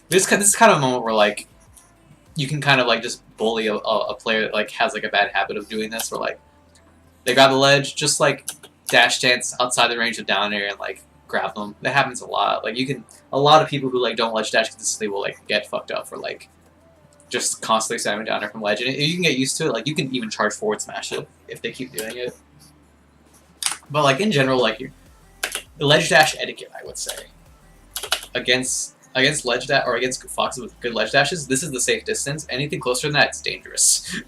this is kind of a moment where like you can kind of like just bully a player that like has like a bad habit of doing this, where like they grab the ledge, just like dash dance outside the range of down air and like grab them. That happens a lot. Like a lot of people who like don't ledge dash consistently will like get fucked up for like just constantly spamming down air from ledge. And you can get used to it. Like you can even charge forward smash it if they keep doing it. But like in general, like the ledge dash etiquette, I would say, against ledge dash or against foxes with good ledge dashes, this is the safe distance. Anything closer than that, it's dangerous.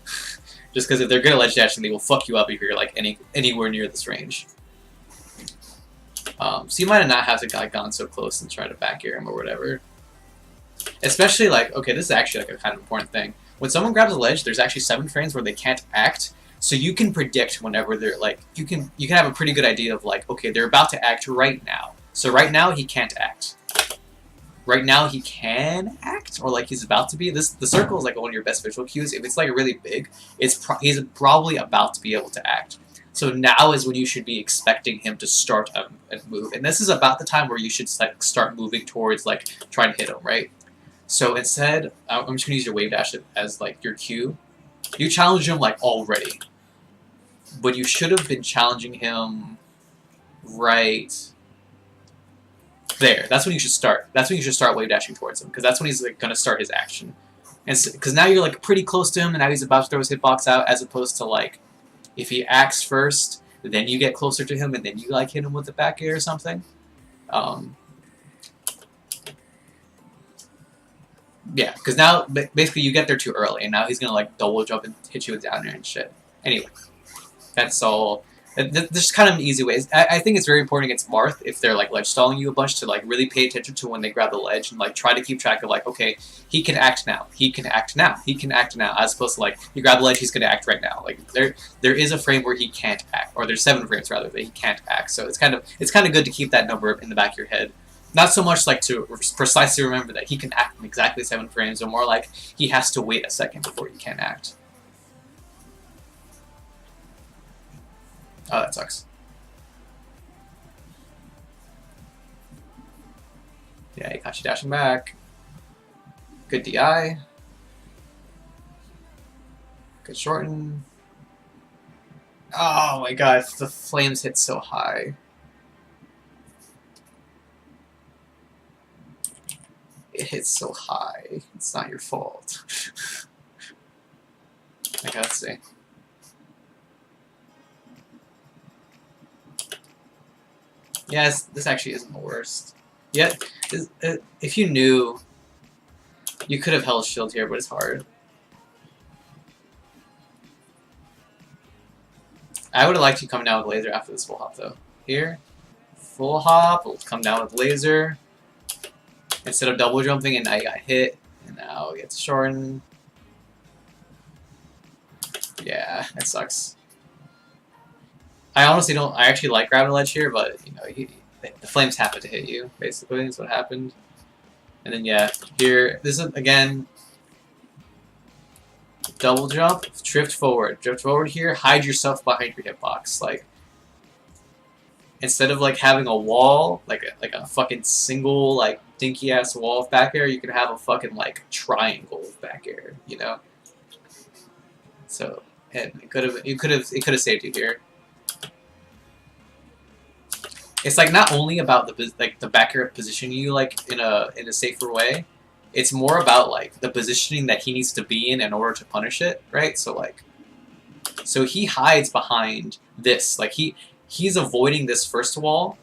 Just because if they're good at ledge dashing, they will fuck you up if you're like anywhere near this range. So you might not have to like gone so close and try to back air him or whatever. Especially like, okay, this is actually like a kind of important thing. When someone grabs a ledge, there's actually 7 frames where they can't act. So you can predict whenever they're like, you can have a pretty good idea of like, okay, they're about to act right now. So right now he can't act. right now he can act, or like he's about to be. The circle is like one of your best visual cues. If it's like really big, he's probably about to be able to act. So now is when you should be expecting him to start a move, and this is about the time where you should like start moving towards like trying to hit him, right? So instead, I'm just gonna use your wave dash as like your cue. You challenge him like already, but you should have been challenging him right there. That's when you should start. That's when you should start wave dashing towards him, because that's when he's like gonna start his action. And because now you're like pretty close to him, and now he's about to throw his hitbox out, as opposed to like if he acts first, then you get closer to him, and then you like hit him with the back air or something. Yeah, because now basically you get there too early, and now he's gonna like double jump and hit you with down air and shit. Anyway, that's all. There's kind of an easy way. I think it's very important against Marth if they're like ledge stalling you a bunch to like really pay attention to when they grab the ledge and like try to keep track of like, okay, he can act now, he can act now, he can act now, as opposed to like you grab the ledge, he's gonna act right now. Like there is a frame where he can't act, or there's 7 frames rather that he can't act. So it's kind of good to keep that number in the back of your head. Not so much like to precisely remember that he can act in exactly 7 frames, but more like he has to wait a second before he can act. Oh, that sucks. Yeah, he caught you dashing back. Good DI. Good shorten. Oh my god, the flames hit so high. It hits so high. It's not your fault. Okay, let's see. Yes, this actually isn't the worst. Yet, if you knew, you could have held shield here, but it's hard. I would have liked you coming down with laser after this full hop, though. Here, full hop, we'll come down with laser. Instead of double jumping, and now you got hit, and now it gets shortened. Yeah, that sucks. I honestly don't. I actually like grabbing a ledge here, but you know, the flames happen to hit you. Basically, is what happened. And then yeah, here this is again double jump, drift forward here. Hide yourself behind your hitbox. Like instead of like having a wall, like a fucking single like dinky ass wall of back air, you could have a fucking like triangle of back air. You know. So and it could have saved you here. It's like not only about the back air positioning you like in a safer way. It's more about like the positioning that he needs to be in order to punish it, right? So like, so he hides behind this. Like he's avoiding this first wall,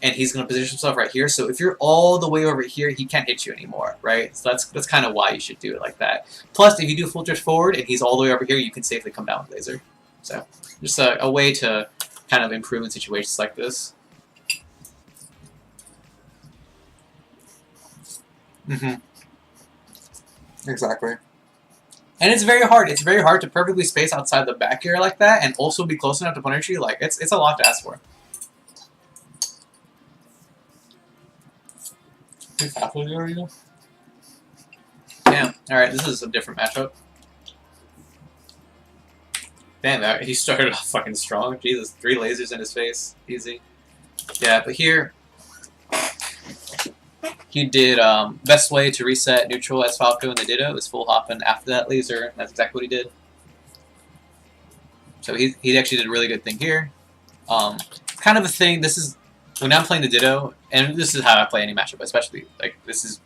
and he's gonna position himself right here. So if you're all the way over here, he can't hit you anymore, right? So that's kind of why you should do it like that. Plus, if you do full drift forward and he's all the way over here, you can safely come down with laser. So just a way to kind of improve in situations like this. Exactly. And it's very hard. It's very hard to perfectly space outside the back air like that, and also be close enough to punish you. Like it's a lot to ask for. Damn. All right, this is a different matchup. Damn, he started off fucking strong. Jesus, 3 lasers in his face. Easy. Yeah, but here, he did best way to reset neutral as Falco in the Ditto is full hopping after that laser. That's exactly what he did. So he actually did a really good thing here. Kind of a thing, this is, when I'm playing the Ditto, and this is how I play any matchup, especially, like, this is,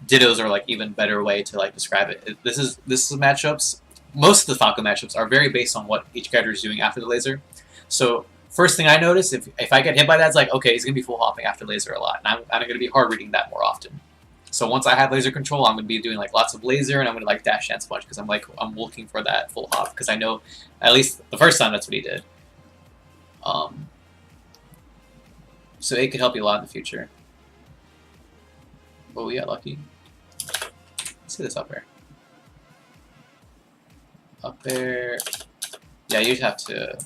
Dittos are, like, even better way to, like, describe it. This is matchups. Most of the Falco matchups are very based on what each character is doing after the laser. So first thing I notice, if I get hit by that, it's like, okay, he's going to be full hopping after laser a lot. And I'm going to be hard reading that more often. So once I have laser control, I'm going to be doing like lots of laser, and I'm going to like dash dance bunch, because I'm looking for that full hop, because I know, at least the first time, that's what he did. So it could help you a lot in the future. Oh, we got lucky. Let's see this up there. Up there. Yeah, you'd have to.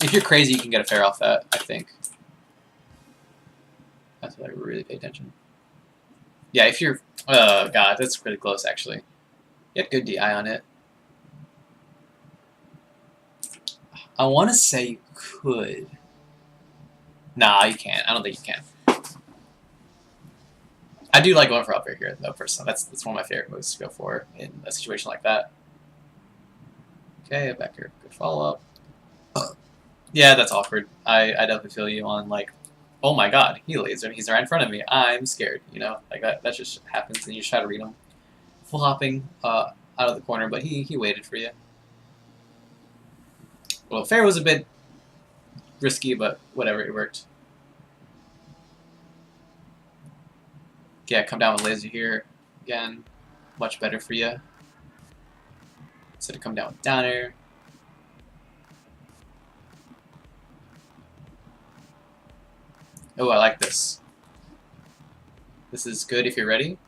If you're crazy, you can get a fair off that, I think. That's what I really pay attention. Yeah, if you're... Oh, God, that's pretty close, actually. You had good DI on it. I want to say you could. Nah, you can't. I don't think you can. I do like going for up air here, though, personally. That's one of my favorite moves to go for in a situation like that. Okay, back here. Good follow-up. Yeah, that's awkward. I definitely feel you on, like, oh my god, he lasered. He's right in front of me. I'm scared, you know? Like, that just happens, and you just try to read him. Full hopping out of the corner, but he waited for you. Well, fair was a bit risky, but whatever, it worked. Yeah, come down with laser here. Again, much better for you. Instead of come down with down air. Oh, I like this. This is good if you're ready.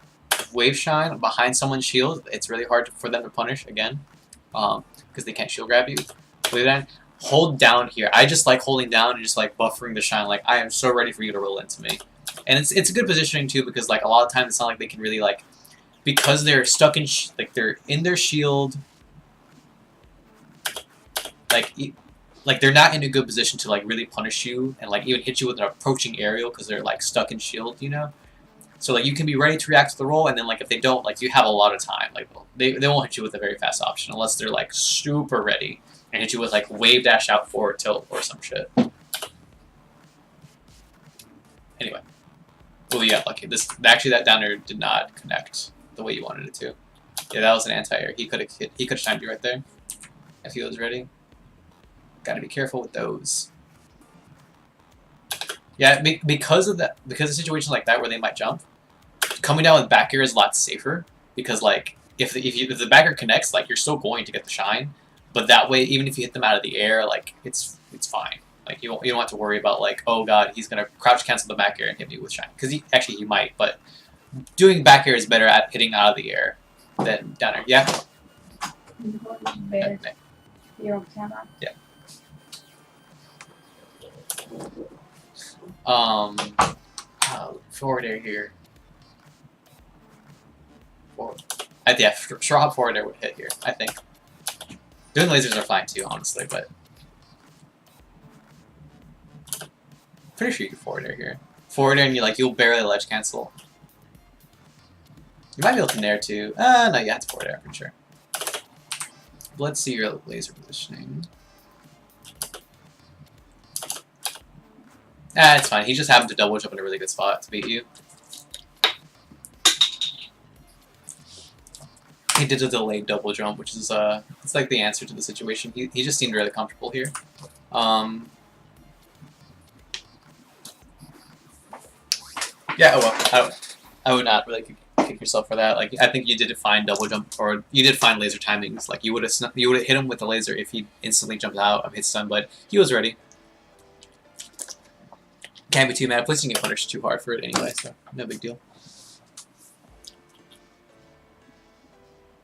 Wave shine behind someone's shield. It's really hard for them to punish again, because they can't shield grab you. Wave down. Hold down here. I just like holding down and just like buffering the shine. Like I am so ready for you to roll into me. And it's a good positioning too, because like a lot of times it's not like they can really like, because they're stuck in like they're in their shield. Like they're not in a good position to like really punish you and like even hit you with an approaching aerial because they're like stuck in shield, you know. So like you can be ready to react to the roll, and then like if they don't, like you have a lot of time. Like they won't hit you with a very fast option unless they're like super ready and hit you with like wave dash out forward tilt or some shit. Anyway, well you got lucky. This actually that downer did not connect the way you wanted it to. Yeah, that was an anti-air. He could have timed you right there if he was ready. Got to be careful with those. Yeah, because of that, because of situations like that where they might jump, coming down with back air is a lot safer, because like if the back air connects, like you're still going to get the shine, but that way even if you hit them out of the air, like it's fine. Like you don't have to worry about like, oh god, he's gonna crouch cancel the back air and hit me with shine, because he might, but doing back air is better at hitting out of the air than down air. Yeah. Okay. You're on camera. Yeah. Forward air here. Forward. Yeah, sure hop forward air would hit here, I think. Doing lasers are fine too, honestly, but pretty sure you can forward air here. Forward air and you'll barely ledge cancel. You might be able to nair too. No, you have to forward air for sure. Let's see your laser positioning. It's fine. He just happened to double jump in a really good spot to beat you. He did a delayed double jump, which is it's like the answer to the situation. He just seemed really comfortable here. Yeah. Oh well. I would not really kick yourself for that. Like I think you did find double jump, or you did find laser timings. Like you would have hit him with the laser if he instantly jumped out of his stun, but he was ready. Can't be too mad. Plus, you get punished too hard for it anyway, so no big deal.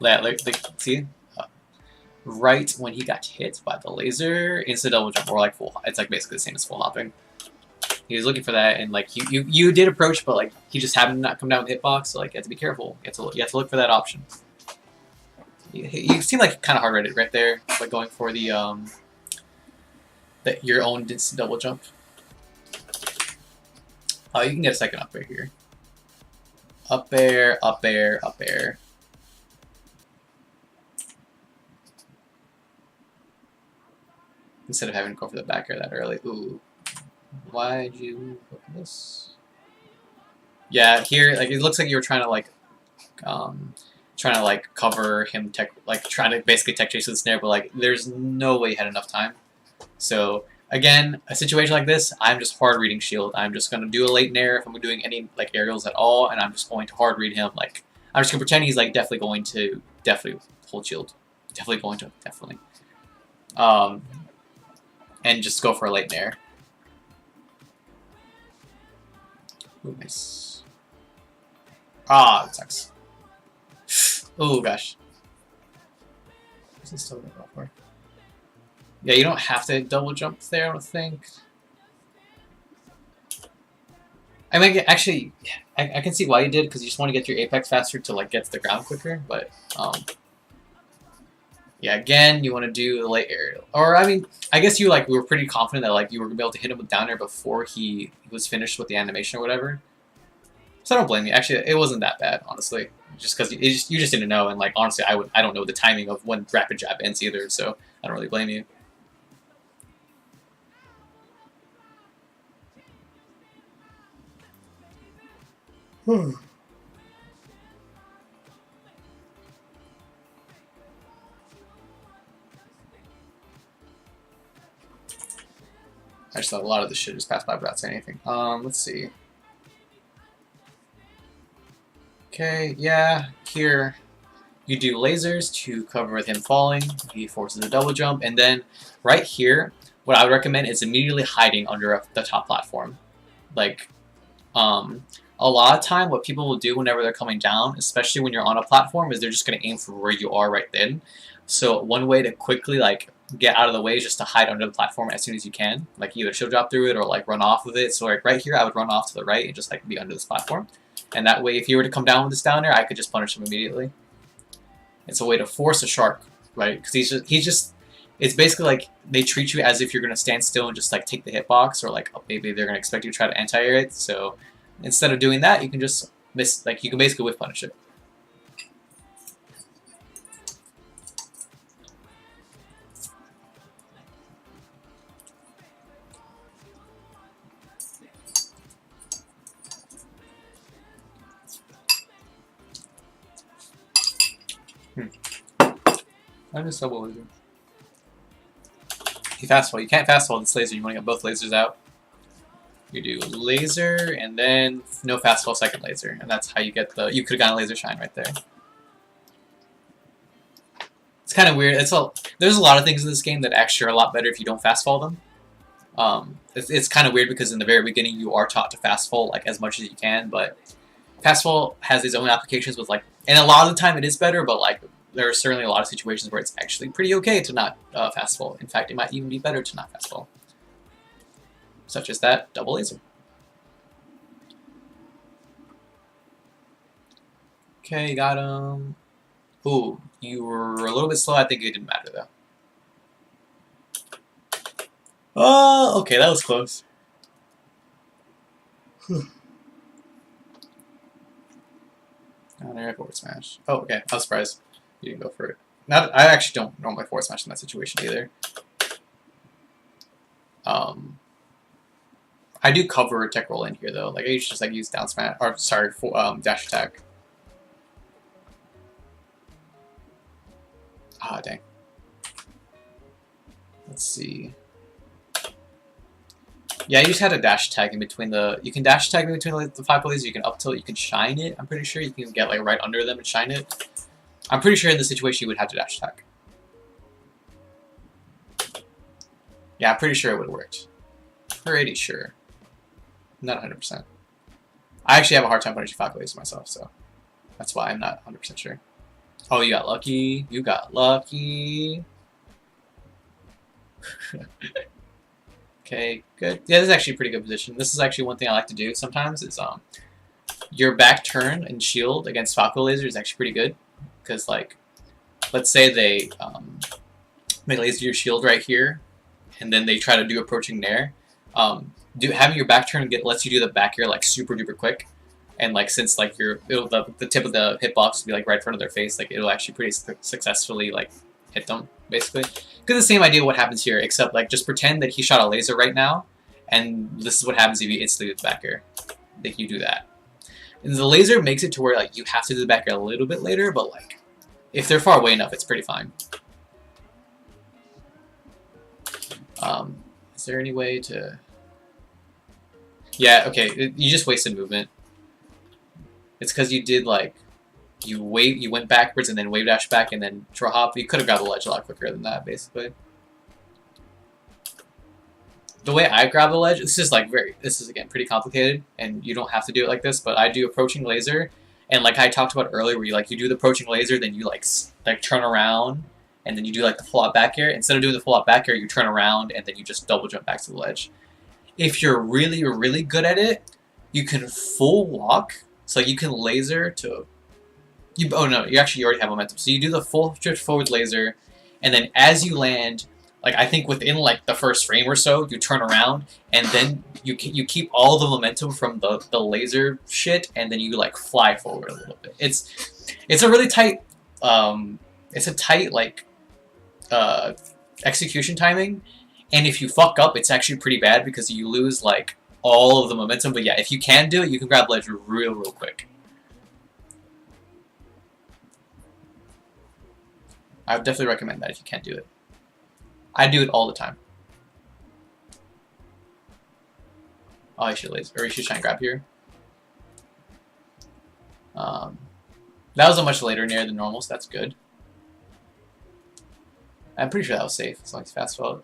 Yeah, like see, right when he got hit by the laser, instant double jump, or like full. It's like basically the same as full hopping. He was looking for that, and like you did approach, but like he just happened to not come down with hitbox. So like you have to be careful. You have to look for that option. You seem like kind of hard-rated right there, like going for the your own instant double jump. Oh, you can get a second up air here. Up air, up air, up air. Instead of having to go for the back air that early. Ooh. Why'd you go for this? Yeah, here, like, it looks like you were trying to, like, cover him, trying to basically tech chase with the snare, but, like, there's no way you had enough time. So, again, a situation like this, I'm just hard reading shield. I'm just going to do a late nair if I'm doing any, like, aerials at all, and I'm just going to hard read him. Like, I'm just going to pretend he's, like, definitely hold shield. Definitely. And just go for a late nair. Ooh, nice. Ah, that sucks. Oh gosh. What's this still going to go for? Yeah, you don't have to double jump there, I don't think. I mean, actually, I can see why you did, because you just want to get your apex faster to like get to the ground quicker, but yeah, again, you want to do the late aerial. Or, I mean, I guess you like we were pretty confident that like you were going to be able to hit him with down air before he was finished with the animation or whatever. So I don't blame you. Actually, it wasn't that bad, honestly. Just because you just didn't know, and like honestly, I don't know the timing of when rapid jab ends either, so I don't really blame you. I just thought a lot of this shit just passed by without saying anything. Let's see. Okay, yeah, here you do lasers to cover with him falling. He forces a double jump, and then right here, what I would recommend is immediately hiding under the top platform. Like, a lot of time, what people will do whenever they're coming down, especially when you're on a platform, is they're just going to aim for where you are right then. So one way to quickly like get out of the way is just to hide under the platform as soon as you can. Like either shield drop through it or like run off of it. So like right here, I would run off to the right and just like be under this platform. And that way, if you were to come down with this down air, I could just punish him immediately. It's a way to force a shark, right? Because he's just it's basically like they treat you as if you're going to stand still and just like take the hitbox, or like maybe they're going to expect you to try to anti-air it. So instead of doing that, you can just miss, like you can basically whiff punish it. I just double laser. You fast fall. You can't fast fall this laser. You want to get both lasers out. You do laser and then no fast fall second laser, and that's how you get the. You could have gotten a laser shine right there. It's kind of weird. There's a lot of things in this game that actually are a lot better if you don't fast fall them. It's kind of weird because in the very beginning you are taught to fast fall like as much as you can, but fast fall has its own applications with like, and a lot of the time it is better, but like there are certainly a lot of situations where it's actually pretty okay to not fast fall. In fact, it might even be better to not fast fall. Such as that double laser. Okay, got him. Ooh, you were a little bit slow. I think it didn't matter though. Oh, okay, that was close. Down air, forward smash. Oh, okay, I was surprised you didn't go for it. I actually don't normally forward smash in that situation either. I do cover tech roll in here though. Like I usually just like use down smash, or sorry, dash attack. Ah, dang. Let's see. Yeah, you just had a dash tag in between the. You can dash tag in between like, the 5 lasers. You can up tilt. You can shine it. I'm pretty sure you can get like right under them and shine it. I'm pretty sure in this situation you would have to dash attack. Yeah, I'm pretty sure it would have worked. Pretty sure. Not 100%. I actually have a hard time punishing 5 lasers myself, so that's why I'm not 100% sure. Oh, you got lucky. You got lucky. Okay, good. Yeah, this is actually a pretty good position. This is actually one thing I like to do sometimes is your back turn and shield against Falco laser is actually pretty good. Because like, let's say they laser your shield right here, and then they try to do approaching nair. Having your back turn lets you do the back air like super duper quick, and like since like the tip of the hitbox will be like right in front of their face, like it'll actually pretty successfully like hit them basically. Because the same idea what happens here, except like just pretend that he shot a laser right now, and this is what happens if you instantly do the back air. Like you do that. And the laser makes it to where like you have to do the back air a little bit later, but like if they're far away enough, it's pretty fine. Is there any way to? Yeah, okay. You just wasted movement. It's because you did like you went backwards and then wave dash back and then draw hop. You could have grabbed the ledge a lot quicker than that, basically. The way I grab the ledge, this is again pretty complicated, and you don't have to do it like this, but I do approaching laser, and like I talked about earlier, where you do the approaching laser, then you like turn around, and then you do like the full out back air. Instead of doing the full out back air, you turn around and then you just double jump back to the ledge. If you're really, really good at it, you can full walk. So you can laser to... oh no, you already have momentum. So you do the full drift forward laser, and then as you land, like I think within like the first frame or so, you turn around, and then you keep all the momentum from the laser shit, and then you like fly forward a little bit. It's a really tight, it's a tight like execution timing, and if you fuck up, it's actually pretty bad because you lose like all of the momentum. But yeah, if you can do it, you can grab ledge real quick. I would definitely recommend that if you can't do it. I do it all the time. Oh, I should laser, or you should try and grab here. That was a much later nair than normal, so that's good. I'm pretty sure that was safe, as long as you fast forward.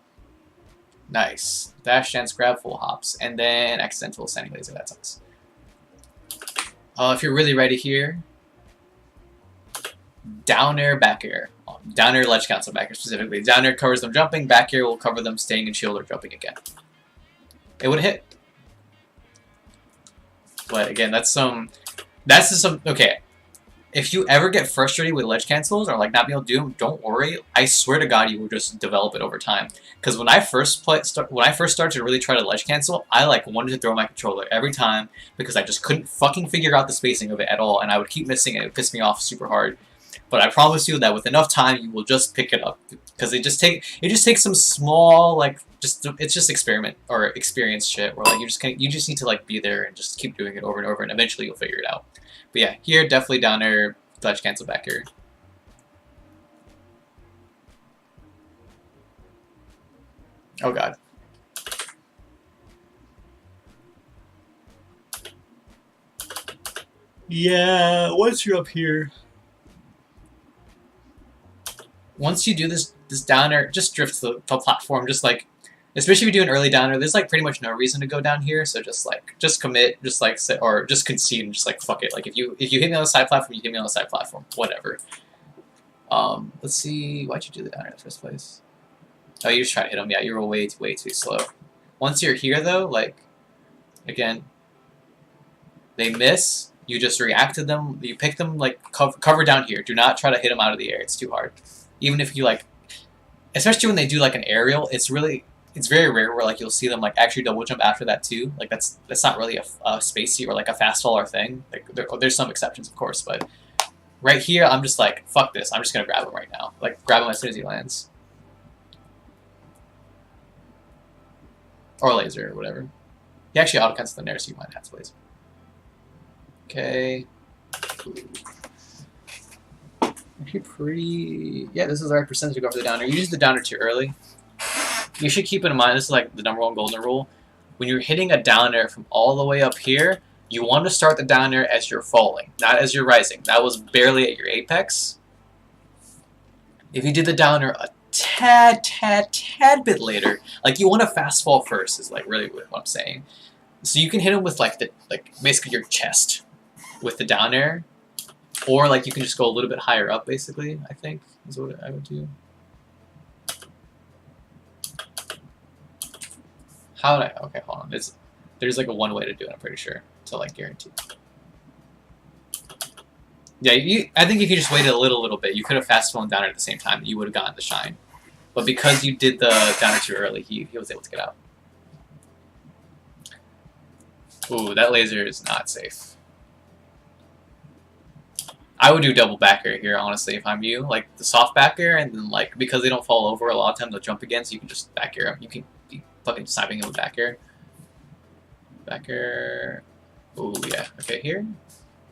Nice. Dash, chance, grab, full hops, and then accidental standing laser. That sucks. If you're really ready here, down air, back air. Down air, ledge cancel, back air specifically. Down air covers them jumping, back air will cover them staying in shield or jumping again. It would hit. But again, that's just some, okay. If you ever get frustrated with ledge cancels or like not being able to do them, don't worry. I swear to God, you will just develop it over time. Because when I first started to really try to ledge cancel, I like wanted to throw my controller every time because I just couldn't fucking figure out the spacing of it at all, and I would keep missing it. It would piss me off super hard. But I promise you that with enough time, you will just pick it up because it just takes some small like it's just experiment or experience shit where like you just need to like be there and just keep doing it over and over, and eventually you'll figure it out. But yeah, here definitely down air, ledge cancel back air. Oh god. Yeah, once you're up here. Once you do this down air, just drift to the platform, just like, especially if you do an early down air, there's like pretty much no reason to go down here, so just commit, just like, or just concede and just like, fuck it. Like, if you hit me on the side platform, you hit me on the side platform, whatever. Let's see, why'd you do the down air in the first place? Oh, you just tried to hit him, yeah, you were way too slow. Once you're here though, like, again, they miss, you just react to them, you pick them, like, cover down here. Do not try to hit them out of the air, it's too hard. Even if you like, especially when they do like an aerial, it's very rare where like you'll see them like actually double jump after that too. Like that's not really a spacey or like a fast faller thing. Like there's some exceptions of course, but right here I'm just like, fuck this, I'm just gonna grab him right now. Like grab him as soon as he lands. Or laser or whatever. He actually auto cancels the nair, so you might have to laser. Okay. Actually pretty... Yeah, this is the right percentage to go for the downer. You use the downer too early. You should keep in mind, this is like the #1 golden rule. When you're hitting a downer from all the way up here, you want to start the downer as you're falling, not as you're rising. That was barely at your apex. If you did the downer a tad bit later, like you want to fast fall first is like really what I'm saying. So you can hit him with like basically your chest with the down air. Or like you can just go a little bit higher up, basically, I think, is what I would do. How would I... Okay, hold on. There's like a one way to do it, I'm pretty sure. To like guarantee. Yeah, I think if you just waited a little bit, you could have fast fallen down at the same time, you would have gotten the shine. But because you did the downer too early, he was able to get out. Ooh, that laser is not safe. I would do double back air here, honestly, if I'm you. Like, the soft back air, and then, like, because they don't fall over, a lot of times they'll jump again, so you can just back air them. You can be fucking sniping them with back air. Back air. Ooh, yeah. Okay, here.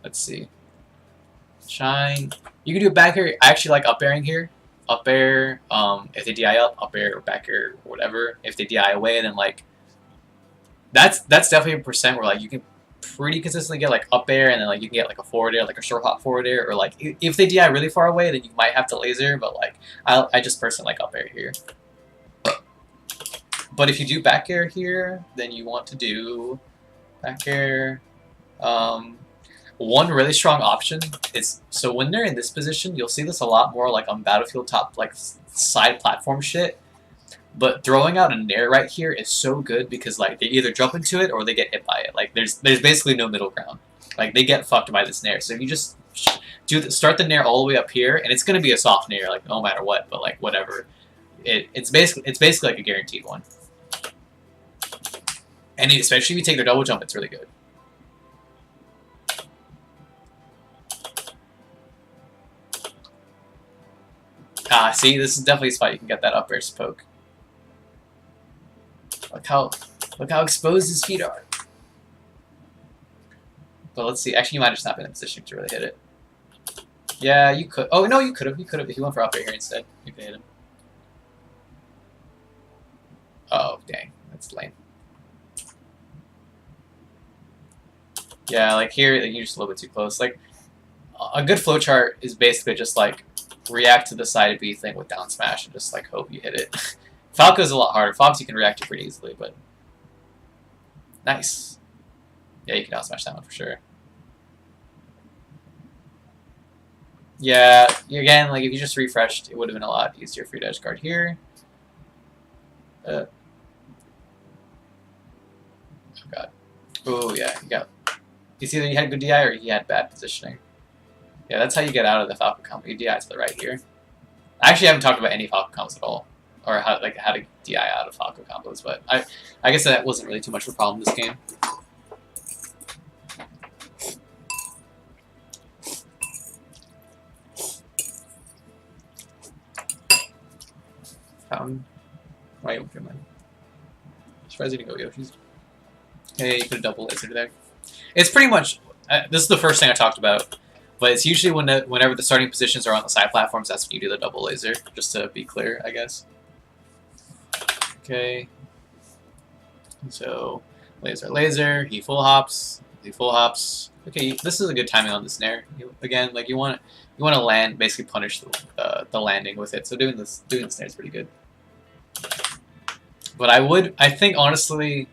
Let's see. Shine. You can do a back air. I actually like up airing here. Up air, if they DI up air, or back air, or whatever. If they DI away, then, like, that's definitely a percent where, like, you can pretty consistently get like up air, and then like you can get like a forward air, like a short hop forward air, or like if they DI really far away, then you might have to laser. But like I just personally like up air here. But if you do back air here, then you want to do back air. One really strong option is, so when they're in this position, you'll see this a lot more like on Battlefield top, like side platform shit. But throwing out a nair right here is so good because like they either jump into it or they get hit by it. Like there's basically no middle ground. Like they get fucked by this nair. So if you just start the nair all the way up here, and it's gonna be a soft nair, like no matter what. But like whatever, it's basically like a guaranteed one. And especially if you take their double jump, it's really good. Ah, see, this is definitely a spot you can get that up air poke. Look how exposed his feet are. But let's see. Actually, you might have just not been in a position to really hit it. Yeah, you could. Oh no, you could have. You could have. If you went for up air here instead, you could hit him. Oh dang, that's lame. Yeah, like here, like, you're just a little bit too close. Like a good flowchart is basically just like react to the side B thing with down smash and just like hope you hit it. Falco's a lot harder. Fox you can react to pretty easily, but nice. Yeah, you can down smash that one for sure. Yeah, again, like if you just refreshed, it would have been a lot easier for you to edge guard here. Oh god. Oh yeah, you got. It's either you had good DI or you had bad positioning. Yeah, that's how you get out of the Falco combo. You DI to the right here. I actually haven't talked about any Falco combos at all, or how to DI out of Falco combos, but I guess that wasn't really too much of a problem this game. Fountain. Why open mine? Surprised you didn't go Yoshi's. Hey, you put a double laser there. It's pretty much. This is the first thing I talked about. But it's usually whenever the starting positions are on the side platforms, that's when you do the double laser, just to be clear, I guess. Okay. So, laser, he full hops. Okay, this is a good timing on the snare. Again, like you want to land, basically punish the landing with it. So doing the snare is pretty good. But I think honestly,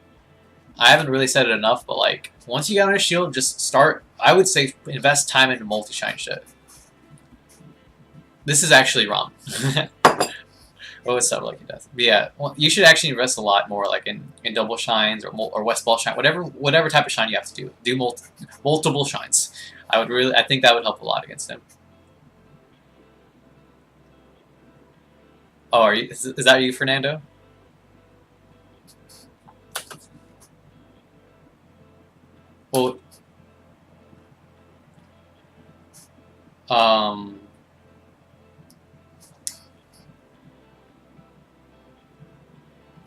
I haven't really said it enough, but like once you get on a shield, just start. I would say invest time into multi-shine shit. This is actually wrong. Oh, it's so lucky death. But yeah, well, you should actually invest a lot more, like in double shines or West Ball shine, whatever type of shine you have to do. Do multiple shines. I think that would help a lot against him. Oh, is that you, Fernando? Well,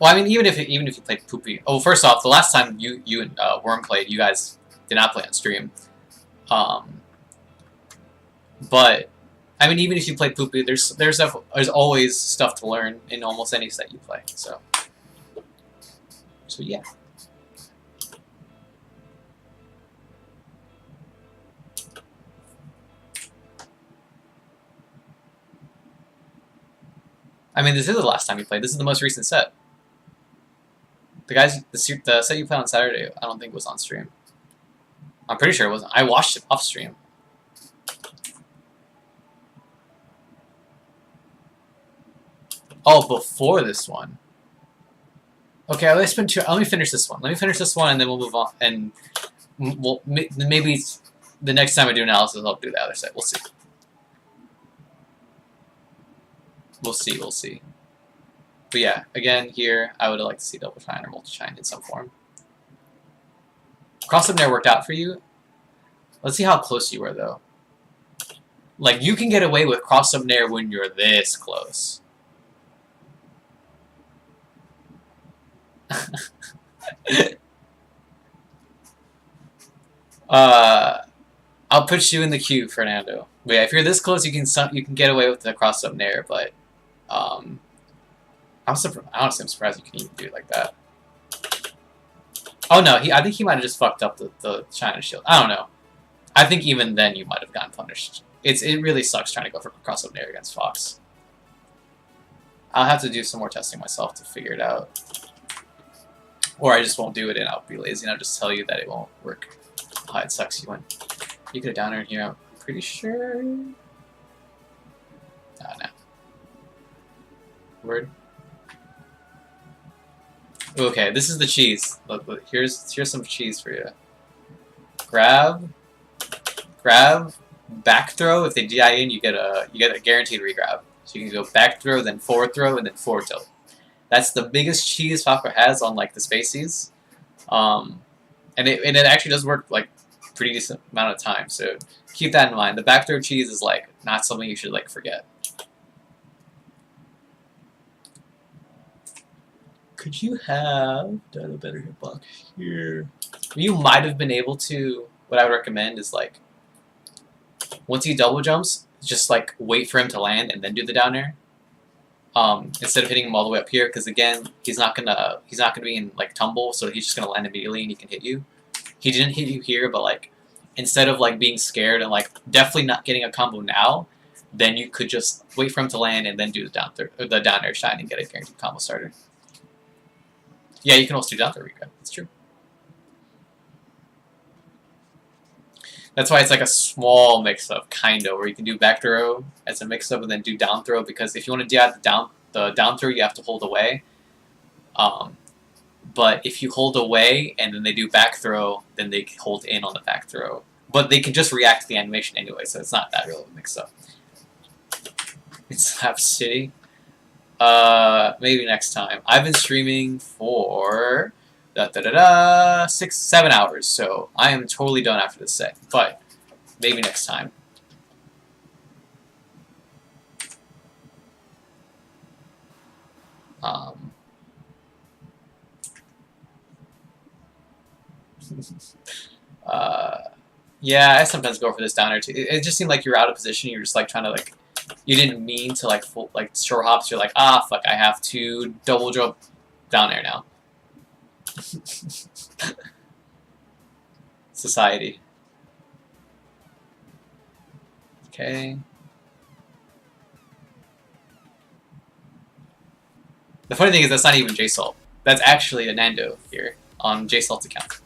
well, I mean, even if you played Poopy. Oh, first off, the last time you and Worm played, you guys did not play on stream. But I mean, even if you played Poopy, there's always stuff to learn in almost any set you play. So yeah. I mean, this is the last time you played. This is the most recent set. The set you played on Saturday, I don't think was on stream. I'm pretty sure it wasn't. I watched it off stream. Oh, before this one. Okay, let me finish this one. Let me finish this one, and then we'll move on. And maybe the next time I do analysis, I'll do the other set. We'll see. We'll see. But yeah, again, here, I would like to see double shine or multi-shine in some form. Cross-up nair worked out for you. Let's see how close you were, though. Like, you can get away with cross-up nair when you're this close. I'll put you in the queue, Fernando. But yeah, if you're this close, you can get away with the cross-up nair, but honestly, I'm surprised you can even do it like that. Oh no, I think he might have just fucked up the China shield. I don't know. I think even then you might have gotten punished. It really sucks trying to go for cross-up nair against Fox. I'll have to do some more testing myself to figure it out. Or I just won't do it and I'll be lazy and I'll just tell you that it won't work. Oh, it sucks you win. You could have down air here, I'm pretty sure. Oh, no. Word. Okay, this is the cheese. Look, here's some cheese for you. Grab, back throw. If they DI in, you get a guaranteed regrab. So you can go back throw, then forward throw, and then forward tilt. That's the biggest cheese Falco has on like the spacies, and it actually does work like pretty decent amount of time. So keep that in mind. The back throw cheese is like not something you should like forget. Could you have done a better hitbox here? You might have been able to. What I would recommend is like once he double jumps, just like wait for him to land and then do the down air. Instead of hitting him all the way up here, because again, he's not gonna be in like tumble, so he's just gonna land immediately and he can hit you. He didn't hit you here, but like instead of like being scared and like definitely not getting a combo now, then you could just wait for him to land and then do the down air shine and get a guaranteed combo starter. Yeah, you can also do down throw regrab. That's true. That's why it's like a small mix-up, kind of, where you can do back throw as a mix-up and then do down throw, because if you want to DI the down throw, you have to hold away. But if you hold away and then they do back throw, then they hold in on the back throw. But they can just react to the animation anyway, so it's not that real of a mix-up. It's Slap City. Maybe next time. I've been streaming for 7 hours, so I am totally done after this set. But maybe next time. Yeah, I sometimes go for this down air too. It just seemed like you're out of position. You're just like trying to like, you didn't mean to like short hops. You're like, ah, fuck, I have to double jump down air now. Society. Okay. The funny thing is that's not even J-Salt. That's actually a Nando here on J-Salt's account.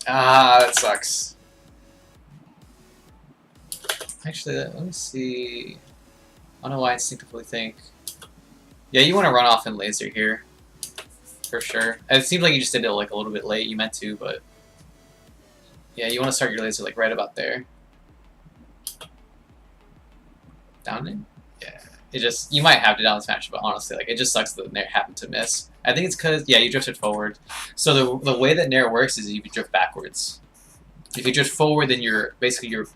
That sucks. Actually, let me see. I don't know why I instinctively think. Yeah, you want to run off and laser here. For sure. It seems like you just did it like a little bit late. You meant to, but... Yeah, you want to start your laser like right about there. Down in? Yeah. It just... You might have to down smash, but honestly, like, it just sucks that Nair happened to miss. I think it's because... Yeah, you drifted forward. So the way that Nair works is you drift backwards. If you drift forward, then basically your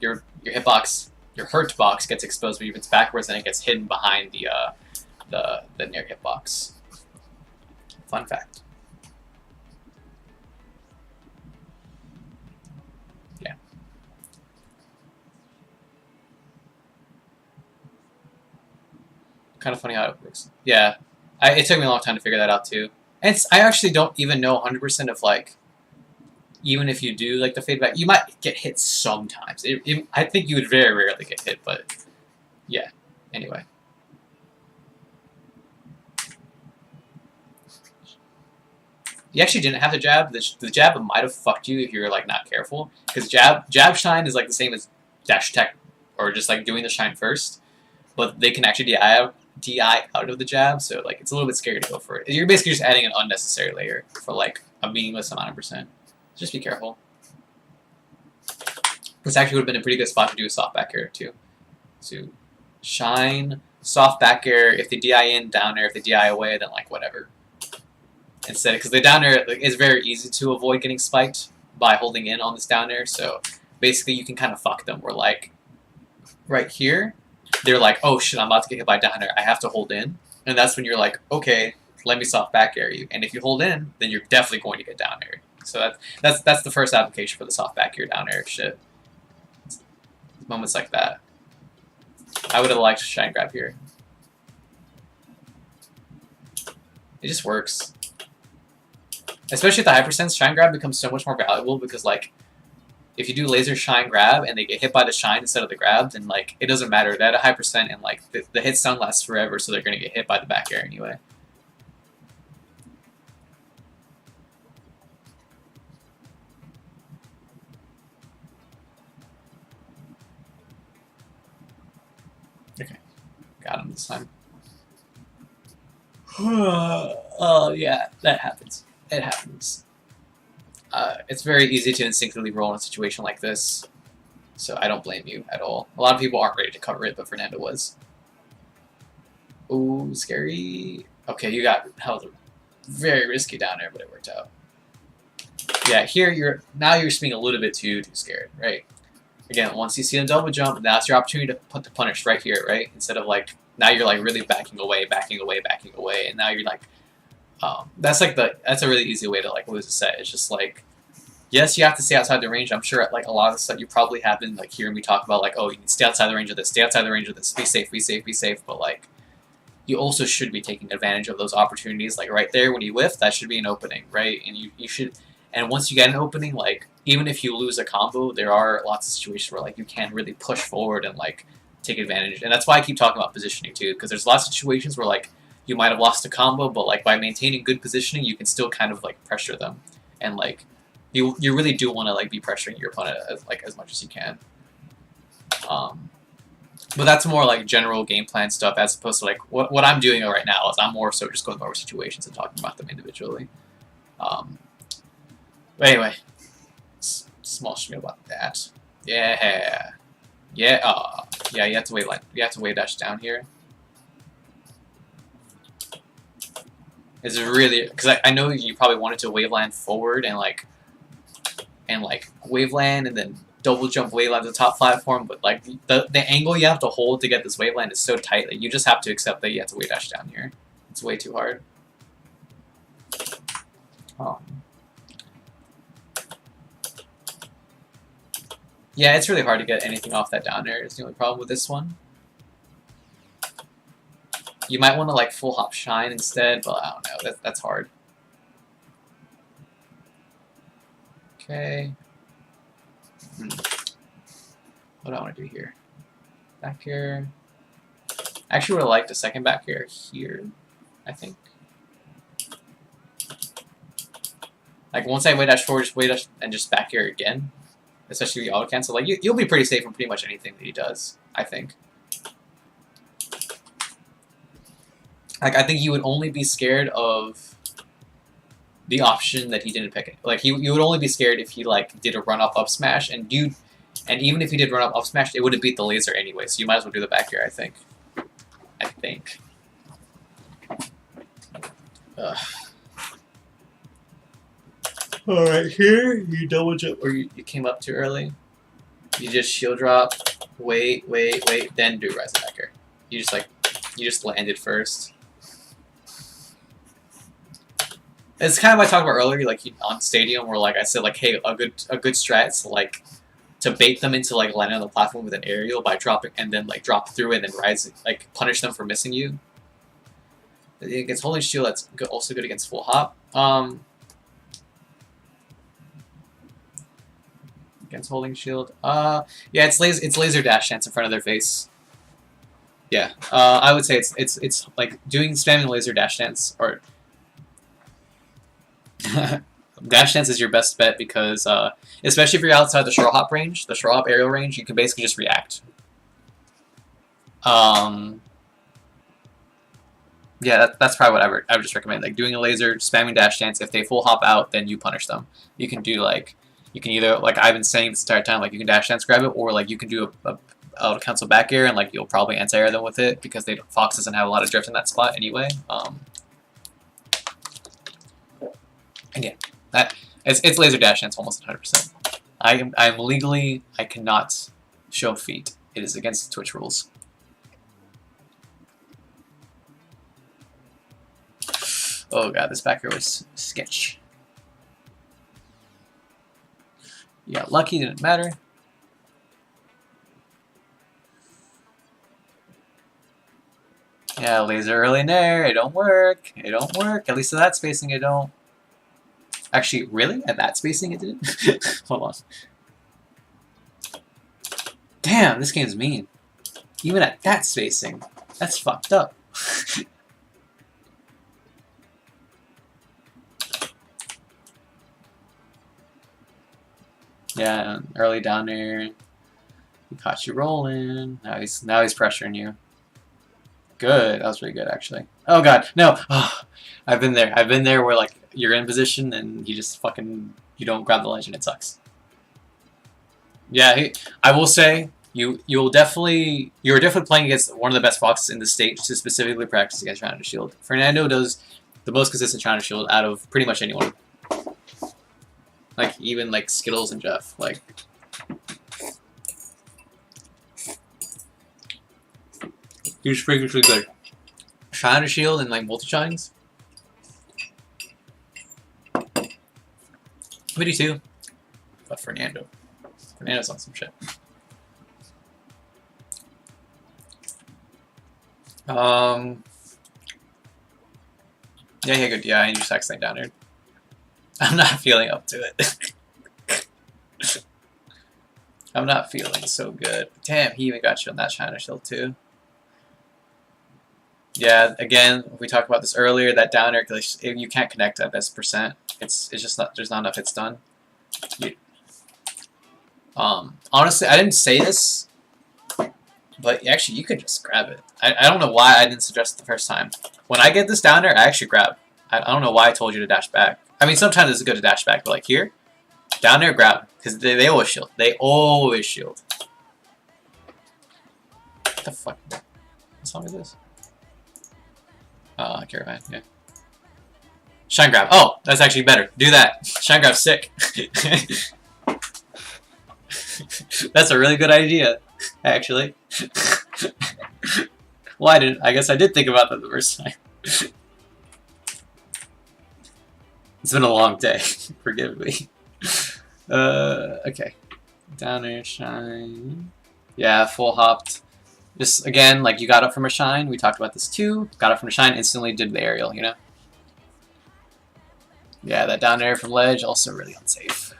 hitbox... Your hurt box gets exposed, but if it's backwards, then it gets hidden behind the Nair hitbox. Fun fact. Yeah. Kind of funny how it works. Yeah. It took me a long time to figure that out, too. And I actually don't even know 100% of, like, even if you do, like, the fade back, you might get hit sometimes. I think you would very rarely get hit, but, yeah. Anyway. You actually didn't have the jab. The jab might have fucked you if you were, like, not careful. Because jab shine is, like, the same as dash attack, or just, like, doing the shine first. But they can actually DI out of the jab, so, like, it's a little bit scary to go for it. You're basically just adding an unnecessary layer for, like, a meaningless amount of percent. Just be careful. This actually would have been a pretty good spot to do a soft back air, too. So, shine, soft back air, if they DI in, down air, if they DI away, then, like, whatever. Instead, because the down air is very easy to avoid getting spiked by holding in on this down air, so basically you can kind of fuck them. Where, like, right here, they're like, oh shit, I'm about to get hit by down air, I have to hold in. And that's when you're like, okay, let me soft back air you. And if you hold in, then you're definitely going to get down air. So that's the first application for the soft back air down air shit. Moments like that. I would have liked to shine grab here. It just works. Especially at the high percents, shine grab becomes so much more valuable because, like, if you do laser shine grab and they get hit by the shine instead of the grab, then, like, it doesn't matter. They're at a high percent and, like, the hit stun lasts forever, so they're going to get hit by the back air anyway. Okay, got him this time. Oh yeah, that happens. It happens. It's very easy to instinctively roll in a situation like this, so I don't blame you at all. A lot of people aren't ready to cover it, but Fernando was. Ooh, scary. Okay, you got held very risky down there, but it worked out. Yeah, here you're just being a little bit too scared, right? Again, once you see them double jump, that's your opportunity to put the punish right here, right? Instead of like now you're like really backing away, and now you're like, that's a really easy way to like lose a set. It's just like, yes, you have to stay outside the range. I'm sure like a lot of the stuff you probably have been like hearing me talk about like, oh, you need to stay outside the range of this, stay outside the range of this, be safe, be safe, be safe. But like, you also should be taking advantage of those opportunities. Like right there when you whiff, that should be an opening, right? And you should. And once you get an opening, like, even if you lose a combo, there are lots of situations where, like, you can really push forward and, like, take advantage. And that's why I keep talking about positioning, too, because there's lots of situations where, like, you might have lost a combo, but, like, by maintaining good positioning, you can still kind of, like, pressure them. And, like, you really do want to, like, be pressuring your opponent, as much as you can. But that's more, like, general game plan stuff, as opposed to, like, what I'm doing right now is I'm more so just going over situations and talking about them individually. But anyway, small spiel about that. Yeah, yeah, yeah. You have to wave dash down here. It's really because I know you probably wanted to wave land forward and wave land and then double jump wave land to the top platform, but like the angle you have to hold to get this wave land is so tight that you just have to accept that you have to wave dash down here. It's way too hard. Yeah, it's really hard to get anything off that down air. Is the only problem with this one. You might want to like full hop shine instead, but I don't know. That's hard. Okay. What do I want to do here? Back here. I actually would have liked a second back air here, I think. Like once I wave dash forward, just wave dash and just back air again. Especially the auto cancel. Like you'll be pretty safe from pretty much anything that he does, I think. Like I think you would only be scared of the option that he didn't pick it. Like you would only be scared if he like did a run up smash and even if he did run up smash, it would have beat the laser anyway. So you might as well do the back air, I think. Ugh. Alright, here you double jump, or you came up too early. You just shield drop, wait, then do rise back air. You just landed first. It's kind of what I talked about earlier, like on Stadium, where like I said, like, hey, a good strat, like to bait them into like landing on the platform with an aerial by dropping and then like drop through and then rise, like punish them for missing you. Against holding shield, that's also good against full hop. Against holding shield. Yeah, it's laser dash dance in front of their face. Yeah, I would say it's like doing spamming laser dash dance or dash dance is your best bet because especially if you're outside the short hop range, the short hop aerial range, you can basically just react. Yeah, that's probably what I would just recommend. Like doing a laser, spamming dash dance. If they full hop out, then you punish them. You can do like. You can either, like I've been saying this entire time, like you can dash dance grab it, or like you can do a auto cancel back air, and like you'll probably anti-air them with it because Fox doesn't have a lot of drift in that spot anyway. Again, it's laser dash dance almost 100%. I'm legally I cannot show feet. It is against Twitch rules. Oh god, this back air was sketch. Yeah, lucky didn't matter. Yeah, laser early in there. It don't work. It don't work. At least at that spacing, it don't. Actually, really? At that spacing, it didn't? Hold on. Damn, this game's mean. Even at that spacing. That's fucked up. Yeah, early down there. He caught you rolling. Now he's pressuring you. Good. That was really good, actually. Oh god, no. Oh, I've been there. I've been there where like you're in position and you just fucking you don't grab the ledge and it sucks. Yeah, I will say you're definitely playing against one of the best foxes in the state to specifically practice against China Shield. Fernando does the most consistent China Shield out of pretty much anyone. Like even like Skittles and Jeff. Like he's freakishly good. China Shield and like multi shines. Me too. But Fernando's on some shit. Yeah, good. Yeah, I intersect thing down here. I'm not feeling up to it. I'm not feeling so good. Damn, he even got you on that China Shield too. Yeah, again, we talked about this earlier. That down air, you can't connect at this percent. It's just not. There's not enough hits done. Honestly, I didn't say this, but actually, you could just grab it. I don't know why I didn't suggest it the first time. When I get this down air, I actually grab. I don't know why I told you to dash back. I mean, sometimes it's good to dash back, but like here, down air, grab, because they always shield. They always shield. What the fuck? What song is this? Caravan, yeah. Shine grab. Oh, that's actually better. Do that. Shine grab's sick. That's a really good idea, actually. Well, I guess I did think about that the first time. It's been a long day. Forgive me. Okay. Down air, shine. Yeah, full hopped. Just, again, like you got up from a shine. We talked about this too. Got up from a shine, instantly did the aerial, you know? Yeah, that down air from ledge, also really unsafe.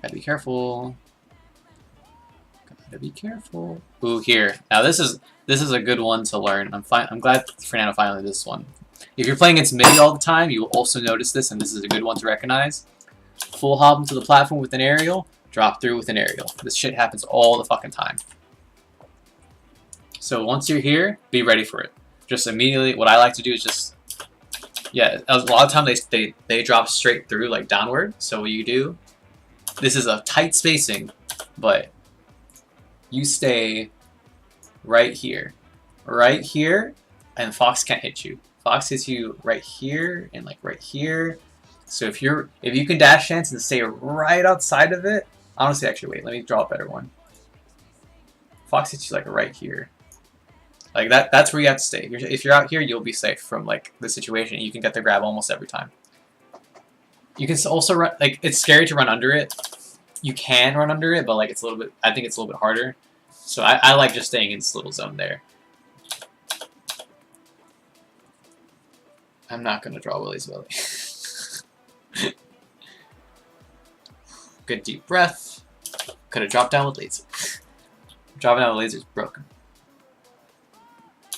Gotta be careful. Gotta be careful. Ooh, here. Now this is a good one to learn. I'm glad Fernando finally did this one. If you're playing against midi all the time, you will also notice this, and this is a good one to recognize. Full hop into the platform with an aerial, drop through with an aerial. This shit happens all the fucking time. So once you're here, be ready for it. Just immediately, what I like to do is just, yeah, a lot of times they drop straight through, like downward. So what you do, this is a tight spacing, but you stay right here, and Fox can't hit you. Fox hits you right here and like right here. So if you can dash dance and stay right outside of it, honestly, actually, wait, let me draw a better one. Fox hits you like right here. Like that's where you have to stay. If you're out here, you'll be safe from like the situation. You can get the grab almost every time. You can also run, like it's scary to run under it. You can run under it, but like it's a little bit, I think it's a little bit harder. So I like just staying in this little zone there. I'm not gonna draw Willie's Willy. Good deep breath. Could have dropped down with laser. Dropping down with laser is broken.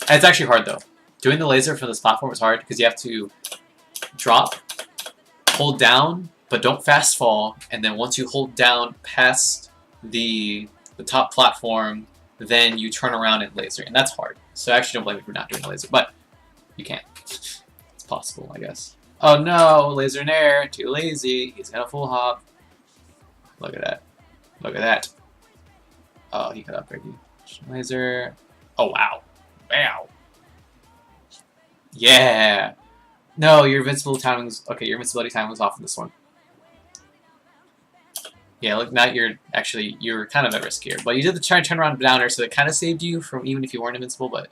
It's actually hard though. Doing the laser for this platform is hard because you have to drop, hold down, but don't fast fall, and then once you hold down past the top platform, then you turn around and laser, and that's hard. So I actually don't blame you for not doing the laser, but you can. It's possible, I guess. Oh no, laser in air, too lazy. He's gonna full hop. Look at that. Look at that. Oh, he could upgrade you. Laser. Oh wow. Wow. Yeah. No, your invincibility timing was okay. Your invincibility time was off in this one. Yeah, look, now you're kind of at risk here, but you did the turn around downer, so it kind of saved you from even if you weren't invincible. But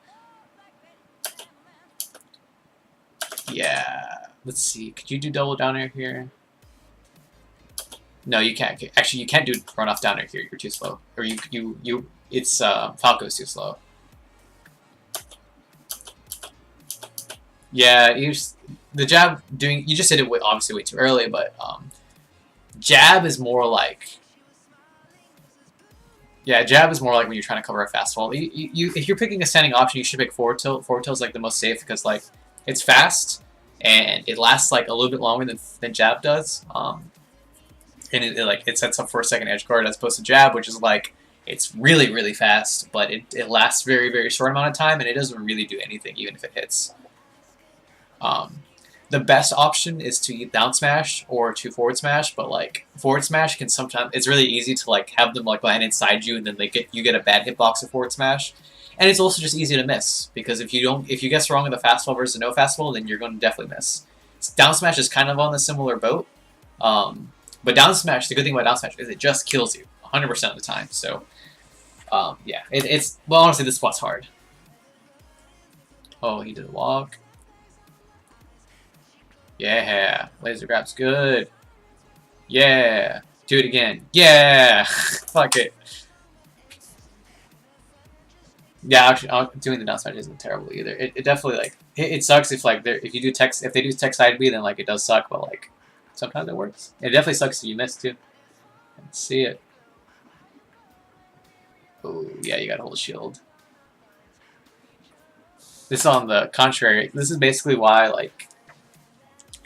yeah, let's see. Could you do double downer here? No, you can't. Actually, you can't do run off downer here. You're too slow, or it's Falco's too slow. Yeah, the jab you just did it obviously way too early, but jab is more like, yeah, jab is more like when you're trying to cover a fastball. If you're picking a standing option, you should pick forward tilt. Forward tilt is like the most safe because like it's fast and it lasts like a little bit longer than jab does. And it sets up for a second edge guard as opposed to jab, which is like It's really, really fast, but it lasts very, very short amount of time, and it doesn't really do anything, even if it hits. The best option is to down smash or to forward smash, but like forward smash can sometimes it's really easy to like have them like land inside you, and then you get a bad hitbox of forward smash, and it's also just easy to miss because if you guess wrong with a fastball versus a no fastball, then you're going to definitely miss. Down smash is kind of on the similar boat, but down smash, the good thing about down smash is it just kills you 100% of the time. So yeah, it's well honestly this spot's hard. Oh, he did a walk. Yeah, laser grab's good. Yeah, do it again. Yeah, fuck it. Yeah, actually, doing the down smash isn't terrible either. It definitely like it sucks if like if they do tech side B, then like it does suck, but like sometimes it works. It definitely sucks if you miss too. Let's see it. Oh yeah, you gotta hold a shield. This on the contrary. This is basically why like.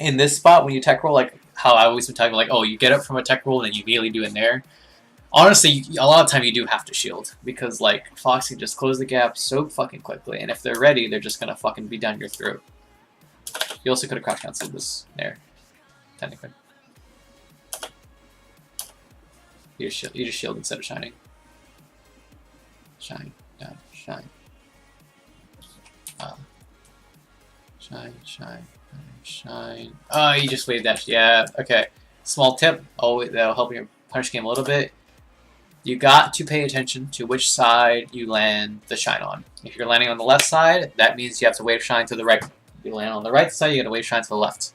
In this spot, when you tech roll, like how I always been talking, like, oh, you get up from a tech roll and then you immediately do in there. Honestly, a lot of time you do have to shield because like Fox can just close the gap so fucking quickly, and if they're ready, they're just gonna fucking be down your throat. You also could have crouch canceled this there, technically. You just shield instead of shining. Shine, down, shine. Shine, shine. Shine. Oh, you just wave dash. Yeah, okay. Small tip. Oh, that'll help your punish game a little bit. You got to pay attention to which side you land the shine on. If you're landing on the left side, that means you have to wave shine to the right. If you land on the right side, you got to wave shine to the left.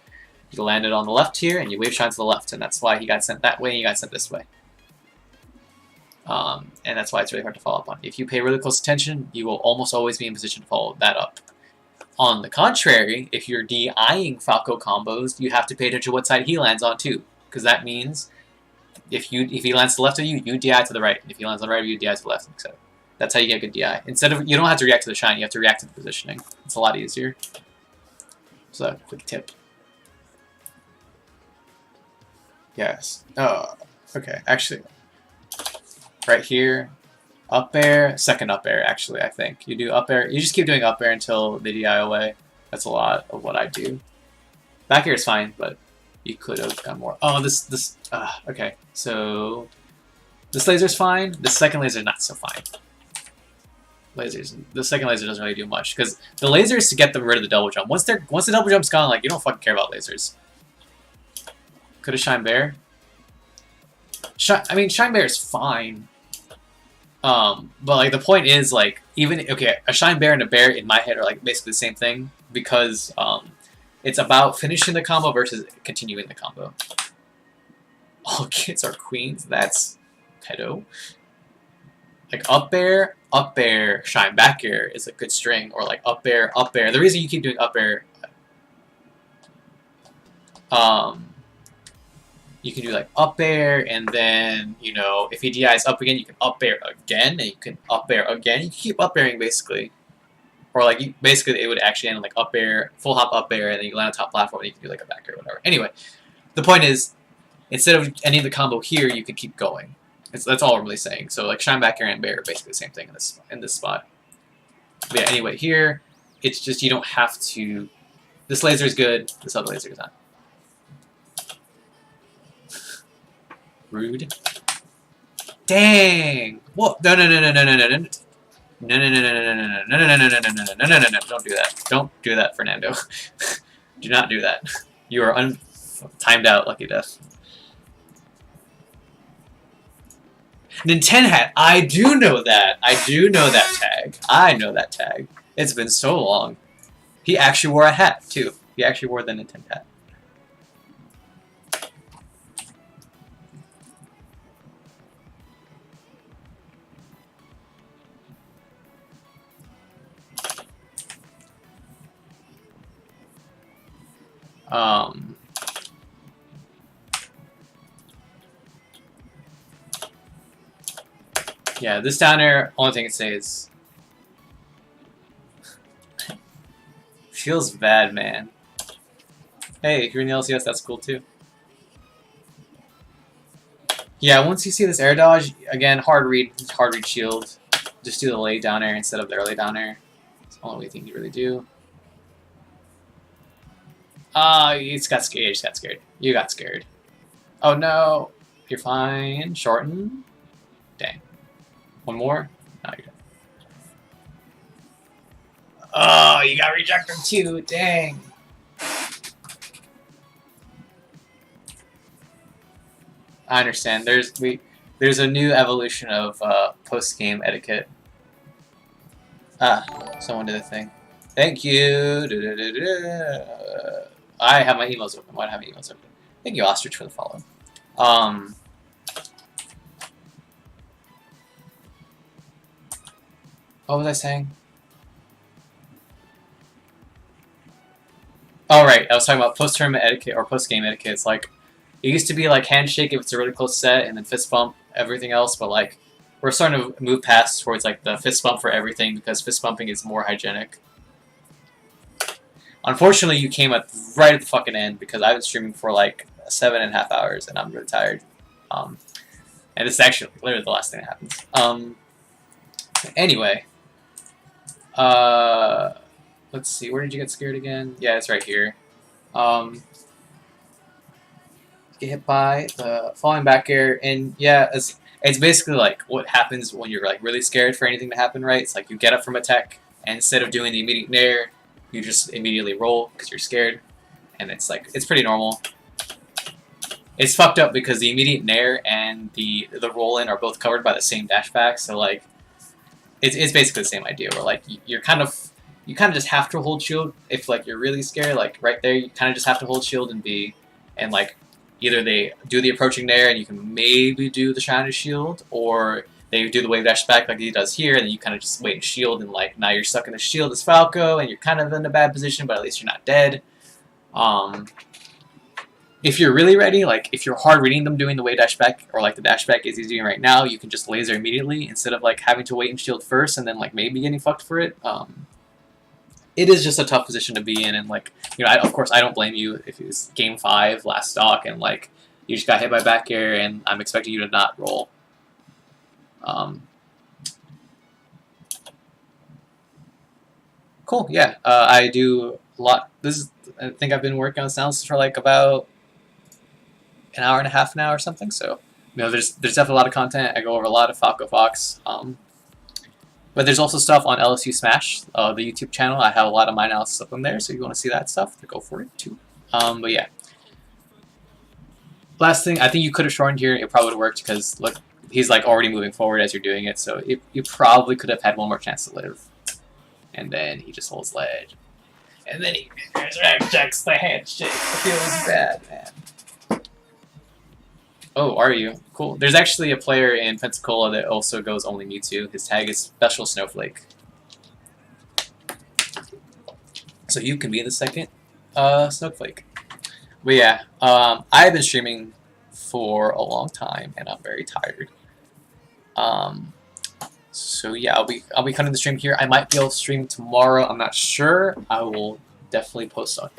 You landed on the left here, and you wave shine to the left, and that's why he got sent that way, and you got sent this way. And that's why it's really hard to follow up on. If you pay really close attention, you will almost always be in position to follow that up. On the contrary, if you're DIing Falco combos, you have to pay attention to what side he lands on too, because that means if he lands to the left of you, you DI to the right. If he lands on the right of you, DI to the left, etc. That's how you get good DI. Instead of you don't have to react to the shine, you have to react to the positioning. It's a lot easier. So, quick tip. Yes. Oh, okay. Actually, right here. Up air, second up air, actually, I think. You do up air, you just keep doing up air until they DI away. That's a lot of what I do. Back air is fine, but you could have done more. Oh, okay. So, this laser's fine, the second laser not so fine. The second laser doesn't really do much, because the laser is to get them rid of the double jump. Once the double jump's gone, like, you don't fucking care about lasers. Could have Shine Bear. Shine Bear is fine. But like the point is like a Shine Bear and a Bear in my head are like basically the same thing because it's about finishing the combo versus continuing the combo. All kids are queens. That's pedo. Like up air, shine back air is a good string, or like up air. The reason you keep doing up air, you can do like up air, and then, you know, if he DIs up again, you can up air again, and you can up air again. You can keep up airing basically. Or like, basically it would actually end like up air, full hop up air, and then you land on top platform, and you can do like a back air or whatever. Anyway, the point is, instead of ending the combo here, you could keep going. That's all I'm really saying. So like shine back air and bear are basically the same thing in this spot. But yeah, anyway, here, it's just you don't have to, this laser is good, this other laser is not. Rude. Dang! What? No! No! Don't do that. Don't do that, Fernando. Do not do that. You are timed out, Lucky Death. Nintendo hat. I do know that. I do know that tag. I know that tag. It's been so long. He actually wore a hat too. He actually wore the Nintendo hat. Yeah, this down air, only thing I can say is feels bad, man. Hey, if you're in the LCS, that's cool too. Yeah, once you see this air dodge, again, hard read shield. Just do the lay down air instead of the early down air. It's the only thing you really do. It's got scared. You just got scared. You got scared. Oh no. You're fine. Shorten. Dang. One more? No, you're done. Oh, you got rejected too. Dang. I understand. There's a new evolution of post-game etiquette. Someone did a thing. Thank you. I have my emails open. Why do I have my emails open? Thank you, Ostrich, for the follow. What was I saying? Oh, right. I was talking about post-tournament etiquette or post-game etiquette. It's like, it used to be like handshake if it's a really close set, and then fist bump everything else. But like, we're starting to move past towards like the fist bump for everything because fist bumping is more hygienic. Unfortunately, you came at right at the fucking end because I've been streaming for like 7.5 hours and I'm really tired. And this is actually literally the last thing that happens. Anyway, let's see. Where did you get scared again? Yeah, it's right here. Get hit by the falling back air, and yeah, it's basically like what happens when you're like really scared for anything to happen, right? It's like you get up from a tech, and instead of doing the immediate nair, you just immediately roll because you're scared, and it's like it's pretty normal. It's fucked up because the immediate nair and the roll in are both covered by the same dash back, so like it's basically the same idea where like you kind of just have to hold shield if like you're really scared, like right there you kind of just have to hold shield and be and like either they do the approaching nair and you can maybe do the shiny shield, or they do the wave dash back like he does here, and then you kind of just wait and shield, and like now you're stuck in the shield as Falco, and you're kind of in a bad position, but at least you're not dead. If you're really ready, like if you're hard reading them doing the wave dash back, or like the dash back is he's doing right now, you can just laser immediately instead of like having to wait and shield first and then like maybe getting fucked for it. It is just a tough position to be in, and like, you know, of course I don't blame you if it's game 5 last stock and like you just got hit by back air and I'm expecting you to not roll. Cool, yeah. I do a lot. I think I've been working on sounds for like about an hour and a half now or something. So, you know, there's definitely a lot of content. I go over a lot of Falco Fox. But there's also stuff on LSU Smash, the YouTube channel. I have a lot of my analysis up on there, so if you want to see that stuff, go for it too. But yeah. Last thing, I think you could have shortened here. It probably would have worked because look, he's like already moving forward as you're doing it, so you probably could have had one more chance to live. And then he just holds ledge. And then he rejects the handshake. It feels bad, man. Oh, are you? Cool. There's actually a player in Pensacola that also goes only Mewtwo. His tag is Special Snowflake. So you can be the second Snowflake. But yeah, I've been streaming for a long time, and I'm very tired. So yeah, I'll be cutting the stream here. I might be able to stream tomorrow. I'm not sure. I will definitely post on